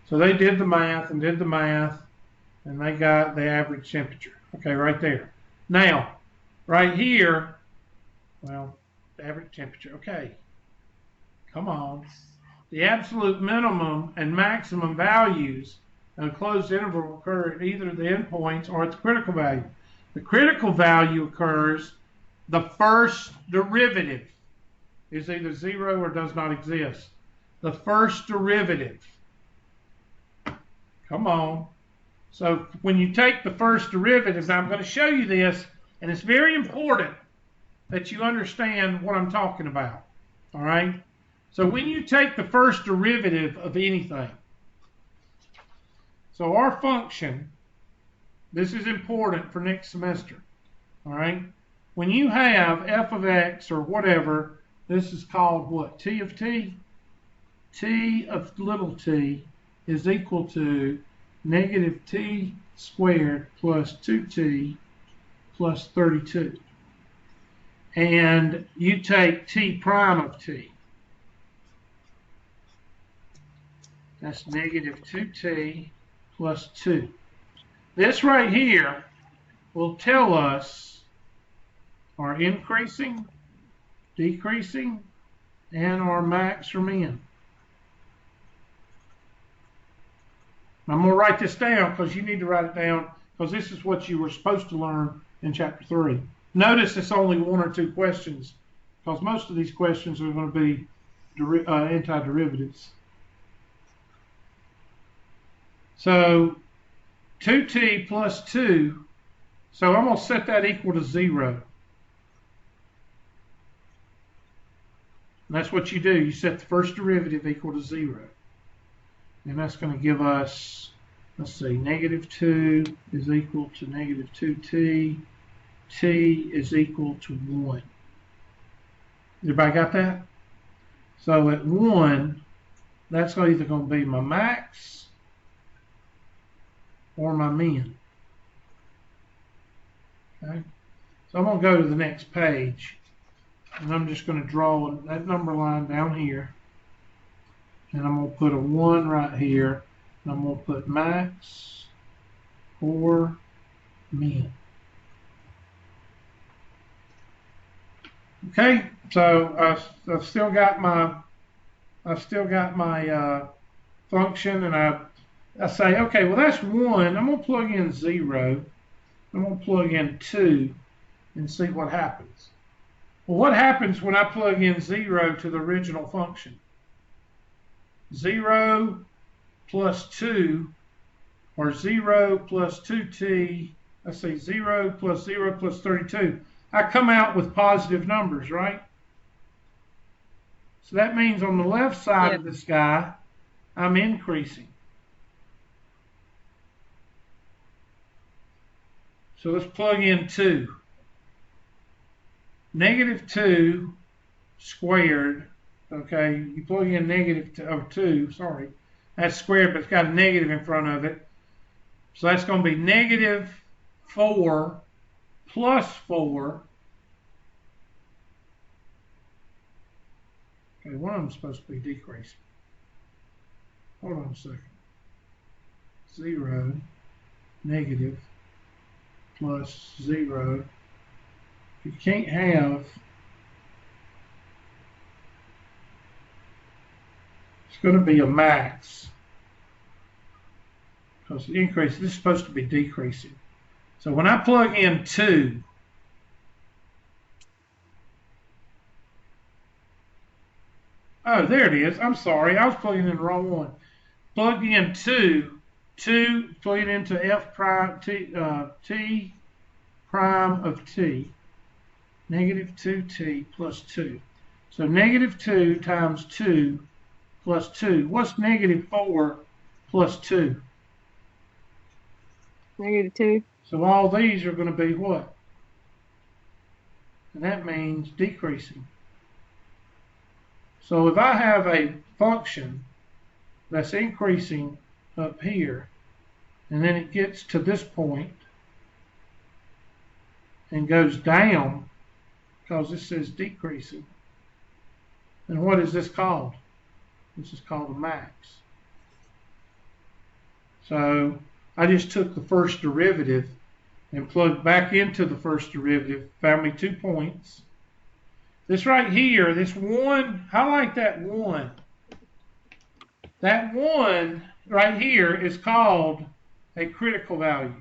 So they did the math and did the math, and they got the average temperature. Okay, right there. Now, right here, well, the average temperature. Okay, come on. The absolute minimum and maximum values in a closed interval occur at either the endpoints or at the critical value. The critical value occurs, the first derivative is either 0 or does not exist. The first derivative. Come on. So when you take the first derivative, I'm going to show you this, and it's very important that you understand what I'm talking about. All right? So when you take the first derivative of anything, so our function, this is important for next semester. All right? When you have f of x or whatever, this is called what? T of t? t of little t is equal to negative t squared plus 2t plus 32. And you take t prime of t. That's negative 2t plus 2. This right here will tell us our increasing, decreasing, and our max or min. I'm going to write this down because you need to write it down because this is what you were supposed to learn in Chapter 3. Notice it's only 1 or 2 questions because most of these questions are going to be antiderivatives. So 2t plus 2, so I'm going to set that equal to 0. And that's what you do. You set the first derivative equal to 0. And that's going to give us, let's see, negative 2 is equal to negative 2t. T is equal to 1. Everybody got that? So at 1, that's either going to be my max or my min. Okay? So I'm going to go to the next page. And I'm just going to draw that number line down here. And I'm going to put a 1 right here. And I'm going to put max or min. Okay, so I've still got my function, and I say, okay, well that's 1. I'm going to plug in 0. I'm going to plug in 2 and see what happens. Well, what happens when I plug in 0 to the original function? 0 plus 2, or 0 plus 2t, let's say 0 plus 0 plus 32. I come out with positive numbers, right? So that means on the left side of this guy, I'm increasing. So let's plug in 2. Negative 2 squared, okay, you plug in negative 2, sorry, that's squared, but it's got a negative in front of it. So that's going to be negative 4 plus 4. Okay, one of them is supposed to be decreasing. Hold on a second. 0, negative, plus 0. You can't have, it's going to be a max. Because the increase, this is supposed to be decreasing. So when I plug in 2, oh, there it is. I'm sorry. I was plugging in the wrong one. Plug in 2, plug it into f prime, t prime of t, negative 2t plus 2. So negative 2 times 2 plus 2. What's negative 4 plus 2? Negative 2. So all these are going to be what? And that means decreasing. So if I have a function that's increasing up here, and then it gets to this point and goes down, because this says decreasing, then what is this called? This is called a max. So I just took the first derivative and plugged back into the first derivative, found me 2 points. This right here, this 1, I like that 1. That 1 right here is called a critical value,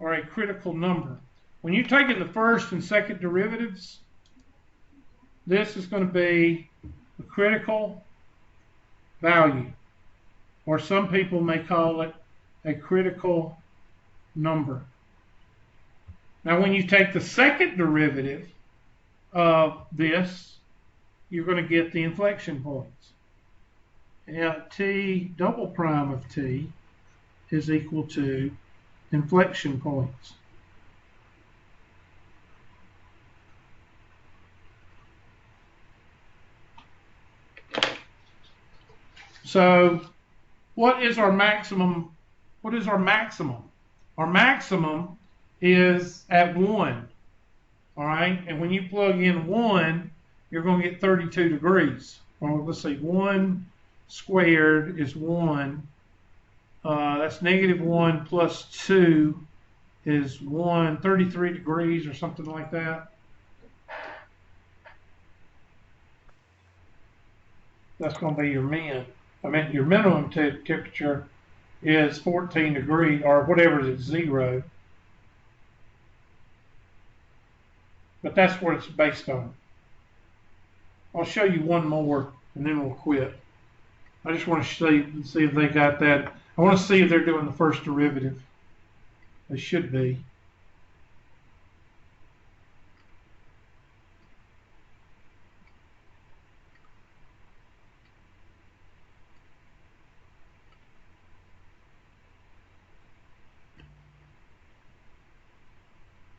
or a critical number. When you're taking the first and second derivatives, this is going to be a critical value, or some people may call it a critical number. Now when you take the second derivative of this, you're going to get the inflection points. Now t double prime of t is equal to inflection points. So what is our maximum? What is our maximum? Our maximum is at 1. All right, and when you plug in 1, you're going to get 32 degrees. Well, let's see, 1 squared is 1. That's -1 plus 2 is 33 degrees or something like that. That's going to be your min. I mean, your minimum temperature is 14 degrees or whatever is at 0. But that's what it's based on. I'll show you one more and then we'll quit. I just want to see if they got that. I want to see if they're doing the first derivative. They should be.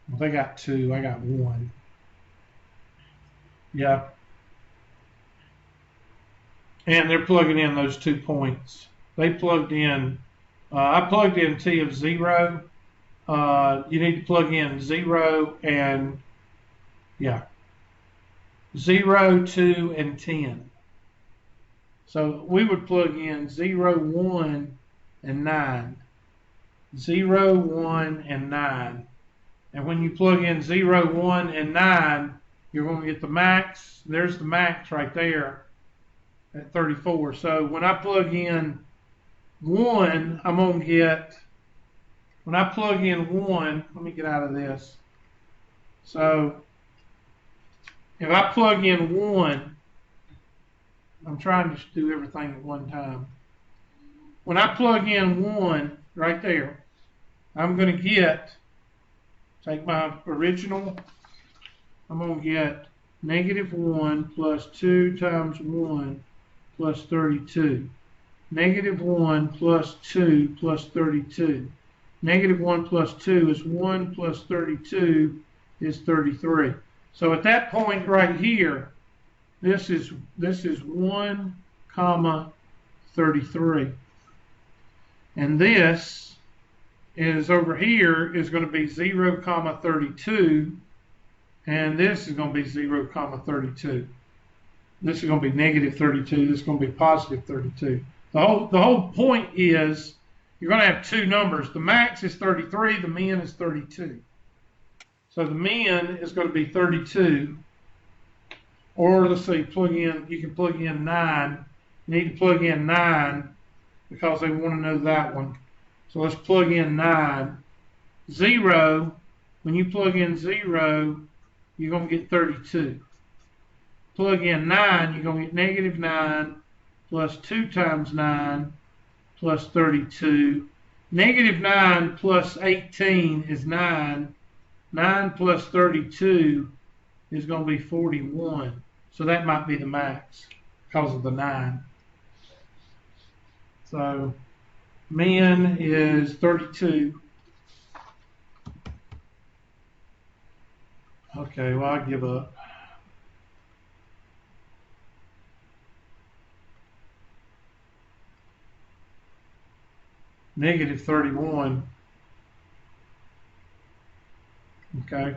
Well, they got 2. I got 1. Yeah. And they're plugging in those 2 points. They plugged in, I plugged in T of 0. You need to plug in 0 and, yeah, 0, 2, and 10. So we would plug in 0, 1, and 9. 0, 1, and 9. And when you plug in 0, 1, and 9, you're going to get the max. There's the max right there at 34. So when I plug in 1, I'm going to get, when I plug in 1, let me get out of this. So if I plug in 1, I'm trying to do everything at one time. When I plug in 1 right there, I'm going to get, take my original, I'm going to get -1 plus 2 times 1 plus 32. -1 plus 2 plus 32. -1 plus 2 is 1 plus 32 is 33. So at that point right here, this is 1 comma 33. And this is over here is going to be 0 comma 32. And this is going to be 0 comma 32. This is going to be -32. This is going to be +32. The whole point is you're going to have 2 numbers. The max is 33. The min is 32. So the min is going to be 32. Or let's see, you can plug in 9. You need to plug in 9 because they want to know that one. So let's plug in 9. 0, when you plug in 0, you're going to get 32. Plug in 9, you're going to get -9 plus 2 times 9 plus 32. -9 plus 18 is 9. 9 plus 32 is going to be 41. So that might be the max because of the 9. So min is 32. Okay, well, I give up. -31. Okay.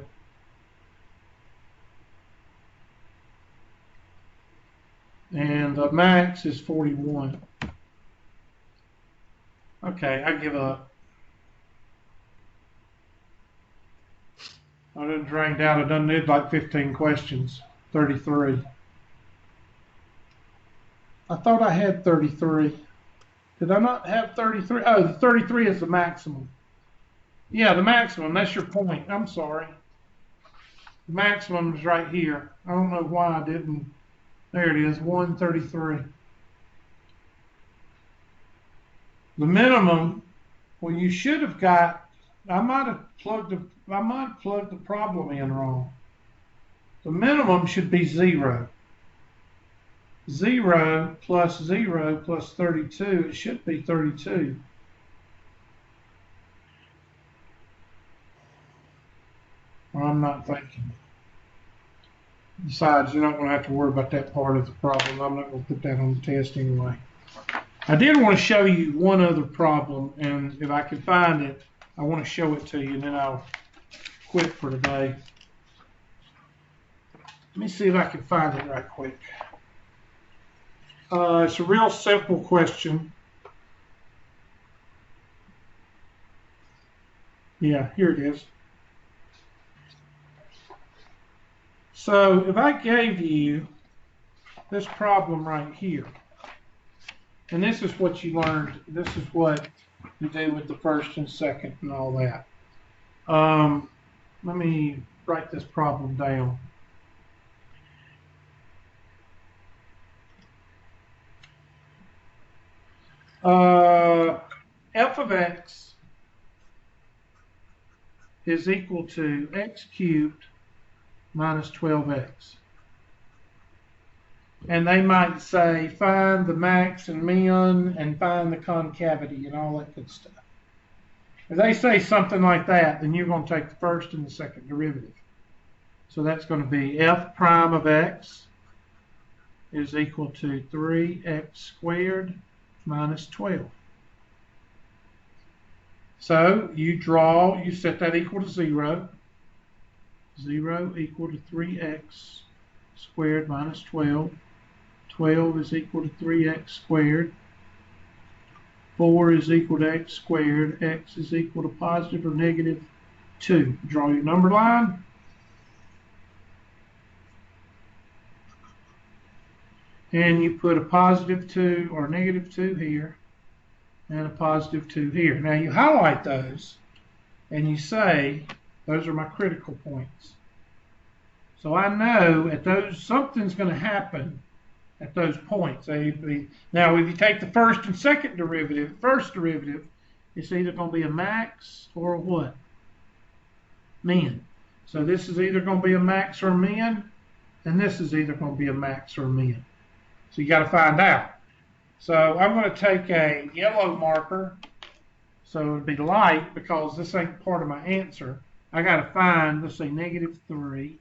And the max is 41. Okay, I give up. I done drained out. I done did like 15 questions. 33. I thought I had 33. Did I not have 33? Oh, the 33 is the maximum. Yeah, the maximum. That's your point. I'm sorry. The maximum is right here. I don't know why I didn't. There it is, 133. The minimum, well, you should have got, I might have plugged the problem in wrong. The minimum should be 0. 0 plus 0 plus 32, it should be 32. Or I'm not thinking. Besides, you're not going to have to worry about that part of the problem. I'm not going to put that on the test anyway. I did want to show you one other problem, and if I can find it, I want to show it to you, and then I'll quit for today. Let me see if I can find it right quick. It's a real simple question. Yeah, here it is. So if I gave you this problem right here, and this is what you learned, this is what you do with the first and second and all that. Let me write this problem down. F of x is equal to x cubed minus 12x. And they might say, find the max and min and find the concavity and all that good stuff. If they say something like that, then you're going to take the first and the second derivative. So that's going to be f prime of x is equal to 3x squared minus 12. So you set that equal to 0. 0 equal to 3x squared minus 12. 12 is equal to 3x squared. 4 is equal to x squared. X is equal to positive or negative 2. Draw your number line. And you put a positive 2 or negative 2 here and a positive 2 here. Now you highlight those and you say, those are my critical points. So I know at those, something's going to happen at those points. Now, if you take the first and second derivative, first derivative, it's either going to be a max or a what? Min. So this is either going to be a max or a min, and this is either going to be a max or a min. So you got to find out. So I'm going to take a yellow marker, so it would be light because this ain't part of my answer. I got to find, let's say, negative 3.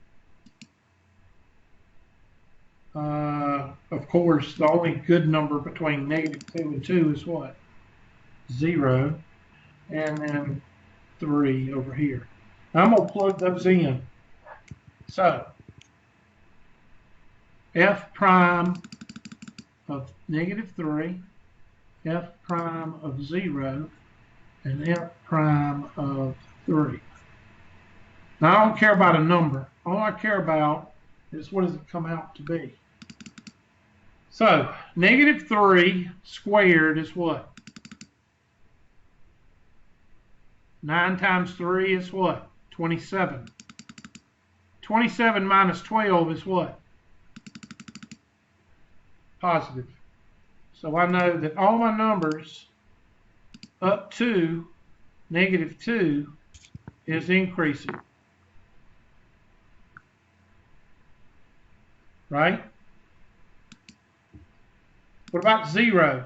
Of course, the only good number between negative 2 and 2 is what? 0. And then 3 over here. Now I'm going to plug those in. So, f prime of negative 3, f prime of 0, and f prime of 3. Now I don't care about a number. All I care about is what does it come out to be. So, negative 3 squared is what? 9 times 3 is what? 27. 27 minus 12 is what? Positive. So I know that all my numbers up to negative 2 is increasing. Right? What about 0?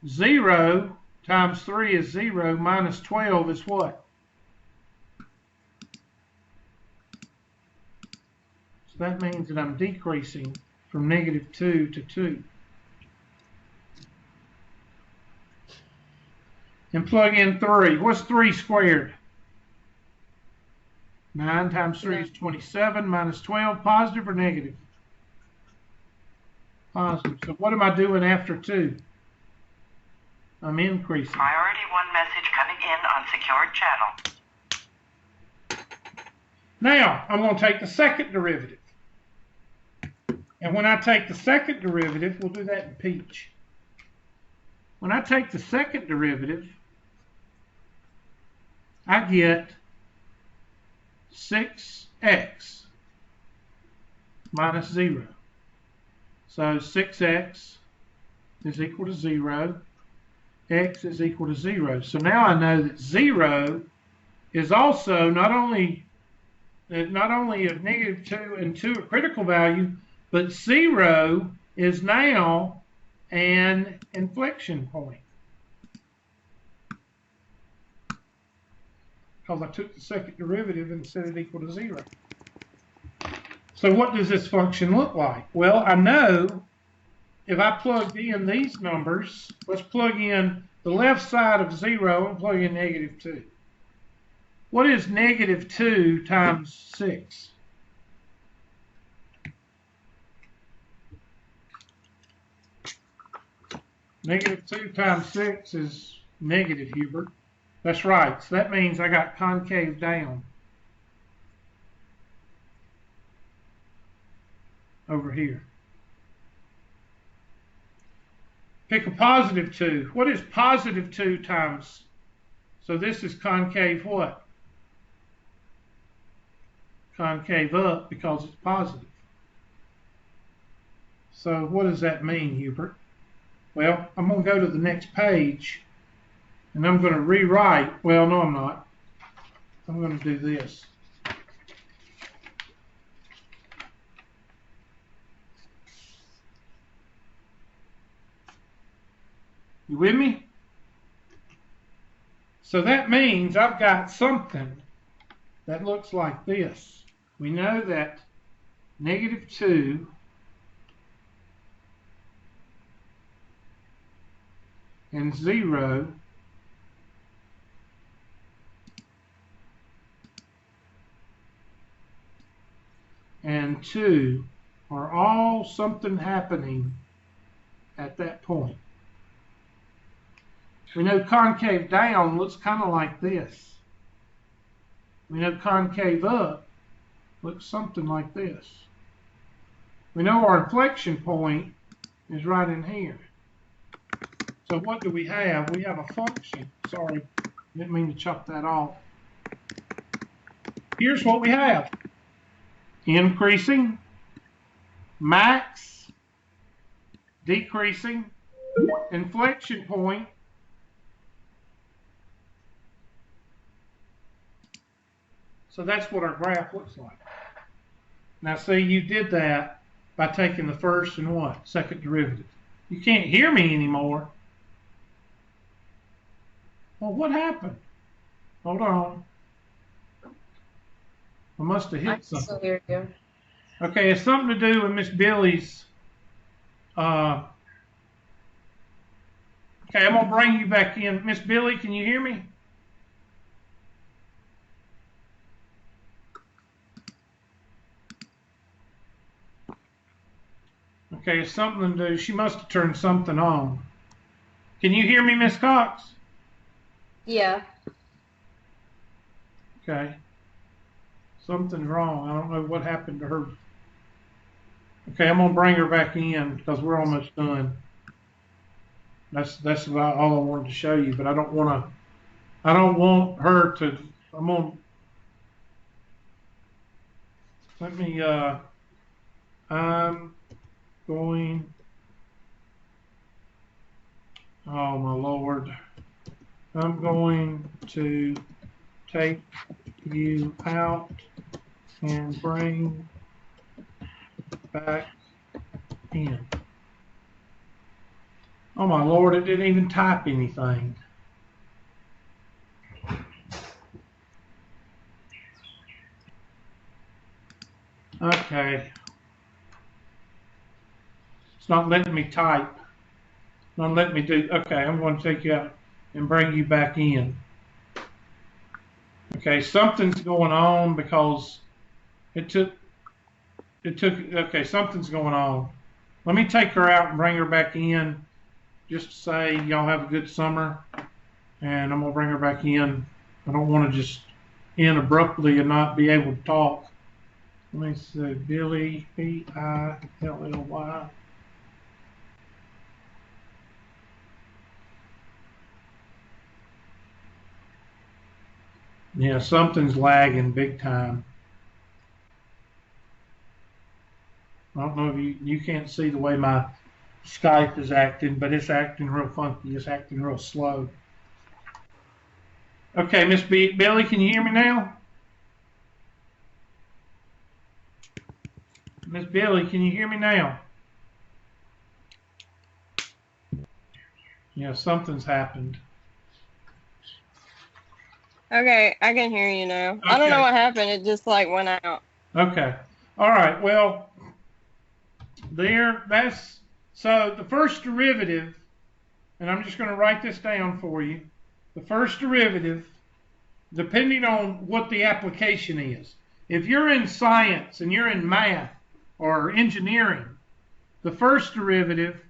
0 times 3 is 0, minus 12 is what? So that means that I'm decreasing from negative 2 to 2. And plug in 3. What's 3 squared? 9 times 3 is 27, minus 12, positive or negative? Positive. So what am I doing after 2? I'm increasing. Priority 1 message coming in on secured channel. Now, I'm going to take the second derivative. And when I take the second derivative, we'll do that in peach. When I take the second derivative, I get 6x minus 0. So 6x is equal to 0. X is equal to 0. So now I know that 0 is also not only a negative 2 and 2 a critical value, but 0 is now an inflection point. Because I took the second derivative and set it equal to 0. So what does this function look like? Well, I know if I plugged in these numbers, let's plug in the left side of 0 and plug in -2. What is -2 times 6? -2 times 6 is negative, Hubert. That's right. So that means I got concave down over here. Pick a +2. What is +2 times? So this is concave what? Concave up because it's positive. So what does that mean, Hubert? Well, I'm going to go to the next page and I'm going to rewrite. Well, no, I'm not. I'm going to do this. You with me? So that means I've got something that looks like this. We know that -2 and 0 and 2 are all something happening at that point. We know concave down looks kind of like this. We know concave up looks something like this. We know our inflection point is right in here. So what do we have? We have a function. Sorry, didn't mean to chop that off. Here's what we have. Increasing, max, decreasing, inflection point, so that's what our graph looks like. Now see, you did that by taking the first and what? Second derivative. You can't hear me anymore. Well, what happened? Hold on. I must have I hit can still something. hear you. Okay, it's something to do with Miss Billy's. Okay, I'm going to bring you back in. Miss Billy, can you hear me? Okay, it's something to do. She must have turned something on. Can you hear me, Miss Cox? Yeah. Okay. Something's wrong. I don't know what happened to her. Okay, I'm gonna bring her back in because we're almost done. That's about all I wanted to show you, but I don't want her to. I'm gonna let me. I'm going. Oh my Lord! I'm going to take you out and bring back in. Oh my Lord, it didn't even type anything. Okay. It's not letting me type. Not letting me do, okay, I'm going to take you out and bring you back in. Okay, something's going on because okay, something's going on. Let me take her out and bring her back in just to say y'all have a good summer, and I'm going to bring her back in. I don't want to just end abruptly and not be able to talk. Let me see, Billy, Billy. Yeah, something's lagging big time. I don't know if you can't see the way my Skype is acting, but it's acting real funky. It's acting real slow. Okay, Miss Billy, can you hear me now? Miss Billy, can you hear me now? Yeah, something's happened. Okay, I can hear you now. I don't know what happened. It just like went out. Okay. All right. Well, that's So the first derivative, and I'm just going to write this down for you. The first derivative, depending on what the application is. If you're in science and you're in math or engineering, the first derivative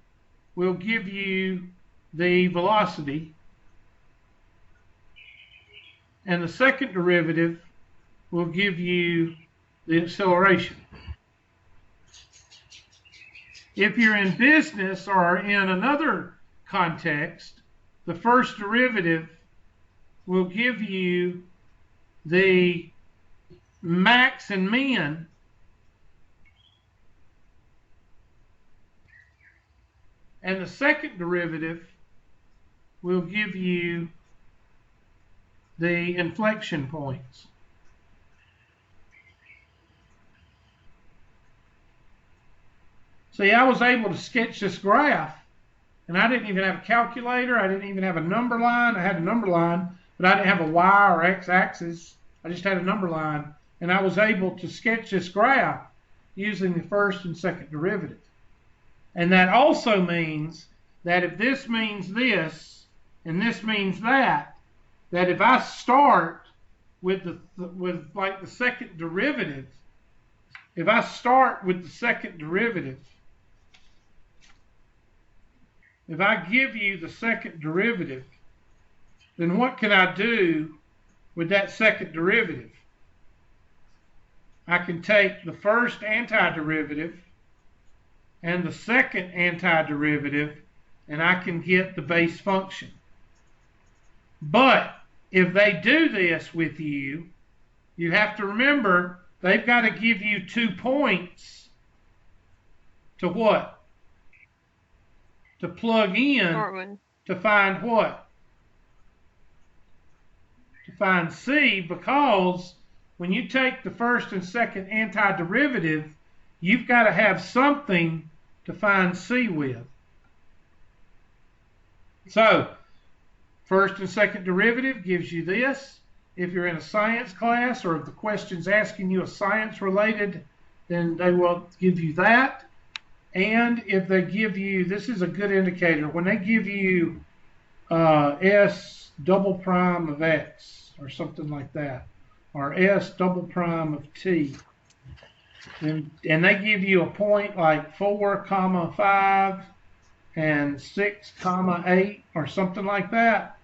will give you the velocity, and the second derivative will give you the acceleration. If you're in business or in another context, the first derivative will give you the max and min, and the second derivative will give you the inflection points. See, I was able to sketch this graph, and I didn't even have a calculator. I didn't even have a number line. I had a number line, but I didn't have a Y or X axis. I just had a number line, and I was able to sketch this graph using the first and second derivative. And that also means that if this means this, and this means that if I start with like the second derivative, if I start with the second derivative, if I give you the second derivative, then what can I do with that second derivative? I can take the first antiderivative and the second antiderivative, and I can get the base function. But if they do this with you, you have to remember they've got to give you 2 points to what? To plug in to find what? To find C, because when you take the first and second antiderivative, you've got to have something to find C with. So, first and second derivative gives you this. If you're in a science class, or if the question's asking you a science related, then they will give you that. And if they give you, this is a good indicator, when they give you S double prime of X or something like that, or S double prime of T, and they give you a point like 4,5 and 6,8 or something like that,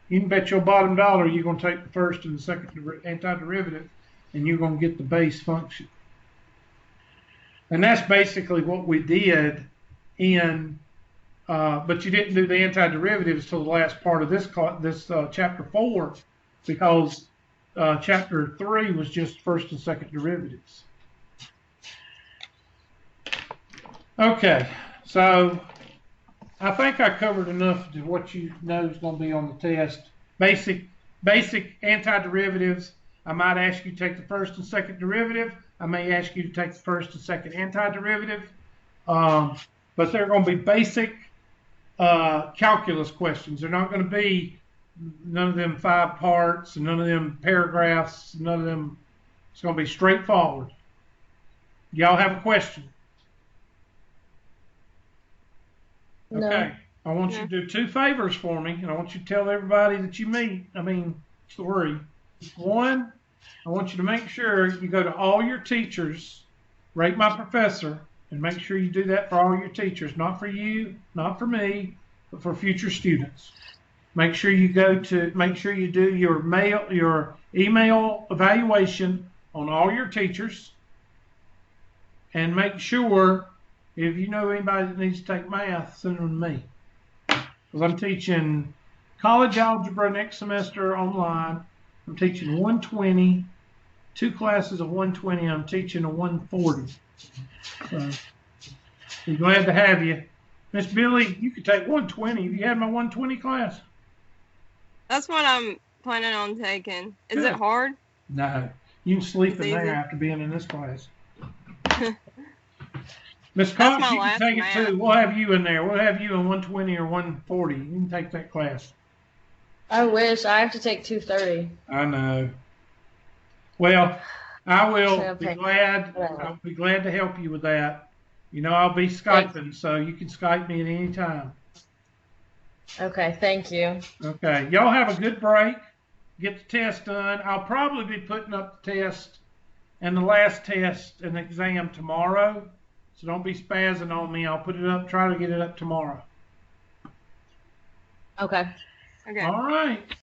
you can bet your bottom dollar you're going to take the first and the second antiderivative, and you're going to get the base function. And that's basically what we did in, but you didn't do the antiderivatives till the last part of this chapter 4, because chapter 3 was just first and second derivatives. Okay, so I think I covered enough to what you know is going to be on the test. Basic antiderivatives. I might ask you to take the first and second derivative. I may ask you to take the first and second antiderivative. But they're going to be basic calculus questions. They're not going to be none of them 5 parts and none of them paragraphs, none of them. It's going to be straightforward. Y'all have a question? No. Okay. I want you to do 2 favors for me, and I want you to tell everybody that you meet. 3. 1, I want you to make sure you go to all your teachers, rate my professor, and make sure you do that for all your teachers, not for you, not for me, but for future students. Make sure you do your email evaluation on all your teachers, and make sure if you know anybody that needs to take math, send them to me. Because I'm teaching college algebra next semester online. I'm teaching 120, 2 classes of 120. I'm teaching a 140. So, be glad to have you. Miss Billy, you could take 120. Have you had my 120 class? That's what I'm planning on taking. Is Good. it hard? No. You can sleep in there easy. after being in this class. Miss Cox, my you can last take math. it too. We'll have you in there. We'll have you in 120 or 140. You can take that class. I wish. I have to take 230. I know. Well, I will So, be okay. glad. Whatever. I'll be glad to help you with that. You know I'll be Skyping, so you can Skype me at any time. Okay, thank you. Okay, y'all have a good break. Get the test done. I'll probably be putting up the test and the last test and exam tomorrow. So don't be spazzing on me. I'll put it up, try to get it up tomorrow. Okay. Okay. All right.